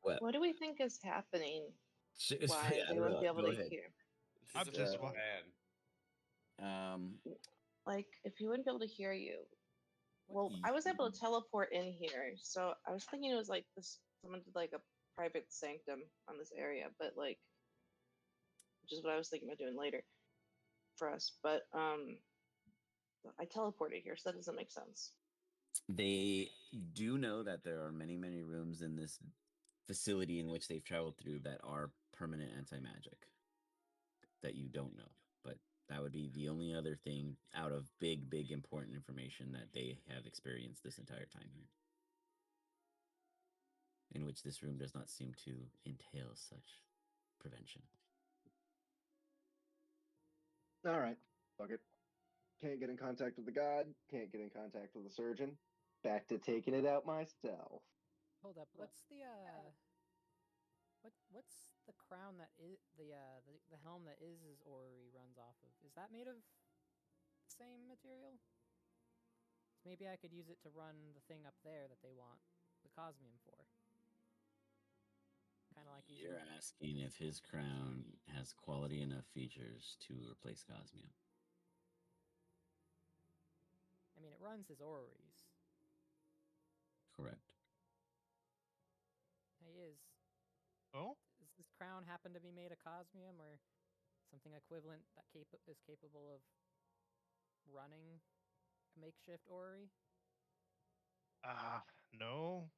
What do we think is happening? Why Yeah, they wouldn't be able go to ahead. hear? I'm just a man. Like, if he wouldn't be able to hear you, well, I was able to teleport in here, so I was thinking it was like this. Someone did like a private sanctum on this area, but like, which is what I was thinking about doing later for us. But I teleported here, so that doesn't make sense. They do know that there are many, many rooms in this facility in which they've traveled through that are permanent anti-magic that you don't know. But that would be the only other thing out of big, big important information that they have experienced this entire time here, in which this room does not seem to entail such prevention. All right, fuck it. Can't get in contact with the god, can't get in contact with the surgeon. Back to taking it out myself. Hold up, what's the what's the crown that is the helm that Iz's orrery runs off of? Is that made of the same material? So maybe I could use it to run the thing up there that they want the Cosmium for. Kind of like using. You're asking if his crown has quality enough features to replace Cosmium. I mean, it runs his orreries. Correct. Hey, Does this crown happen to be made of Cosmium or something equivalent that is capable of running a makeshift orrery? No.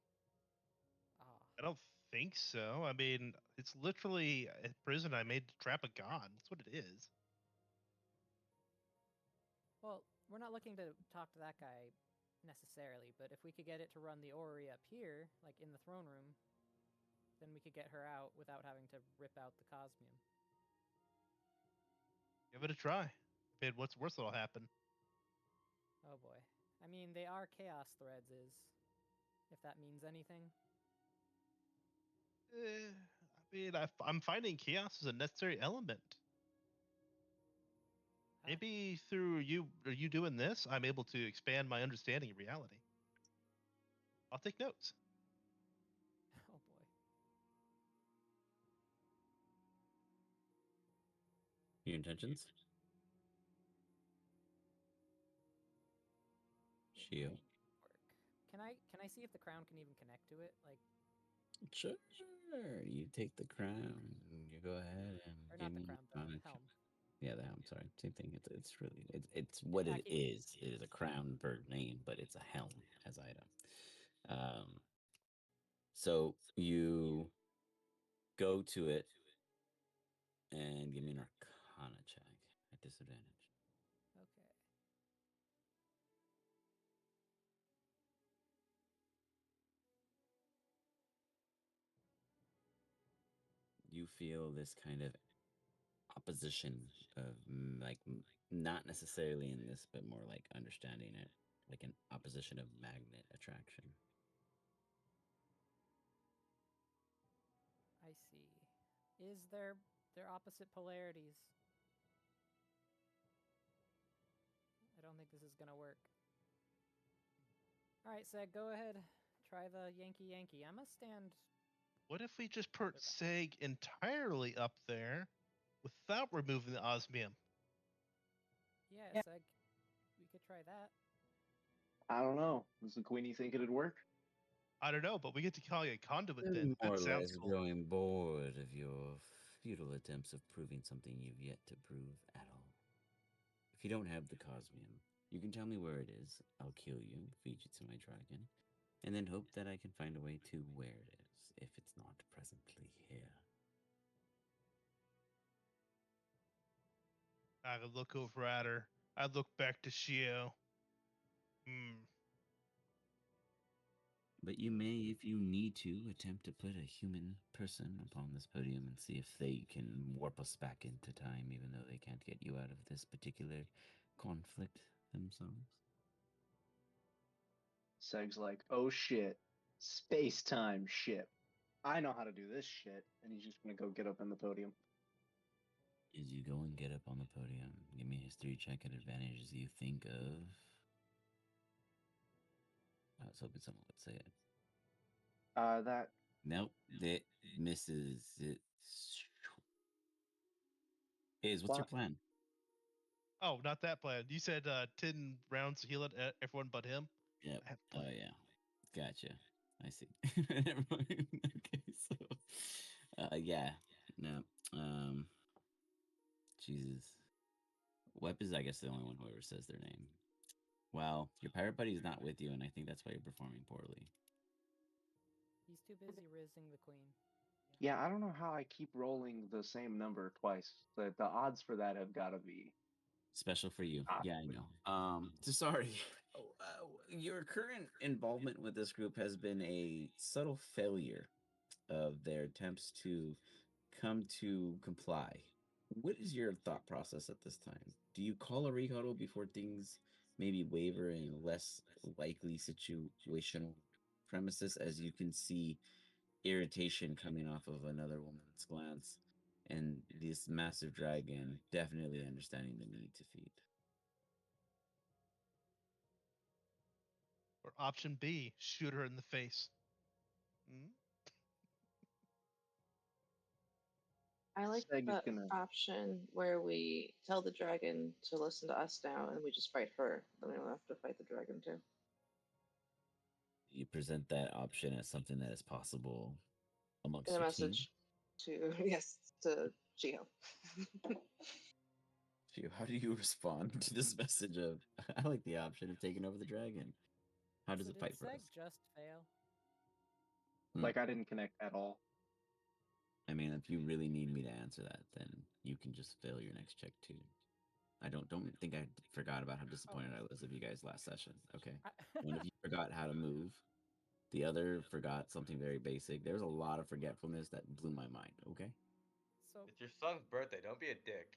Ah. I don't think so. I mean, it's literally a prison I made to trap a god. That's what it is. Well, we're not looking to talk to that guy necessarily, but if we could get it to run the orrery up here, like in the throne room, then we could get her out without having to rip out the Cosmium. Give it a try. I mean, what's worse that'll happen? Oh boy. I mean, they are chaos threads, if that means anything. I mean, I'm finding chaos is a necessary element. Maybe through you doing this, I'm able to expand my understanding of reality. I'll take notes. Oh boy. Your intentions? Shio. Can I see if the crown can even connect to it? Like, Sure. You take the crown. You go ahead and or give not the me crown, an the helm. Yeah, the helm. Sorry, same thing. It's really it's what it is. It is a crown bird name, but it's a helm as item. So you go to it and give me an Arcana check at disadvantage. Okay. You feel this kind of opposition of not necessarily in this, but more like understanding it, like an opposition of magnet attraction. I see. Is there opposite polarities? I don't think this is gonna work. All right, Seg, go ahead. Try the Yankee Yankee. I'm gonna stand. What if we just put Seg entirely up there without removing the osmium? Yeah, Seg. We could try that. I don't know. Does the Queenie think it'd work? I don't know, but we get to call you a conduit I'm then. more That or sounds less cool. growing bored of your futile attempts of proving something you've yet to prove at all. If you don't have the Cosmium, you can tell me where it is. I'll kill you, feed you to my dragon, and then hope that I can find a way to where it is, if it's not presently here. I look over at her. I look back to Shio. But you may, if you need to, attempt to put a human person upon this podium and see if they can warp us back into time, even though they can't get you out of this particular conflict themselves. Seg's like, oh shit, space-time ship. I know how to do this shit. And he's just gonna go get up on the podium. As you go and get up on the podium, give me a history check at advantage as you think of... I was hoping someone would say it. That Nope, that misses it. Is what's your What? plan? Oh, not that plan. You said 10 rounds to heal it, everyone but him? Yep. I have a Oh, plan. yeah. Gotcha. I see. Never mind. Okay, so... yeah. No. Jesus. Web is, I guess, the only one who ever says their name. Well, your pirate buddy is not with you, and I think that's why you're performing poorly. He's too busy rizzing the queen. Yeah, I don't know how I keep rolling the same number twice. The odds for that have got to be Special for you. Yeah, I know. So sorry. Your current involvement with this group has been a subtle failure of their attempts to come to comply. What is your thought process at this time? Do you call a rehuddle before things maybe waver in a less likely situational premises, as you can see irritation coming off of another woman's glance, and this massive dragon definitely understanding the need to feed? Or option B, shoot her in the face. Hmm? I like Seg is the gonna. option where we tell the dragon to listen to us now and we just fight her. Then we don't have to fight the dragon too. You present that option as something that is possible amongst In a your team. message to, yes, to Gio. How do you respond to this message of, I like the option of taking over the dragon? How does So it did fight for Seg us? just fail? Like, I didn't connect at all. I mean, if you really need me to answer that, then you can just fail your next check too. I don't think I forgot about how disappointed I was of you guys last session. Okay, one of you forgot how to move, the other forgot something very basic. There's a lot of forgetfulness that blew my mind. Okay. So It's your son's birthday. Don't be a dick.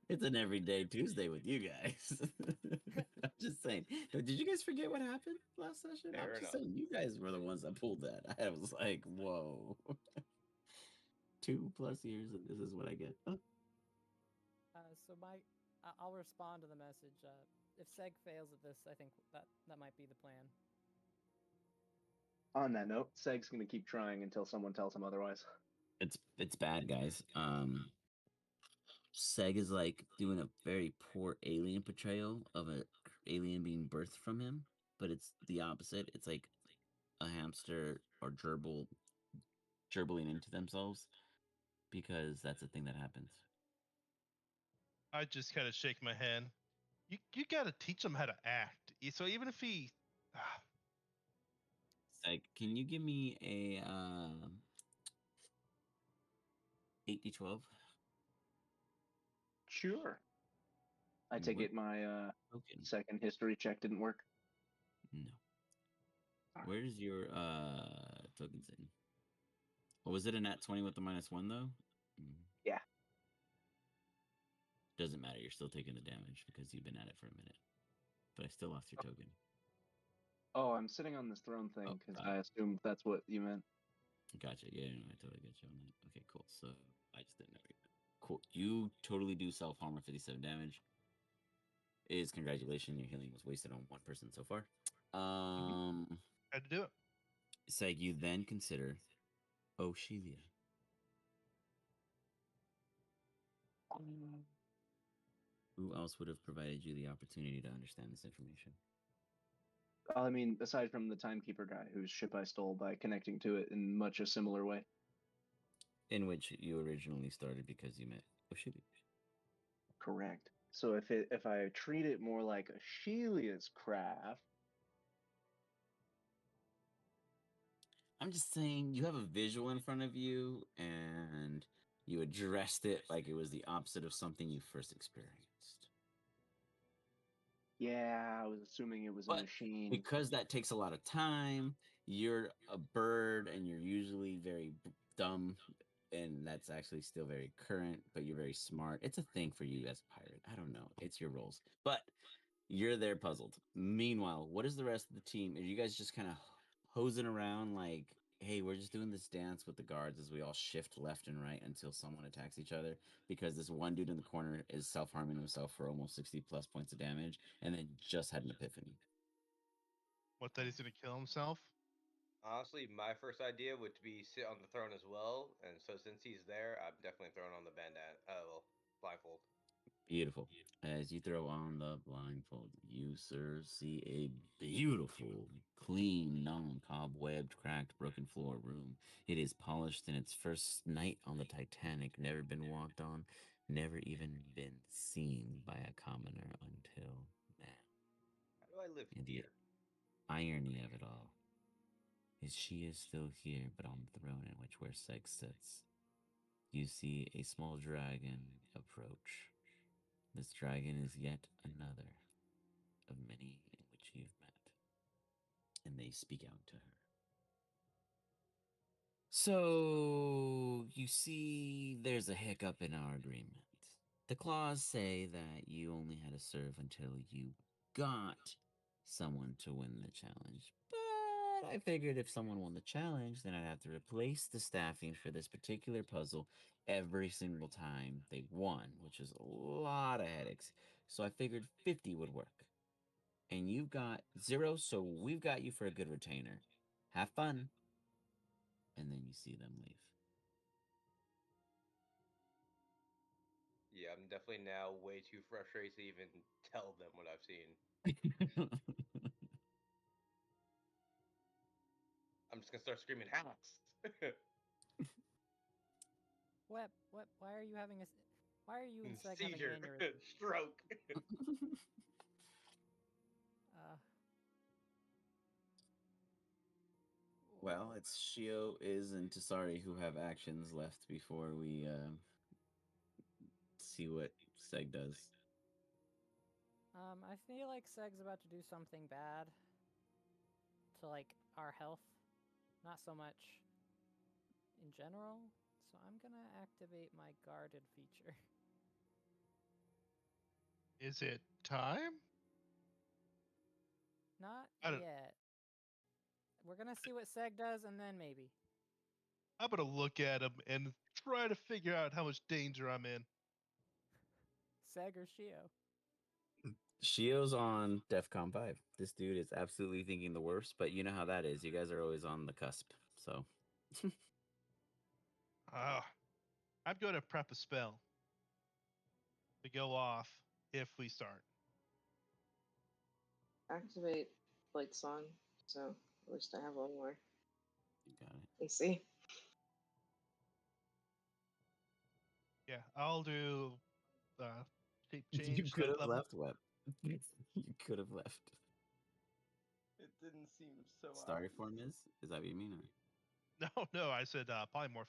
It's an everyday Tuesday with you guys. I'm just saying. Did you guys forget what happened last session? Fair I'm just enough. saying, you guys were the ones that pulled that. I was like, whoa. 2+ years and this is what I get. Oh. so I'll respond to the message. If Seg fails at this, I think that might be the plan. On that note, Seg's gonna keep trying until someone tells him otherwise. It's bad, guys. Seg is like doing a very poor alien portrayal of an alien being birthed from him, but it's the opposite. It's like a hamster or gerbling into themselves, because that's a thing that happens. I just kind of shake my head. You got to teach him how to act. So even if he Like, can you give me a 8d12? Sure. I take What it my token? second history check didn't work. No. Alright. Where's your tokens in? Oh, was it a nat 20 with the -1 though? Yeah. Doesn't matter. You're still taking the damage because you've been at it for a minute. But I still lost your token. Oh, I'm sitting on this throne thing because I assumed that's what you meant. Gotcha. Yeah, no, I totally get you on that. Okay, cool. So I just didn't know. Cool. You totally do self harm of 57 damage. Is congratulations, your healing was wasted on one person so far. Had to do it. Seg, you then consider O'Shelia. Who else would have provided you the opportunity to understand this information? I mean, aside from the timekeeper guy whose ship I stole by connecting to it in much a similar way. In which you originally started because you met O'Shelia. Correct. So if I treat it more like Ashelia's craft, I'm just saying you have a visual in front of you and you addressed it like it was the opposite of something you first experienced. yeah, I was assuming it was a But machine. because that takes a lot of time, you're a bird and you're usually very dumb, and that's actually still very current, but you're very smart. It's a thing for you as a pirate. I don't know. It's your roles. But you're there puzzled. Meanwhile, what is the rest of the team? Are you guys just kind of hosing around like, hey, we're just doing this dance with the guards as we all shift left and right until someone attacks each other? Because this one dude in the corner is self-harming himself for almost 60 plus points of damage and then just had an epiphany. What, that he's gonna kill himself? Honestly, my first idea would be sit on the throne as well, and so since he's there, I'm definitely throwing on the bandana. Well, blindfold. Beautiful. As you throw on the blindfold, you, sir, see a beautiful, clean, non-cobwebbed, cracked, broken floor room. It is polished in its first night on the Titanic, never been walked on, never even been seen by a commoner until now. How do I live And the here? irony of it all is she is still here, but on the throne in which where Seg sits. You see a small dragon approach. This dragon is yet another of many in which you've met, and they speak out to her. So, you see, there's a hiccup in our agreement. The clause say that you only had to serve until you got someone to win the challenge. But I figured if someone won the challenge, then I'd have to replace the staffing for this particular puzzle every single time they won, which is a lot of headaches. So I figured 50 would work. And you've got 0, so we've got you for a good retainer. Have fun. And then you see them leave. Yeah, I'm definitely now way too frustrated to even tell them what I've seen. I'm just gonna start screaming hacks. What? Why are you having a? Why are you and Seg having Seizure, an aneurysm? stroke. Uh. Well, it's Shio, Iz, and Tasari who have actions left before we see what Seg does. I feel like Seg's about to do something bad to like our health, not so much in general. So I'm gonna activate my guarded feature. Is it time? Not I don't. yet. We're gonna see what Seg does, and then maybe. I'm gonna look at him and try to figure out how much danger I'm in. Seg or Shio. Shio's on DEFCON 5. This dude is absolutely thinking the worst, but you know how that is. You guys are always on the cusp, so. I'm going to prep a spell to go off if we start. Activate Blight Song, so at least I have one more. You got it. AC. Yeah, I'll do shape You change could third have level. left, Web. You could have left. It didn't seem so Starry obvious. form is? Is that what you mean? Or? No, I said polymorph.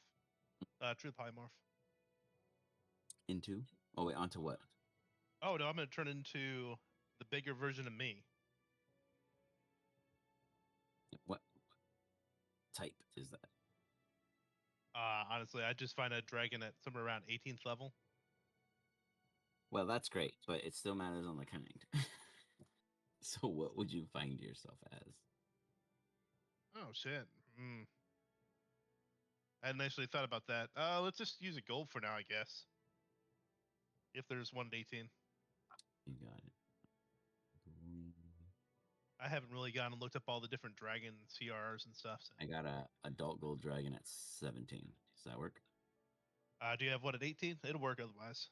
True polymorph. Into? Oh wait, onto what? Oh no, I'm gonna turn into the bigger version of me. What type is that? Honestly, I just find a dragon at somewhere around 18th level. Well, that's great, but it still matters on the kind. So what would you find yourself as? Oh shit. I hadn't actually thought about that. Let's just use a gold for now, I guess. If there's one at 18. You got it. I haven't really gone and looked up all the different dragon CRs and stuff. So. I got a adult gold dragon at 17. Does that work? Do you have one at 18? It'll work otherwise.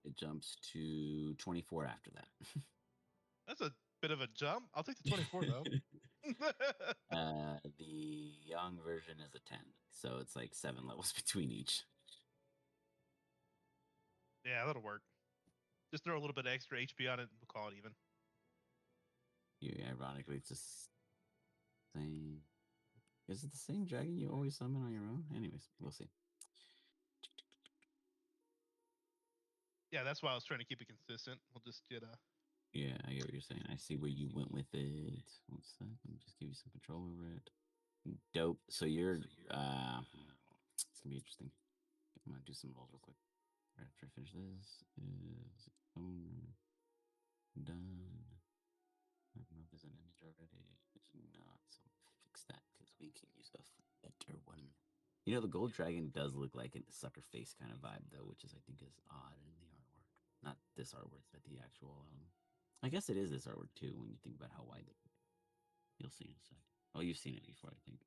It jumps to 24 after that. That's a bit of a jump. I'll take the 24 though. The young version is a 10, so it's like 7 levels between each. Yeah, that'll work. Just throw a little bit of extra HP on it and we'll call it even. Ironically, it's the same. Is it the same dragon you always summon on your own? Anyways, we'll see. Yeah, that's why I was trying to keep it consistent. We'll just get a. Yeah, I get what you're saying. I see where you went with it. What's that? Let me just give you some control over it. Dope. So you're it's gonna be interesting. I'm gonna do some rolls real quick. Right after I finish this is owner done. I don't know if there's an image already. It's not, so fix that because we can use a better one. You know, the gold dragon does look like a sucker face kind of vibe though, which is I think is odd in the artwork. Not this artwork, but the actual I guess it is this artwork too when you think about how wide you'll see in a sec. Oh, you've seen it before, I think.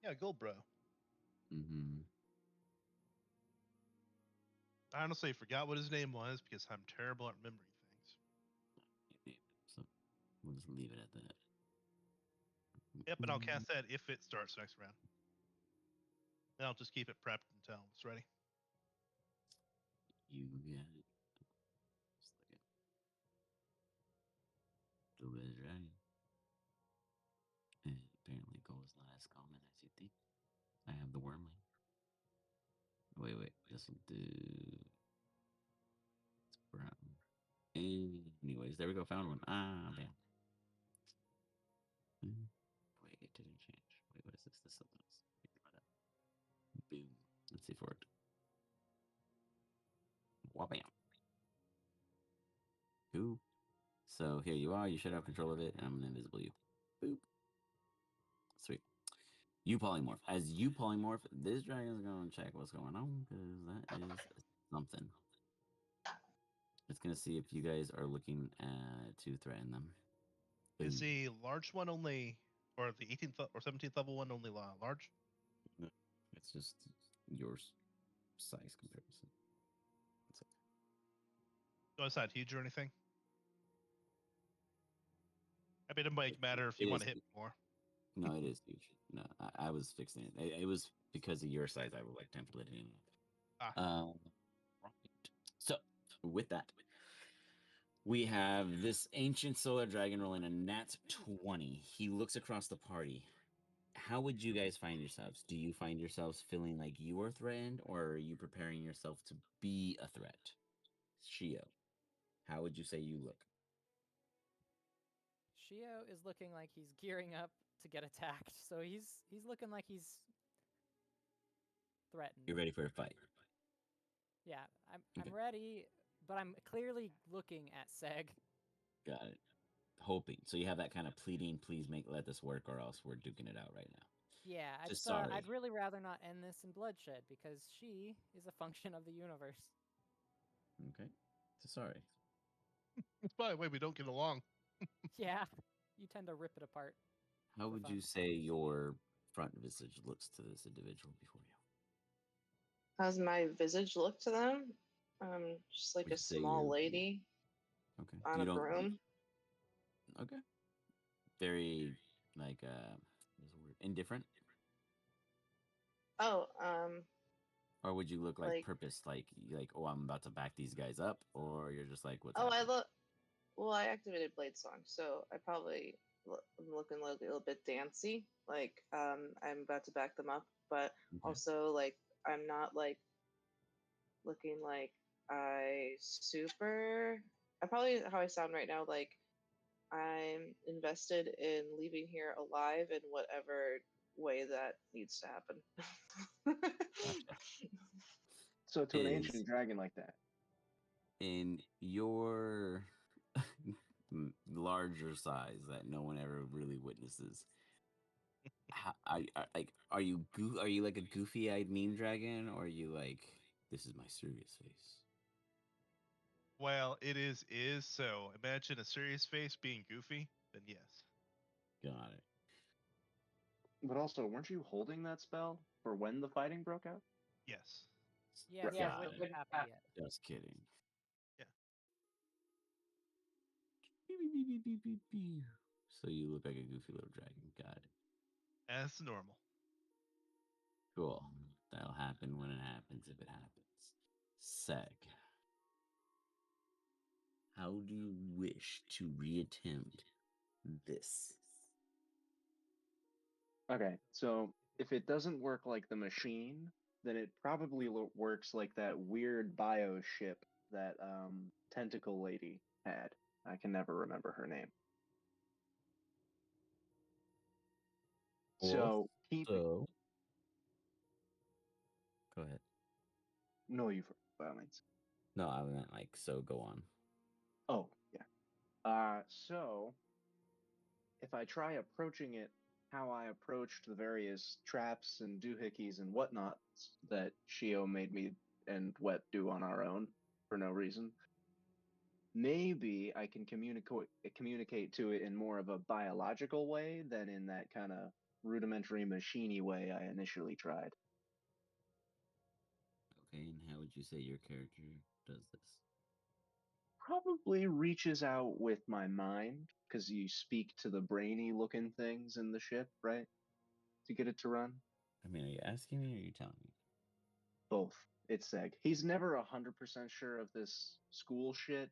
Yeah, gold bro. Mm-hmm. I honestly forgot what his name was because I'm terrible at remembering things. So we'll just leave it at that. Yep, and I'll cast that if it starts next round. And I'll just keep it prepped until it's ready. You got it. Just like it. Blue is ready. And apparently gold is not as common as you think. I have the wormling. Wait. This will do. It's brown. Anyways, there we go. Found one. Ah, damn. Wait, it didn't change. Wait, what is this? This is something else. Boom. Let's see for it. Wabam. Cool. So here you are. You should have control of it, and I'm gonna invisible you. Boop. Sweet. You polymorph. As you polymorph, this dragon's gonna check what's going on because that is something. It's gonna see if you guys are looking to threaten them. Boom. Is the large one only, or the 18th or 17th level one only large? No, it's just your size comparison. That's it. No, it's not huge or anything. I mean, it might matter if you want to hit more. No, it is huge. No, I was fixing it. It was because of your size. I would like template it in. Right. So with that, we have this ancient solar dragon rolling a nat 20. He looks across the party. How would you guys find yourselves? Do you find yourselves feeling like you are threatened, or are you preparing yourself to be a threat? Shio, how would you say you look? Shio is looking like he's gearing up to get attacked, so he's looking like he's threatened. You're ready for a fight. Yeah, I'm Okay. ready, but I'm clearly looking at Seg. Got it. Hoping. So you have that kind of pleading, please let this work or else we're duking it out right now. Yeah, sorry. I'd really rather not end this in bloodshed because she is a function of the universe. Okay. So sorry. That's probably why we don't get along. Yeah, you tend to rip it apart. How would you say your front visage looks to this individual before you? How's my visage look to them? Just like Would a you say small you're- lady Okay. on a broom. Okay. Very like what's the word? Indifferent? Oh, Or would you look like like- purpose, like oh I'm about to back these guys up, or you're just like what's oh, I happening? Well, I activated Blade Song, so I probably I'm looking a little bit dancey. Like, I'm about to back them up, but also like I'm not like looking like I probably how I sound right now. Like I'm invested in leaving here alive in whatever way that needs to happen. Gotcha. So to an Is ancient dragon like that, in your larger size that no one ever really witnesses. Are you like a goofy-eyed meme dragon, or are you like, this is my serious face? Well, it is so. Imagine a serious face being goofy. Then yes. Got it. but also, weren't you holding that spell for when the fighting broke out? Yes. Yeah, so Got it wouldn't it. happen yet. Just kidding. Yeah. So you look like a goofy little dragon. Got it. As normal. Cool. That'll happen when it happens, if it happens. Seg, how do you wish to reattempt this? Okay, so if it doesn't work like the machine, then it probably works like that weird bio ship that Tentacle Lady had. I can never remember her name. So So, go ahead. no, you by all means. No, I meant like, so go on. Oh, yeah. So if I try approaching it how I approached the various traps and doohickeys and whatnot that Shio made me and Wet do on our own for no reason, maybe I can communicate to it in more of a biological way than in that kind of rudimentary machiney way I initially tried. Okay, and how would you say your character does this? Probably reaches out with my mind, because you speak to the brainy looking things in the ship, right? To get it to run. I mean, are you asking me or are you telling me? Both. It's Seg. He's never 100% sure of this school shit,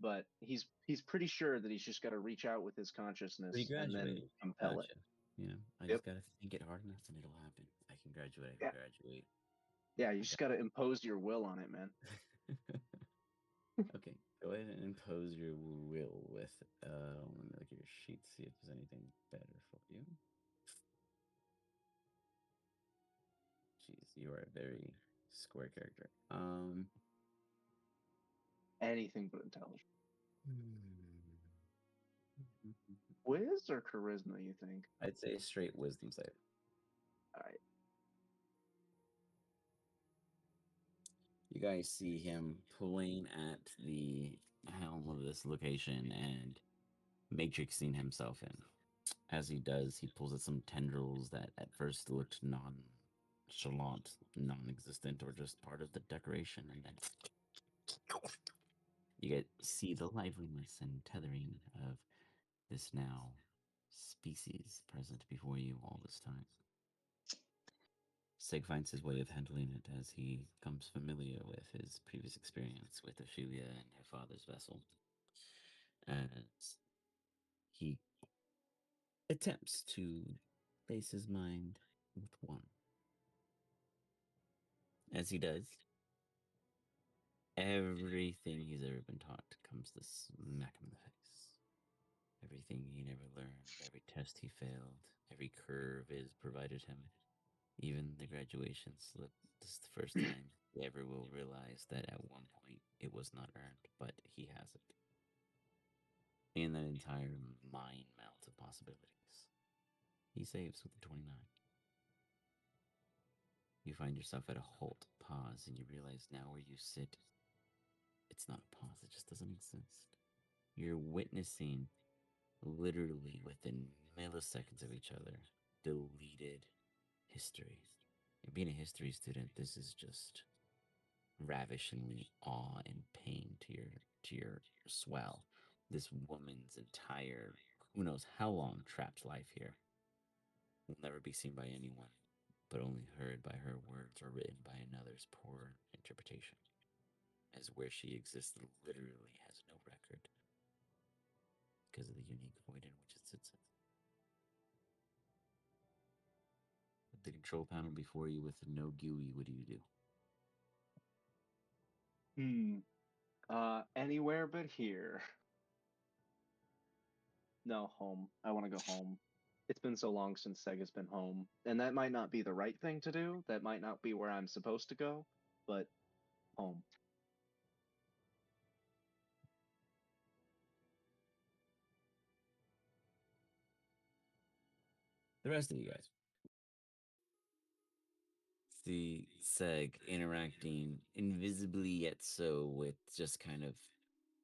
but he's pretty sure that he's just got to reach out with his So you consciousness and then graduate. compel it. Gotcha. You know, I Yep. just gotta think it hard enough and it'll happen. I can graduate. I can graduate. Yeah, you just got to impose your will on it, man. Okay, go ahead and impose your will with. Let me look at your sheet, see if there's anything better for you. Jeez, you are a very square character. Anything but intelligent. Whiz or charisma, you think? I'd say straight wisdom save. All right. You guys see him pulling at the helm of this location and matrixing himself in. As he does, he pulls at some tendrils that at first looked nonchalant, non-existent, or just part of the decoration, and then you see the liveliness and tethering of this now species present before you all this time. Seg finds his way of handling it as he becomes familiar with his previous experience with Ophelia and her father's vessel. As he attempts to place his mind with one. As he does, everything he's ever been taught comes to smack him in the face. Everything he never learned, every test he failed, every curve is provided him. Even the graduation slip, this is the first time he ever will realize that at one point it was not earned, but he has it. In that entire mind melt of possibilities, he saves with a 29. You find yourself at a halt, pause, and you realize now where you sit, it's not a pause, it just doesn't exist. You're witnessing, literally within milliseconds of each other, deleted history. And being a history student, this is just ravishingly awe and pain to your swell. This woman's entire, who knows how long, trapped life here will never be seen by anyone, but only heard by her words or written by another's poor interpretation, as where she exists literally has no record. because of the unique void in which it sits in. With the control panel before you with no GUI, what do you do? Anywhere but here. No, home. I want to go home. It's been so long since Sega's been home, and that might not be the right thing to do. That might not be where I'm supposed to go, but home. The rest of you guys. See Seg interacting invisibly yet so with just kind of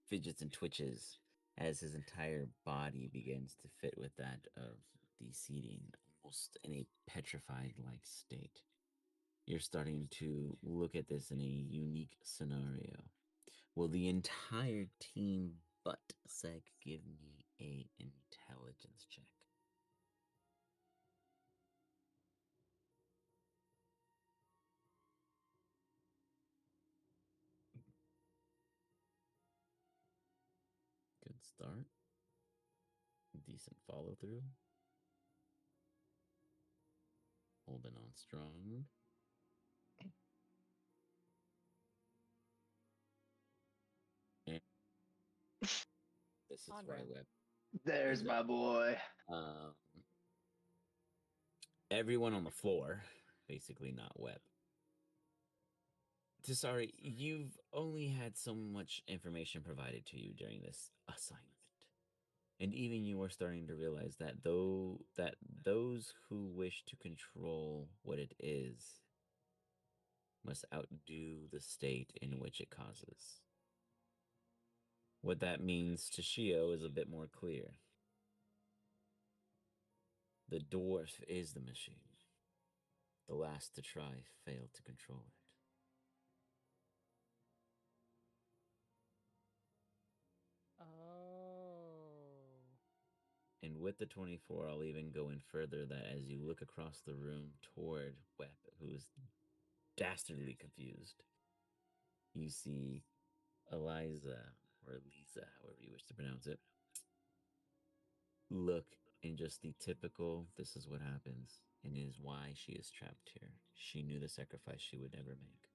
fidgets and twitches as his entire body begins to fit with that of the seating, almost in a petrified like state. You're starting to look at this in a unique scenario. Will the entire team but Seg give me a intelligence check? Good start. Decent follow through. Holding on strong. And this is On why brand. Web. There's my boy. Everyone on the floor, basically not Web. Sorry, you've only had so much information provided to you during this assignment. And even you are starting to realize that those who wish to control what it is must outdo the state in which it causes. What that means to Shio is a bit more clear. The dwarf is the machine. The last to try failed to control it. Oh. And with the 24, I'll even go in further that as you look across the room toward Webb, who's dastardly confused, you see Eliza, or Lisa, however you wish to pronounce it, look in just the typical, this is what happens, and it is why she is trapped here. She knew the sacrifice she would never make.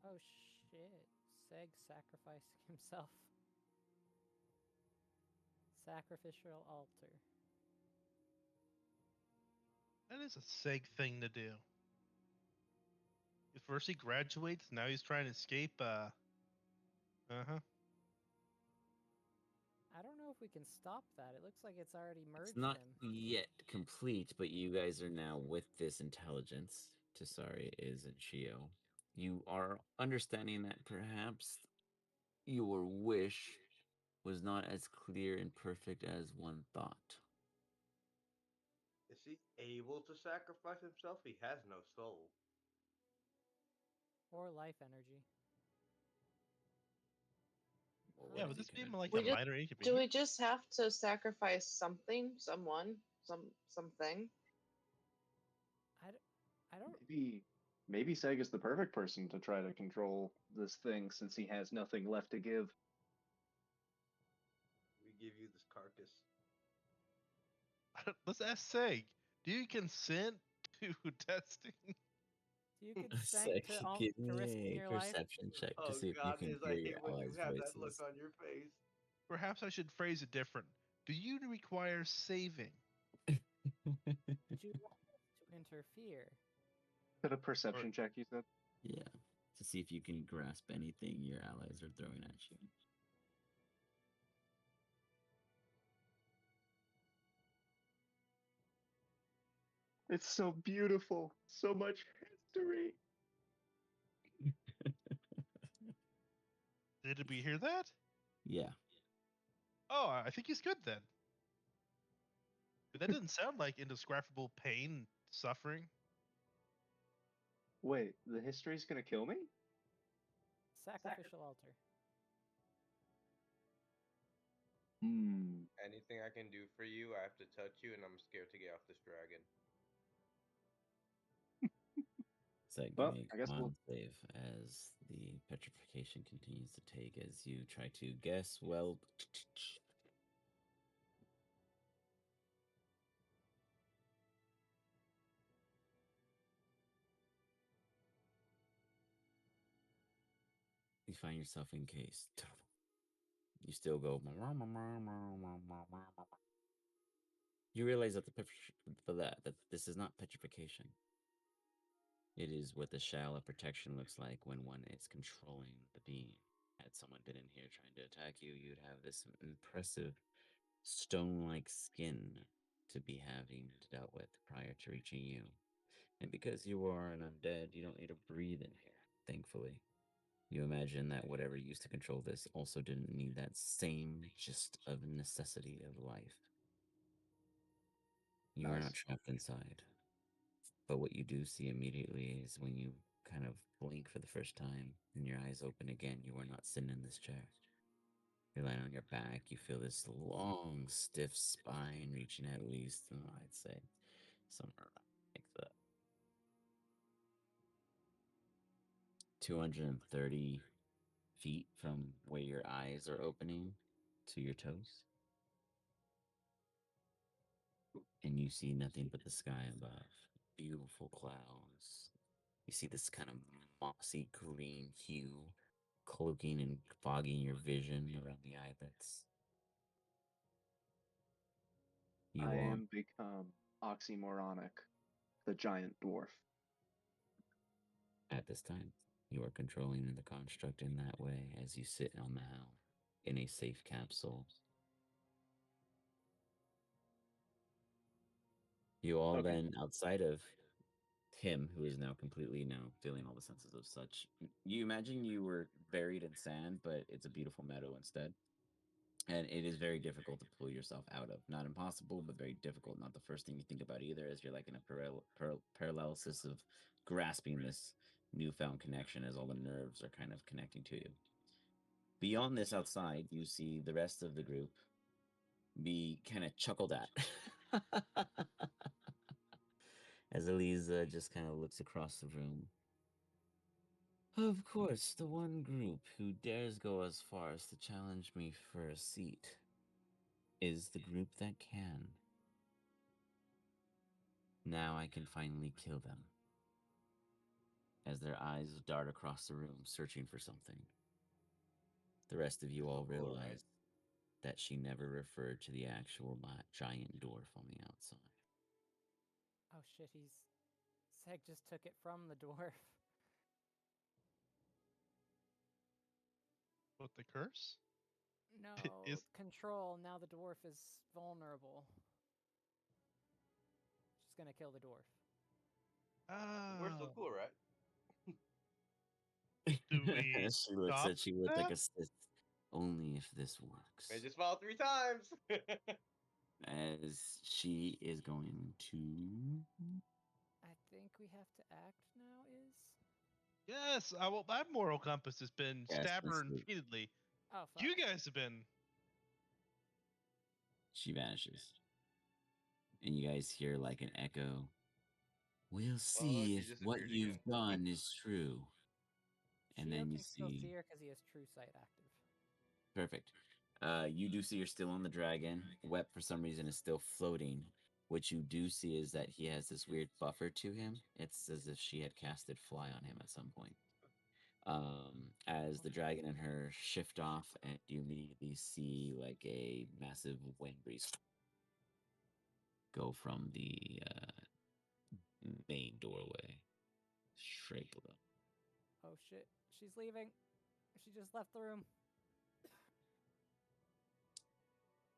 Oh shit. Seg sacrificing himself. Sacrificial altar. That is a Seg thing to do. If first he graduates, now he's trying to escape. I don't know if we can stop that. It looks like it's already merged It's not him. yet complete, but you guys are now with this intelligence. Tasari is in Shio. You are understanding that perhaps your wish was not as clear and perfect as one thought. Is he able to sacrifice himself? He has no soul. Or life energy. Well, Yeah, what would is he this be gonna like We a just- minor Do inconvenience? we just have to sacrifice something, someone, something? I don't. Maybe Sega's the perfect person to try to control this thing since he has nothing left to give. We give you this carcass. Let's ask Seg. Do you consent to testing? Do you consent to, Give to risking me a your life? perception check to Oh see if you God, can is hear I your hate when you allies' have that look voices. on your face. Perhaps I should phrase it different. Do you require saving? Would you want us to interfere? Put a perception check, you said? Yeah, to see if you can grasp anything your allies are throwing at you. It's so beautiful. So much history. Did we hear that? Yeah. Oh, I think he's good then. But that doesn't sound like indescribable pain, suffering. Wait, the history's gonna kill me? Sacrificial altar. Anything I can do for you, I have to touch you, and I'm scared to get off this dragon. Seg, give Well, me I a guess we'll. con save as the petrification continues to take as you try to guess. Well, you find yourself encased. You still go. You realize that that this is not petrification. It is what the shell of protection looks like when one is controlling the being. Had someone been in here trying to attack you, you'd have this impressive stone-like skin to be having dealt with prior to reaching you. And because you are an undead, you don't need to breathe in here, thankfully. You imagine that whatever used to control this also didn't need that same gist of necessity of life. You are not Nice. trapped inside. But what you do see immediately is when you kind of blink for the first time and your eyes open again, you are not sitting in this chair. You're lying on your back. You feel this long, stiff spine reaching at least, I'd say, somewhere like the 230 feet from where your eyes are opening to your toes. And you see nothing but the sky above. Beautiful clouds. You see this kind of mossy green hue cloaking and fogging your vision around the eyelids. I You are, am become oxymoronic, the giant dwarf. at this time, you are controlling the construct in that way as you sit on the helm in a safe capsule. You all Okay. then, outside of him, who is now completely now feeling all the senses of such, you imagine you were buried in sand, but it's a beautiful meadow instead. And it is very difficult to pull yourself out of. Not impossible, but very difficult. Not the first thing you think about either, as you're like in a paralysis of grasping this newfound connection as all the nerves are kind of connecting to you. Beyond this, outside, you see the rest of the group be kind of chuckled at. As Eliza just kind of looks across the room. Of course, the one group who dares go as far as to challenge me for a seat is the group that can. Now I can finally kill them. As their eyes dart across the room, searching for something. The rest of you Crystal all cool, right? realize that she never referred to the actual giant dwarf on the outside. Oh shit, Seg just took it from the dwarf. What, the curse? No, Is control. Now the dwarf is vulnerable. She's gonna kill the dwarf. We're still oh, cool, right? do we She looks stop at you with like that? a sis. Only if this I works. just fell 3 times. As she is going to. I think we have to act now, is? Yes, my moral compass has been Yes, stab her let's see. repeatedly. Oh, fuck. You guys have been. She vanishes. And you guys hear like an echo. We'll see she if what disappeared you've again. done is true. And Shio then you can still see see. her because he has true sight active. Perfect. You do see you're still on the dragon. Wep, for some reason, is still floating. What you do see is that he has this weird buffer to him. It's as if she had casted fly on him at some point. As the dragon and her shift off, and you immediately see like a massive wind breeze go from the main doorway straight below. Oh shit, she's leaving. She just left the room.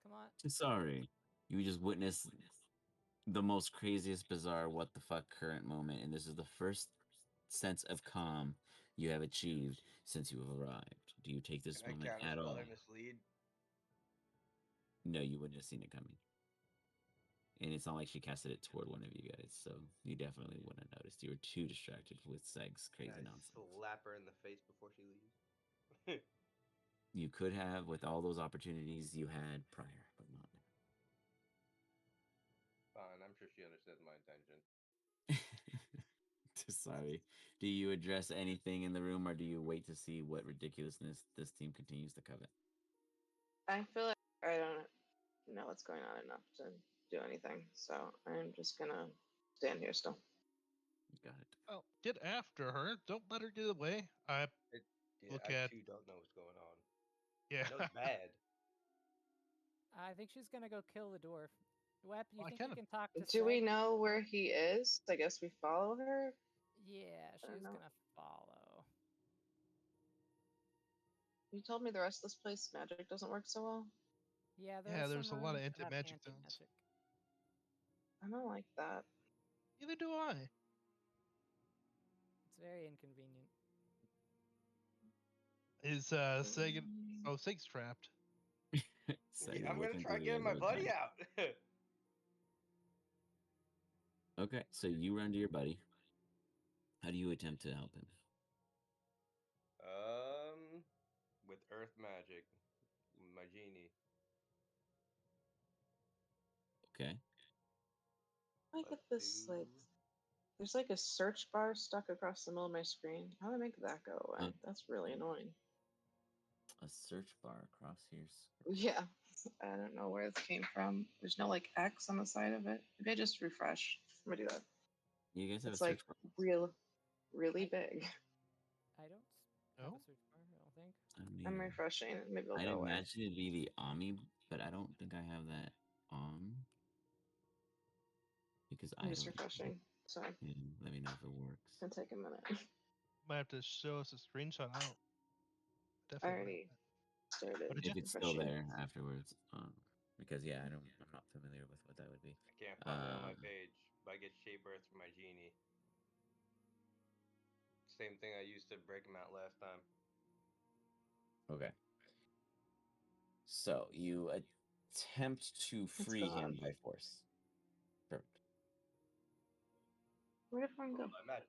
Come on. Sorry, you just witnessed the most craziest, bizarre, what the fuck current moment, and this is the first sense of calm you have achieved since you have arrived. Do you take this Can I moment at counterspell all? or mislead? No, you wouldn't have seen it coming. And it's not like she casted it toward one of you guys, so you definitely wouldn't have noticed. You were too distracted with Seg's Can crazy I nonsense. slap her in the face before she leaves? You could have, with all those opportunities you had prior, but not now. Fine, I'm sure she understands my intention. Sorry. Do you address anything in the room, or do you wait to see what ridiculousness this team continues to covet? I feel like I don't know what's going on enough to do anything, so I'm just gonna stand here still. Got it. Well, get after her. Don't let her get away. I look I at too don't know what's going on. yeah. I know it's bad. I think she's gonna go kill the dwarf. Wep, you Well, I think you kinda- can talk to Do we Seg? know where he is? I guess we follow her. Yeah, I don't she's know. gonna follow. You told me the rest of this place magic doesn't work so well. Yeah, Yeah, some there's a lot of rooms that have anti-magic zones. anti-magic. I don't like that. Neither do I. It's very inconvenient. Is Seg? Oh, Seg's trapped. Seg is I'm gonna looking try through the getting my other buddy side. out. Okay, so you run to your buddy. How do you attempt to help him? With earth magic, my genie. Okay. I get this like there's like a search bar stuck across the middle of my screen. How do I make that go away? That's really annoying. A search bar across here. Yeah, I don't know where this came from. There's no like X on the side of it. Maybe I just refresh. Let me do that. You guys have It's a like search bar. really big. I don't have No? a search bar, I don't think. I don't I'm either. refreshing. Maybe it'll I'd go away. imagine it'd be the Ami, but I don't think I have that on. Because I'm I just don't. refreshing. Sorry, Yeah, let me know if it works. it's gonna take a minute. Might have to show us a screenshot. I don't. I Definitely. already started What did If you? it's still refreshing. there afterwards. Because yeah, I'm not familiar with what that would be. I can't find it on my page, but I get shape earth from my genie. Same thing I used to break him out last time. Okay. So you attempt to free him gone. by force. Perfect. Where did one go? By magic.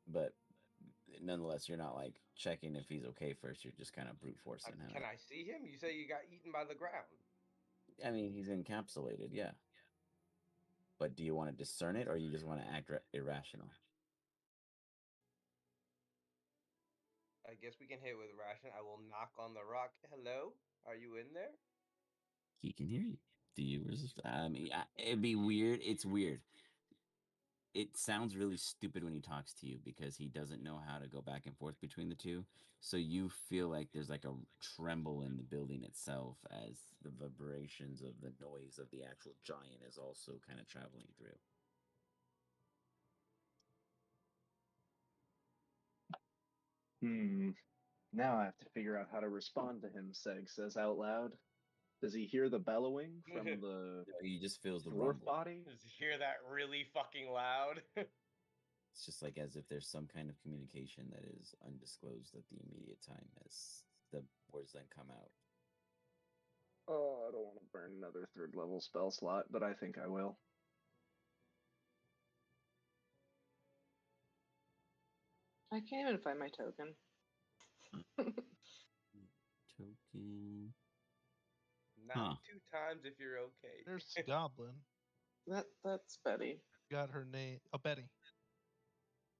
But nonetheless, you're not like checking if he's okay first. You're just kind of brute forcing him. Can I see him? You say you got eaten by the ground. I mean, he's encapsulated, yeah. But do you want to discern it, or you just want to act irrational? I guess we can hit with ration. I will knock on the rock. Hello? Are you in there? He can hear you. Do you resist? I mean, it'd be weird. It's weird. It sounds really stupid when he talks to you because he doesn't know how to go back and forth between the two. So you feel like there's like a tremble in the building itself as the vibrations of the noise of the actual giant is also kind of traveling through. Now I have to figure out how to respond to him, Seg says out loud. Does he hear the bellowing from the He just feels the dwarf rumble. body? Did you hear that really fucking loud? It's just like as if there's some kind of communication that is undisclosed at the immediate time as the words then come out. Oh, I don't want to burn another 3rd level spell slot, but I think I will. I can't even find my token. Token. Not 2 times if you're okay. There's the goblin. That's Betty. Got her name. Oh, Betty.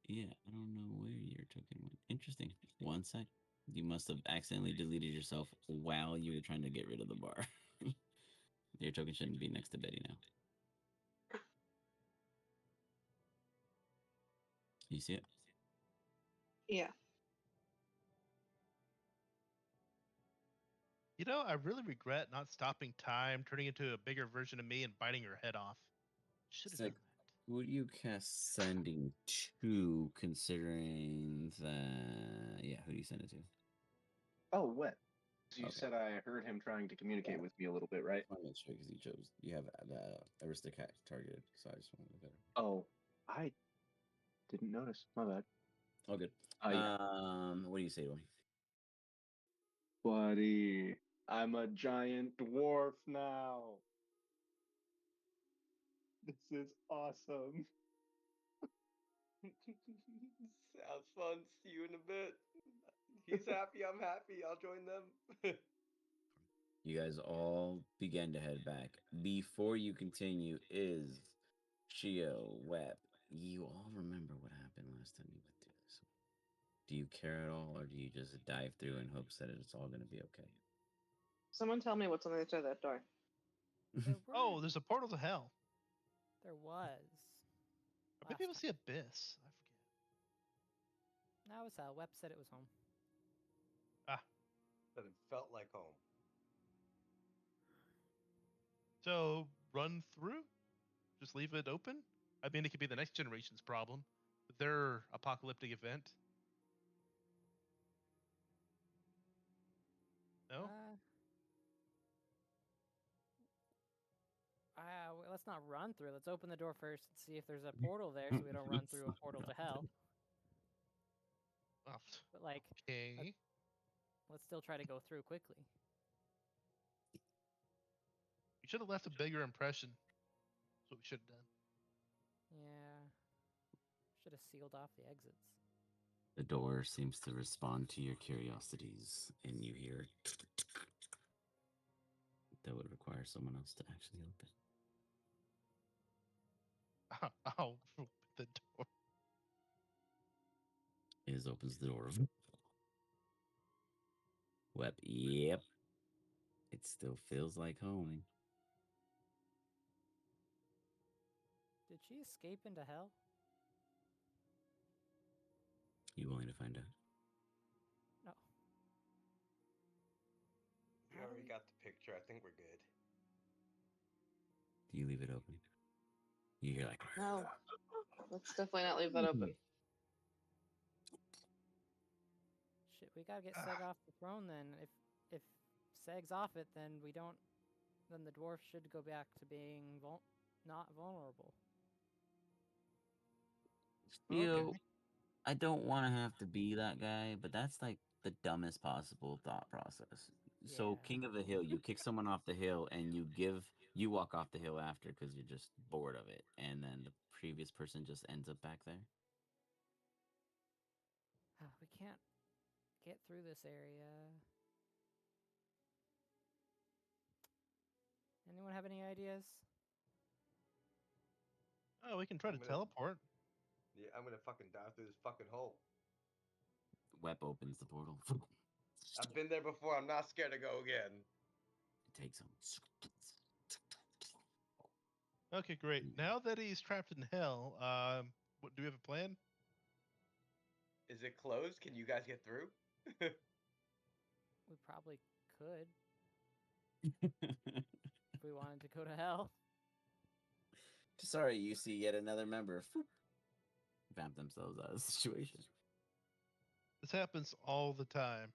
Yeah, I don't know where your token went. Interesting. 1 sec. You must have accidentally deleted yourself while you were trying to get rid of the bar. Your token shouldn't be next to Betty now. You see it? Yeah. You know, I really regret not stopping time, turning into a bigger version of me, and biting her head off. Should have It's like, done that. who do you cast sending to, considering that... Yeah, who do you send it to? Oh, what? You Okay. said I heard him trying to communicate with me a little bit, right? I want to make sure because you have the aristocrat targeted, so I just want to be better. Oh, I didn't notice. My bad. Oh, good. Yeah. What do you say to him? Buddy, I'm a giant dwarf now. This is awesome. Sounds fun. See you in a bit. He's happy. I'm happy. I'll join them. You guys all begin to head back. Before you continue, is Shio, Web, you all remember what happened last time you went through this. Do you care at all, or do you just dive through in hopes that it's all going to be okay? Someone tell me what's on the other side of that door. There were, Oh, there's a portal to hell. there was. I bet Last people time. see Abyss. I forget. That was hell. Web said it was home. Ah, But it felt like home. so run through? Just leave it open? I mean, it could be the next generation's problem. Their apocalyptic event. No? Let's not run through. Let's open the door first and see if there's a portal there, so we don't run through a portal to hell. Oh, But like, okay. let's still try to go through quickly. You should have left a bigger impression. That's what we should have done. Yeah. Should have sealed off the exits. The door seems to respond to your curiosities, and you hear that would require someone else to actually open. I'll open the door. Iz opens the door. Web, yep. It still feels like home. Did she escape into hell? You willing to find out? No. We How do already we- got the picture. I think we're good. Do you leave it open? You hear like, No, let's definitely not leave that open. Shit, we gotta get Seg off the throne then. If Seg's off it, then we don't. Then the dwarf should go back to being not vulnerable. Theo, I don't want to have to be that guy, but that's like the dumbest possible thought process. So, Yeah. King of the Hill, you kick someone off the hill and you walk off the hill after because you're just bored of it, and then the previous person just ends up back there. We can't get through this area. Anyone have any ideas? Oh, we can try to I'm gonna- teleport. Yeah, I'm gonna fucking dive through this fucking hole. Web opens the portal. I've been there before. I'm not scared to go again. It takes him. Okay, great. Now that he's trapped in hell, what do we have a plan? Is it closed? Can you guys get through? We probably could if we wanted to go to hell. Sorry, you see yet another member vamp themselves out of the situation. This happens all the time.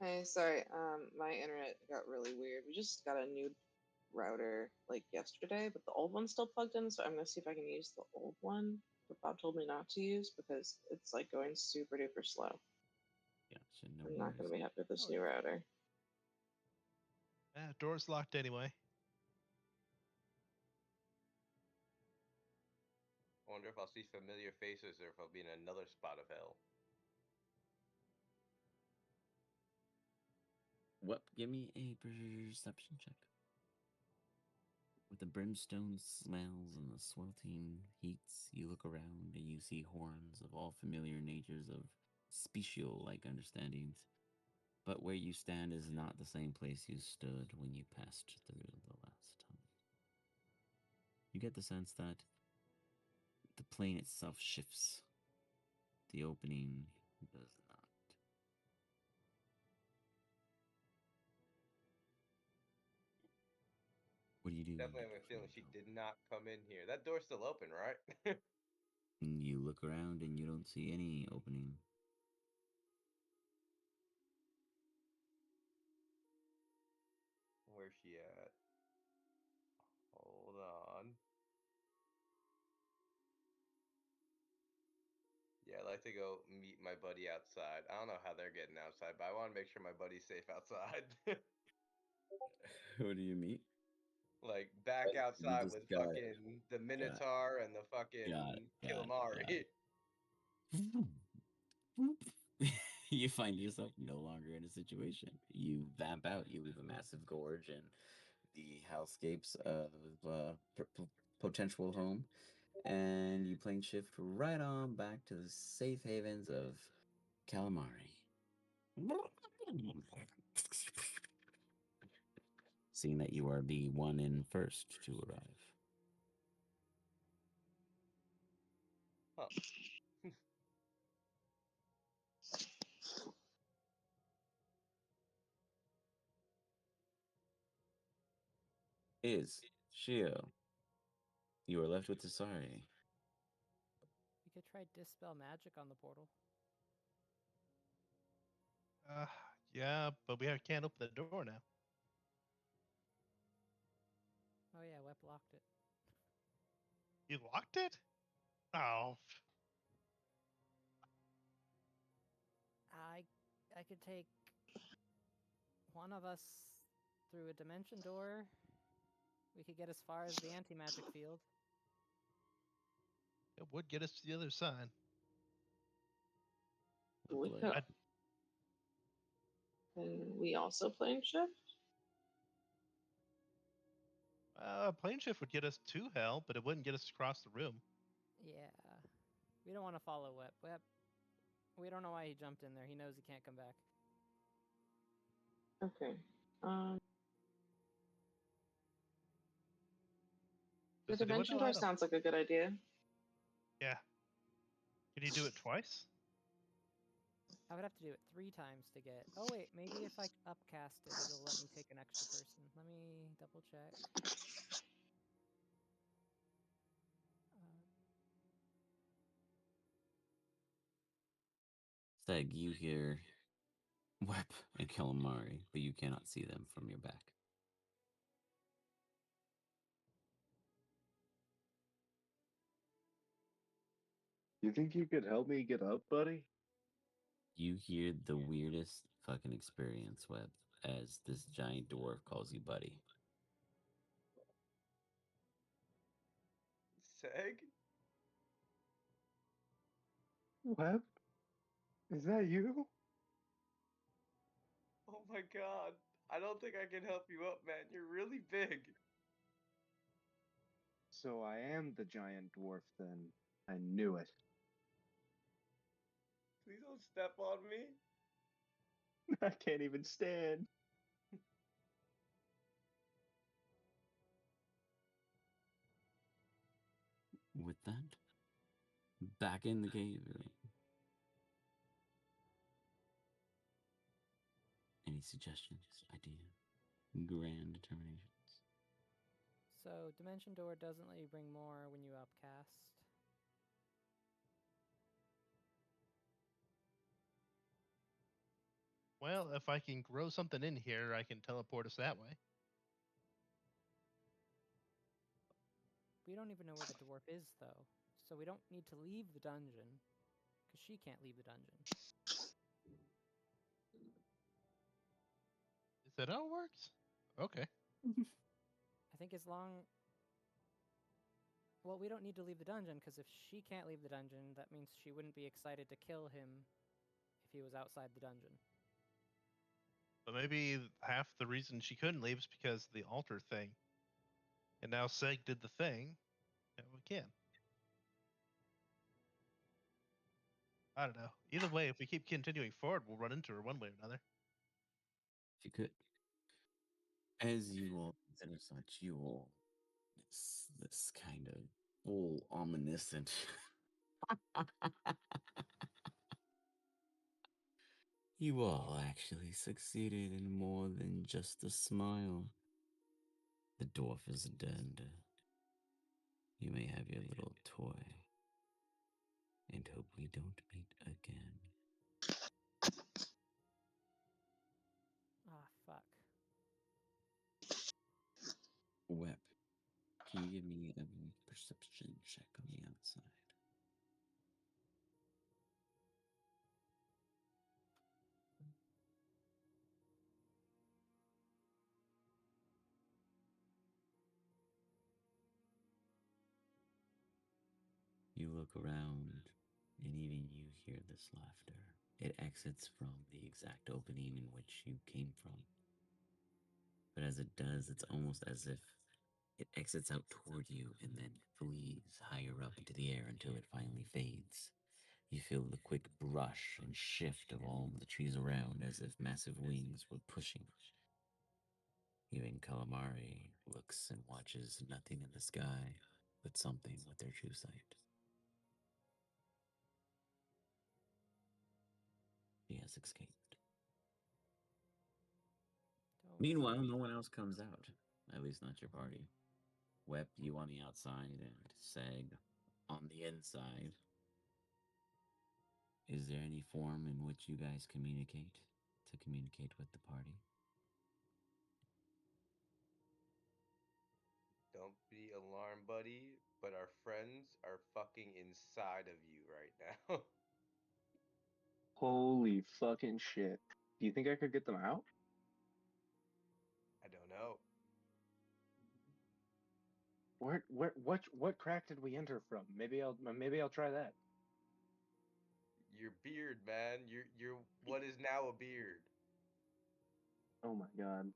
Hey, sorry, my internet got really weird. We just got a new router like yesterday, but the old one's still plugged in, so I'm gonna see if I can use the old one that Bob told me not to use because it's like going super duper slow. Gotcha, no I'm not gonna worries. be happy with this No new worries. router. Door's locked anyway. I wonder if I'll see familiar faces or if I'll be in another spot of hell. What? Give me a perception check. With the brimstone smells and the sweltering heats, you look around and you see horns of all familiar natures of special-like understandings. But where you stand is not the same place you stood when you passed through the last time. You get the sense that the plane itself shifts. The opening does not. What do you do? Definitely have a feeling she did not come in here. That door's still open, right? You look around and you don't see any opening. Where's she at? Hold on. Yeah, I'd like to go meet my buddy outside. I don't know how they're getting outside, but I want to make sure my buddy's safe outside. Who do you meet? Like back outside just with got- fucking the Minotaur and the fucking got Calamari. You find yourself no longer in a situation. You vamp out. You leave a massive gorge and the hellscapes of potential home, and you plane shift right on back to the safe havens of Calamari. Seeing that you are the one in first to arrive. Huh. Is Shio. You are left with Tasari. You could try dispel magic on the portal. Yeah, but can't open the door now. Oh yeah, Wep locked it. You locked it? Oh, I could take one of us through a dimension door. We could get as far as the anti-magic field. it would get us to the other side. We Lovely. could. And we also plane shift? Plane shift would get us to hell, but it wouldn't get us across the room. Yeah. We don't want to follow Wep. Wep. We don't know why he jumped in there. He knows he can't come back. Okay. The Does anyone dimension know how door to- sounds like a good idea. Yeah. Can you do it twice? I would have to do it 3 times to get... Oh wait, maybe if I upcast it, it'll let me take an extra person. Let me double check. Seg, you hear Wep and Calamari, but you cannot see them from your back. You think you could help me get up, buddy? You hear the weirdest fucking experience, Web, as this giant dwarf calls you buddy. Seg? Web? Is that you? Oh my god. I don't think I can help you up, man. You're really big. So I am the giant dwarf then. I knew it. Please don't step on me. I can't even stand. With that, back in the cave room. Any suggestions, ideas, grand determinations? So, dimension door doesn't let you bring more when you upcast. Well, if I can grow something in here, I can teleport us that way. We don't even know where the dwarf is, though. So we don't need to leave the dungeon, because she can't leave the dungeon. Is that how it works? Okay. I think as long... Well, we don't need to leave the dungeon, because if she can't leave the dungeon, that means she wouldn't be excited to kill him if he was outside the dungeon. But maybe half the reason she couldn't leave is because of the altar thing. And now Seg did the thing. And we can. I don't know. Either way, if we keep continuing forward, we'll run into her one way or another. If you could. As you all consider such, you all, this kind of full omniscient. You all actually succeeded in more than just a smile. The dwarf is dead. You may have your little toy, and hope we don't meet again. Ah, fuck. Web, can you give me a perception check on the outside? You look around, and even you hear this laughter. It exits from the exact opening in which you came from. But as it does, it's almost as if It exits out toward you and then flees higher up into the air until it finally fades. You feel the quick brush and shift of all the trees around as if massive wings were pushing. Even Calamari looks and watches nothing in the sky but something with their true sight. She has escaped. Don't Meanwhile, worry. no one else comes out. At least not your party. Wep, you on the outside, and Seg on the inside. Is there any form in which you guys communicate to communicate with the party? Don't be alarmed, buddy, but our friends are fucking inside of you right now. Holy fucking shit. Do you think I could get them out? I don't know. What crack did we enter from? Maybe I'll try that. Your beard, man. You're what is now a beard. Oh my god.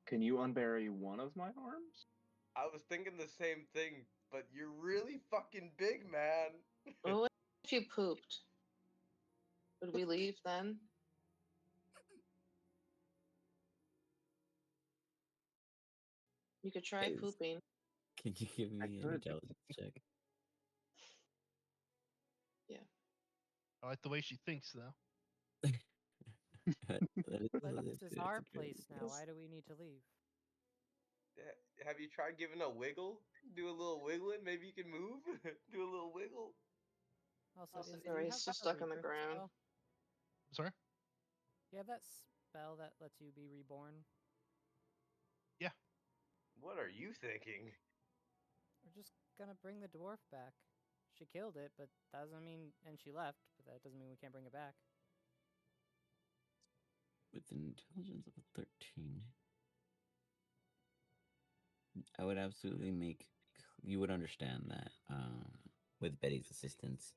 Can you unbury one of my arms? I was thinking the same thing, but you're really fucking big, man. Well, what if you pooped? Would we leave then? You could try Guys, pooping. can you give me I an could. intelligence check? I like the way she thinks, though. That is, But that's this is a our great place now. guess. Why do we need to leave? Have you tried giving a wiggle? Do a little wiggling. Maybe you can move. Do a little wiggle. Also, do Or you he's have just a stuck on the rebirth ground. spell? Sorry? Do you have that spell that lets you be reborn? What are you thinking? We're just gonna bring the dwarf back. She killed it, but that doesn't mean, and she left, but that doesn't mean we can't bring it back. With an intelligence of a 13, I would absolutely make. You would understand that with Betty's assistance,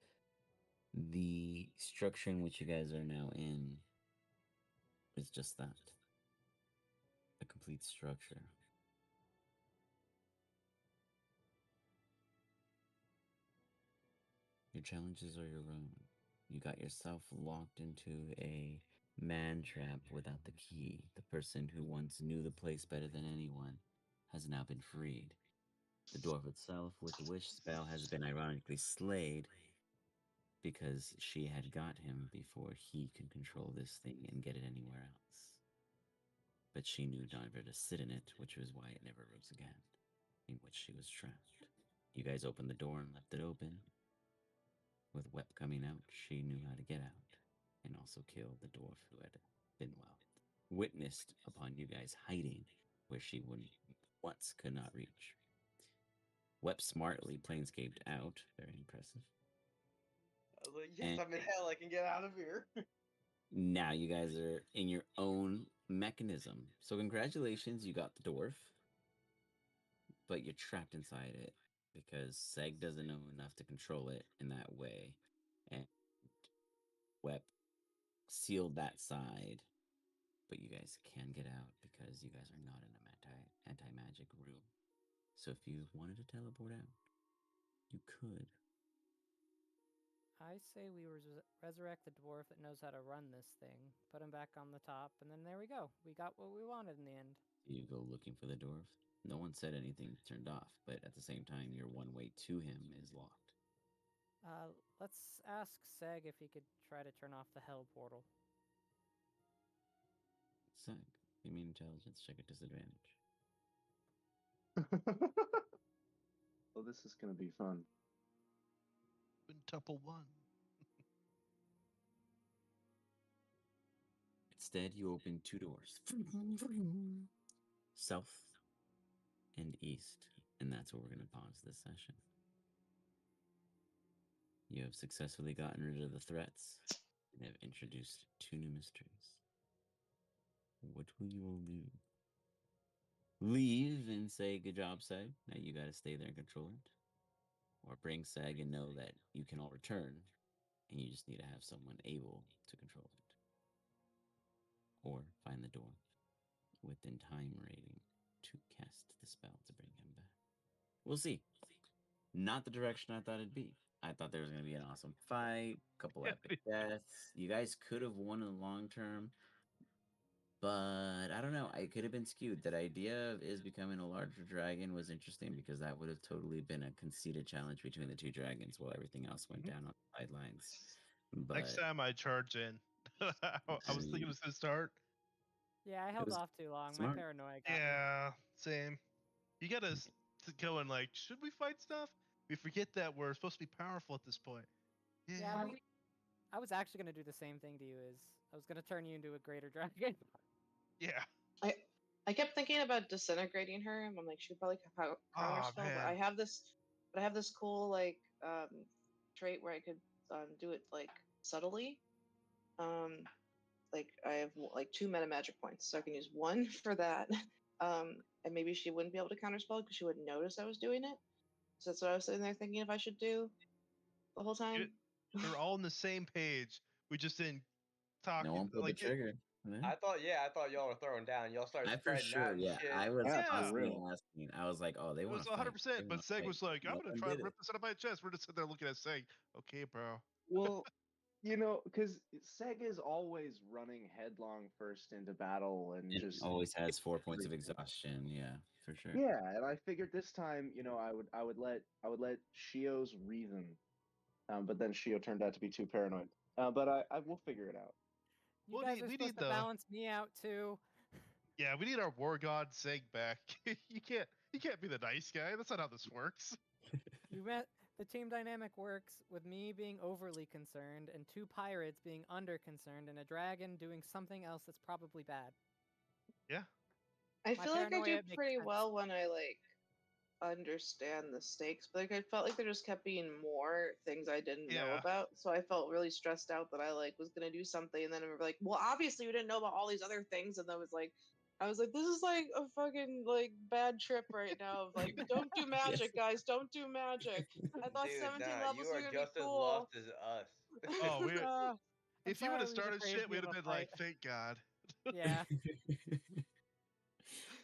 the structure in which you guys are now in is just that, a complete structure. Your challenges are your own. You got yourself locked into a man trap without the key. The person who once knew the place better than anyone has now been freed. The dwarf itself, with the wish spell, has been ironically slayed because she had got him before he could control this thing and get it anywhere else. But she knew never to sit in it, which was why it never rose again, in which she was trapped. You guys opened the door and left it open. With Wep coming out, she knew how to get out, and also kill the dwarf who had been witnessed upon you guys hiding where she once could not reach. Wep smartly planescaped out, very impressive. I was like, yes, And I'm in hell. I can get out of here. now you guys are in your own mechanism. So congratulations, you got the dwarf, but you're trapped inside it because Seg doesn't know enough to control it in that way, and Wep sealed that side, but you guys can get out because you guys are not in a anti-magic room. So if you wanted to teleport out, you could. I say we resurrect the dwarf that knows how to run this thing, put him back on the top, and then there we go. We got what we wanted in the end. You go looking for the dwarf. No one said anything turned off, but at the same time, your one way to him is locked. Let's ask Seg if he could try to turn off the hell portal. Seg, give me an intelligence check at disadvantage. Oh, this is gonna be fun. Quintuple one. Instead, you open two doors. South and east. And that's where we're going to pause this session. You have successfully gotten rid of the threats and have introduced two new mysteries. What will you all do? Leave and say, good job, Seg. Now you got to stay there and control it. Or bring Seg and know that you can all return and you just need to have someone able to control it. Or find the door within time rating. to cast the spell to bring him back. We'll see. Not the direction I thought it'd be. I thought there was going to be an awesome fight, couple epic deaths. You guys could have won in the long term, but I don't know. I could have been skewed. That idea of Is becoming a larger dragon was interesting because that would have totally been a conceded challenge between the two dragons while everything else went down on the sidelines. But Next time I charge in. I was thinking it was gonna start. Yeah, I held was off too long. smart. My paranoia got me. Yeah, same. You gotta go and like, should we fight stuff? We forget that we're supposed to be powerful at this point. Yeah, I was actually gonna do the same thing to you. I was gonna turn you into a greater dragon. Yeah. I kept thinking about disintegrating her, and I'm like, she'd probably counter spell. But man. I have this cool like trait where I could do it like subtly. Like I have like 2 meta magic points, so I can use 1 for that. And maybe she wouldn't be able to counterspell because she wouldn't notice I was doing it. So that's what I was sitting there thinking if I should do the whole time. We're all on the same page. We just didn't talk. No one pulled the like trigger. I thought y'all were throwing down. Y'all started I for spreading sure, out and yeah. shit. I was Yeah, for constantly real. asking. I was like, "Oh, they it want was to fight." 100%. But Seg was like, "I'm No gonna one try did to it. rip this out of my chest." We're just sitting there looking at Seg. Okay, bro. Well, you know, because Seg is always running headlong first into battle and It just always has 4 points of everything. exhaustion. Yeah, for sure. Yeah, and I figured this time, you know, I would let Shio's reason, but then Shio turned out to be too paranoid. But I will figure it out. You guys are we supposed need to balance me out too. Yeah, we need our war god Seg back. you can't be the nice guy. That's not how this works. You met the team dynamic works with me being overly concerned and 2 pirates being under concerned and a dragon doing something else that's probably bad. Yeah. I My feel like I paranoia do makes pretty sense. well when I like understand the stakes, but like I felt like there just kept being more things I didn't know Yeah. about. So I felt really stressed out that I like was gonna do something, and then I'm like, well, obviously we didn't know about all these other things, and I was like, this is like a fucking like bad trip right now. Of like, don't do magic, guys, don't do magic. I thought Dude, 17 nah, you levels were are gonna be just as cool. lost as us. Oh, we. I'm If you sorry would I have was started afraid shit, of we'd have a been fight. like, "Thank God." Yeah.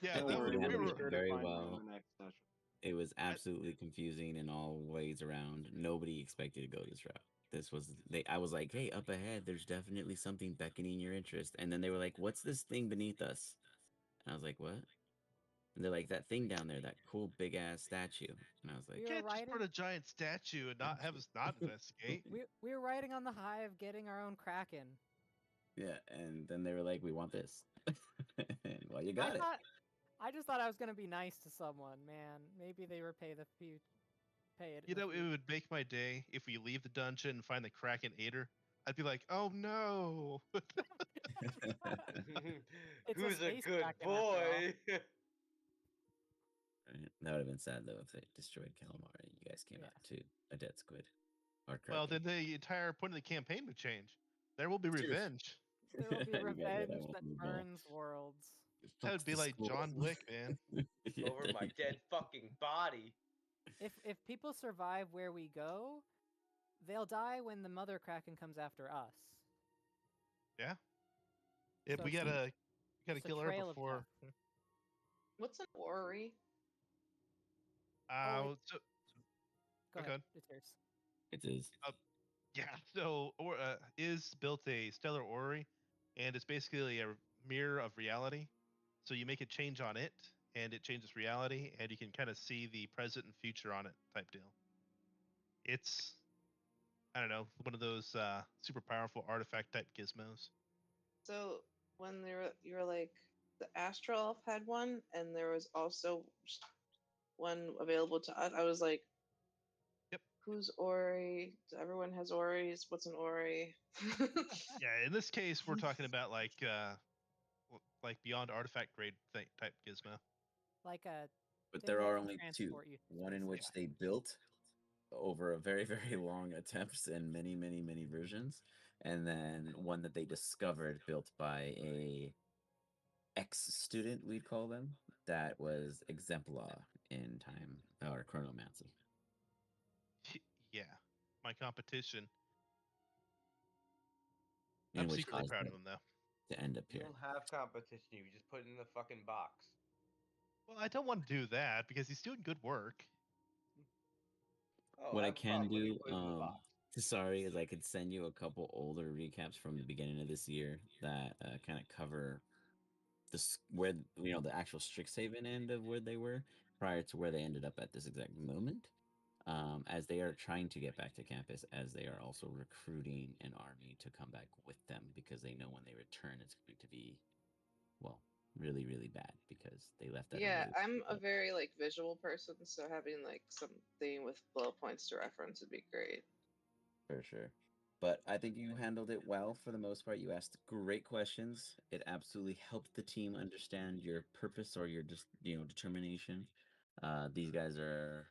Yeah, Don't that worry, we handled we'll be it were. sure to very find her in well. the next session. It was absolutely confusing in all ways around. Nobody expected to go this route. I was like, "Hey, up ahead, there's definitely something beckoning your interest." And then they were like, "What's this thing beneath us?" And I was like, "What?" And they're like, "That thing down there, that cool big ass statue." And I was like, We You were can't just put riding. a giant statue and not have us not investigate. We were riding on the high of getting our own Kraken. "Yeah." And then they were like, "We want this." Well, you got it. I just thought I was gonna be nice to someone, man. Maybe they repay the fee. Pay it. You know, it would make my day if we leave the dungeon and find the Kraken Aider. I'd be like, "Oh no!" It's Who's a space good Kraken, after all. boy? Right. That would have been sad though if they destroyed Calamari and you guys came out Yes. to a dead squid. Or Well, Kraken. then the entire point of the campaign would change. There will be revenge. There will be You guys gotta have revenge one that move burns worlds. That would be like John Wick, man. Yeah, Over there my you go. dead fucking body. If people survive where we go, they'll die when the mother Kraken comes after us. Yeah. If So we it's gotta just a kill her trail of before. What's an orrery? Oh, So Go Okay. ahead. It's yours. It is. yeah. So is built a stellar orrery, and it's basically a mirror of reality. So you make a change on it, and it changes reality, and you can kind of see the present and future on it, type deal. It's I don't know, one of those super powerful artifact type gizmos. So when you were like the Astral Elf had one, and there was also one available to us. I was like, Yep. Who's Ori? Everyone has Oris. What's an Ori? Yeah, in this case, we're talking about like beyond artifact grade type gizmo. Like a But thing there that are can only two. transport you through One in space. which they built over a very, very long attempts and many, many, many versions. And then one that they discovered built by a ex-student, we'd call them, that was exemplar in time, or chronomancy. Yeah, my competition. In I'm which secretly caused proud of them him, though. to end up You here. don't have competition. You just put it in the fucking box. Well, I don't want to do that because he's doing good work. Oh, What I have can fun when he do, plays in the box. sorry, is I could send you a couple older recaps from the beginning of this year that kind of cover where the actual Strixhaven end of where they were prior to where they ended up at this exact moment. As they are trying to get back to campus, as they are also recruiting an army to come back with them because they know when they return it's going to be, well, really, really bad because they left at a Yeah, really I'm a very like visual person, so having like something with bullet points to reference would be great. For sure. But I think you handled it well for the most part. You asked great questions. It absolutely helped the team understand your purpose or your just determination. These guys are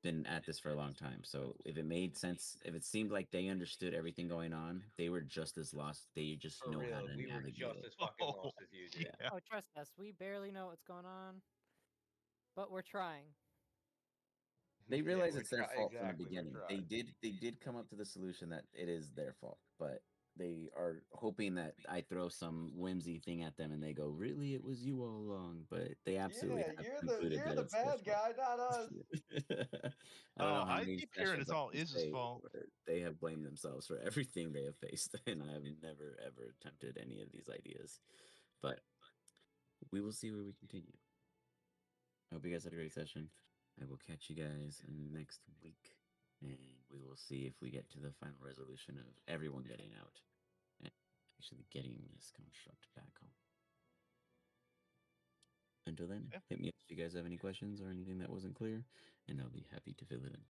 been at this for a long time. So if it made sense, if it seemed like they understood everything going on, they were just as lost. They just For know how real, to we were navigate just it. as fucking Oh, lost as you, dude. yeah. Oh, trust us, we barely know what's going on, but we're trying. They Yeah, realize we're it's their fault from the exactly, we're beginning. trying. They did come up to the solution that it is their fault, but they are hoping that I throw some whimsy thing at them and they go, "Really, it was you all along." But they absolutely Yeah, have you're concluded that the it's their bad fault. guy, not us. I don't know how I many keep hearing sessions it's I all can Iz's say fault. where they have blamed themselves for everything they have faced, and I have never ever attempted any of these ideas. But we will see where we continue. I hope you guys had a great session. I will catch you guys next week, and we will see if we get to the final resolution of everyone getting out and actually getting this construct back home. Until then, Yeah. hit me up if you guys have any questions or anything that wasn't clear, and I'll be happy to fill it in.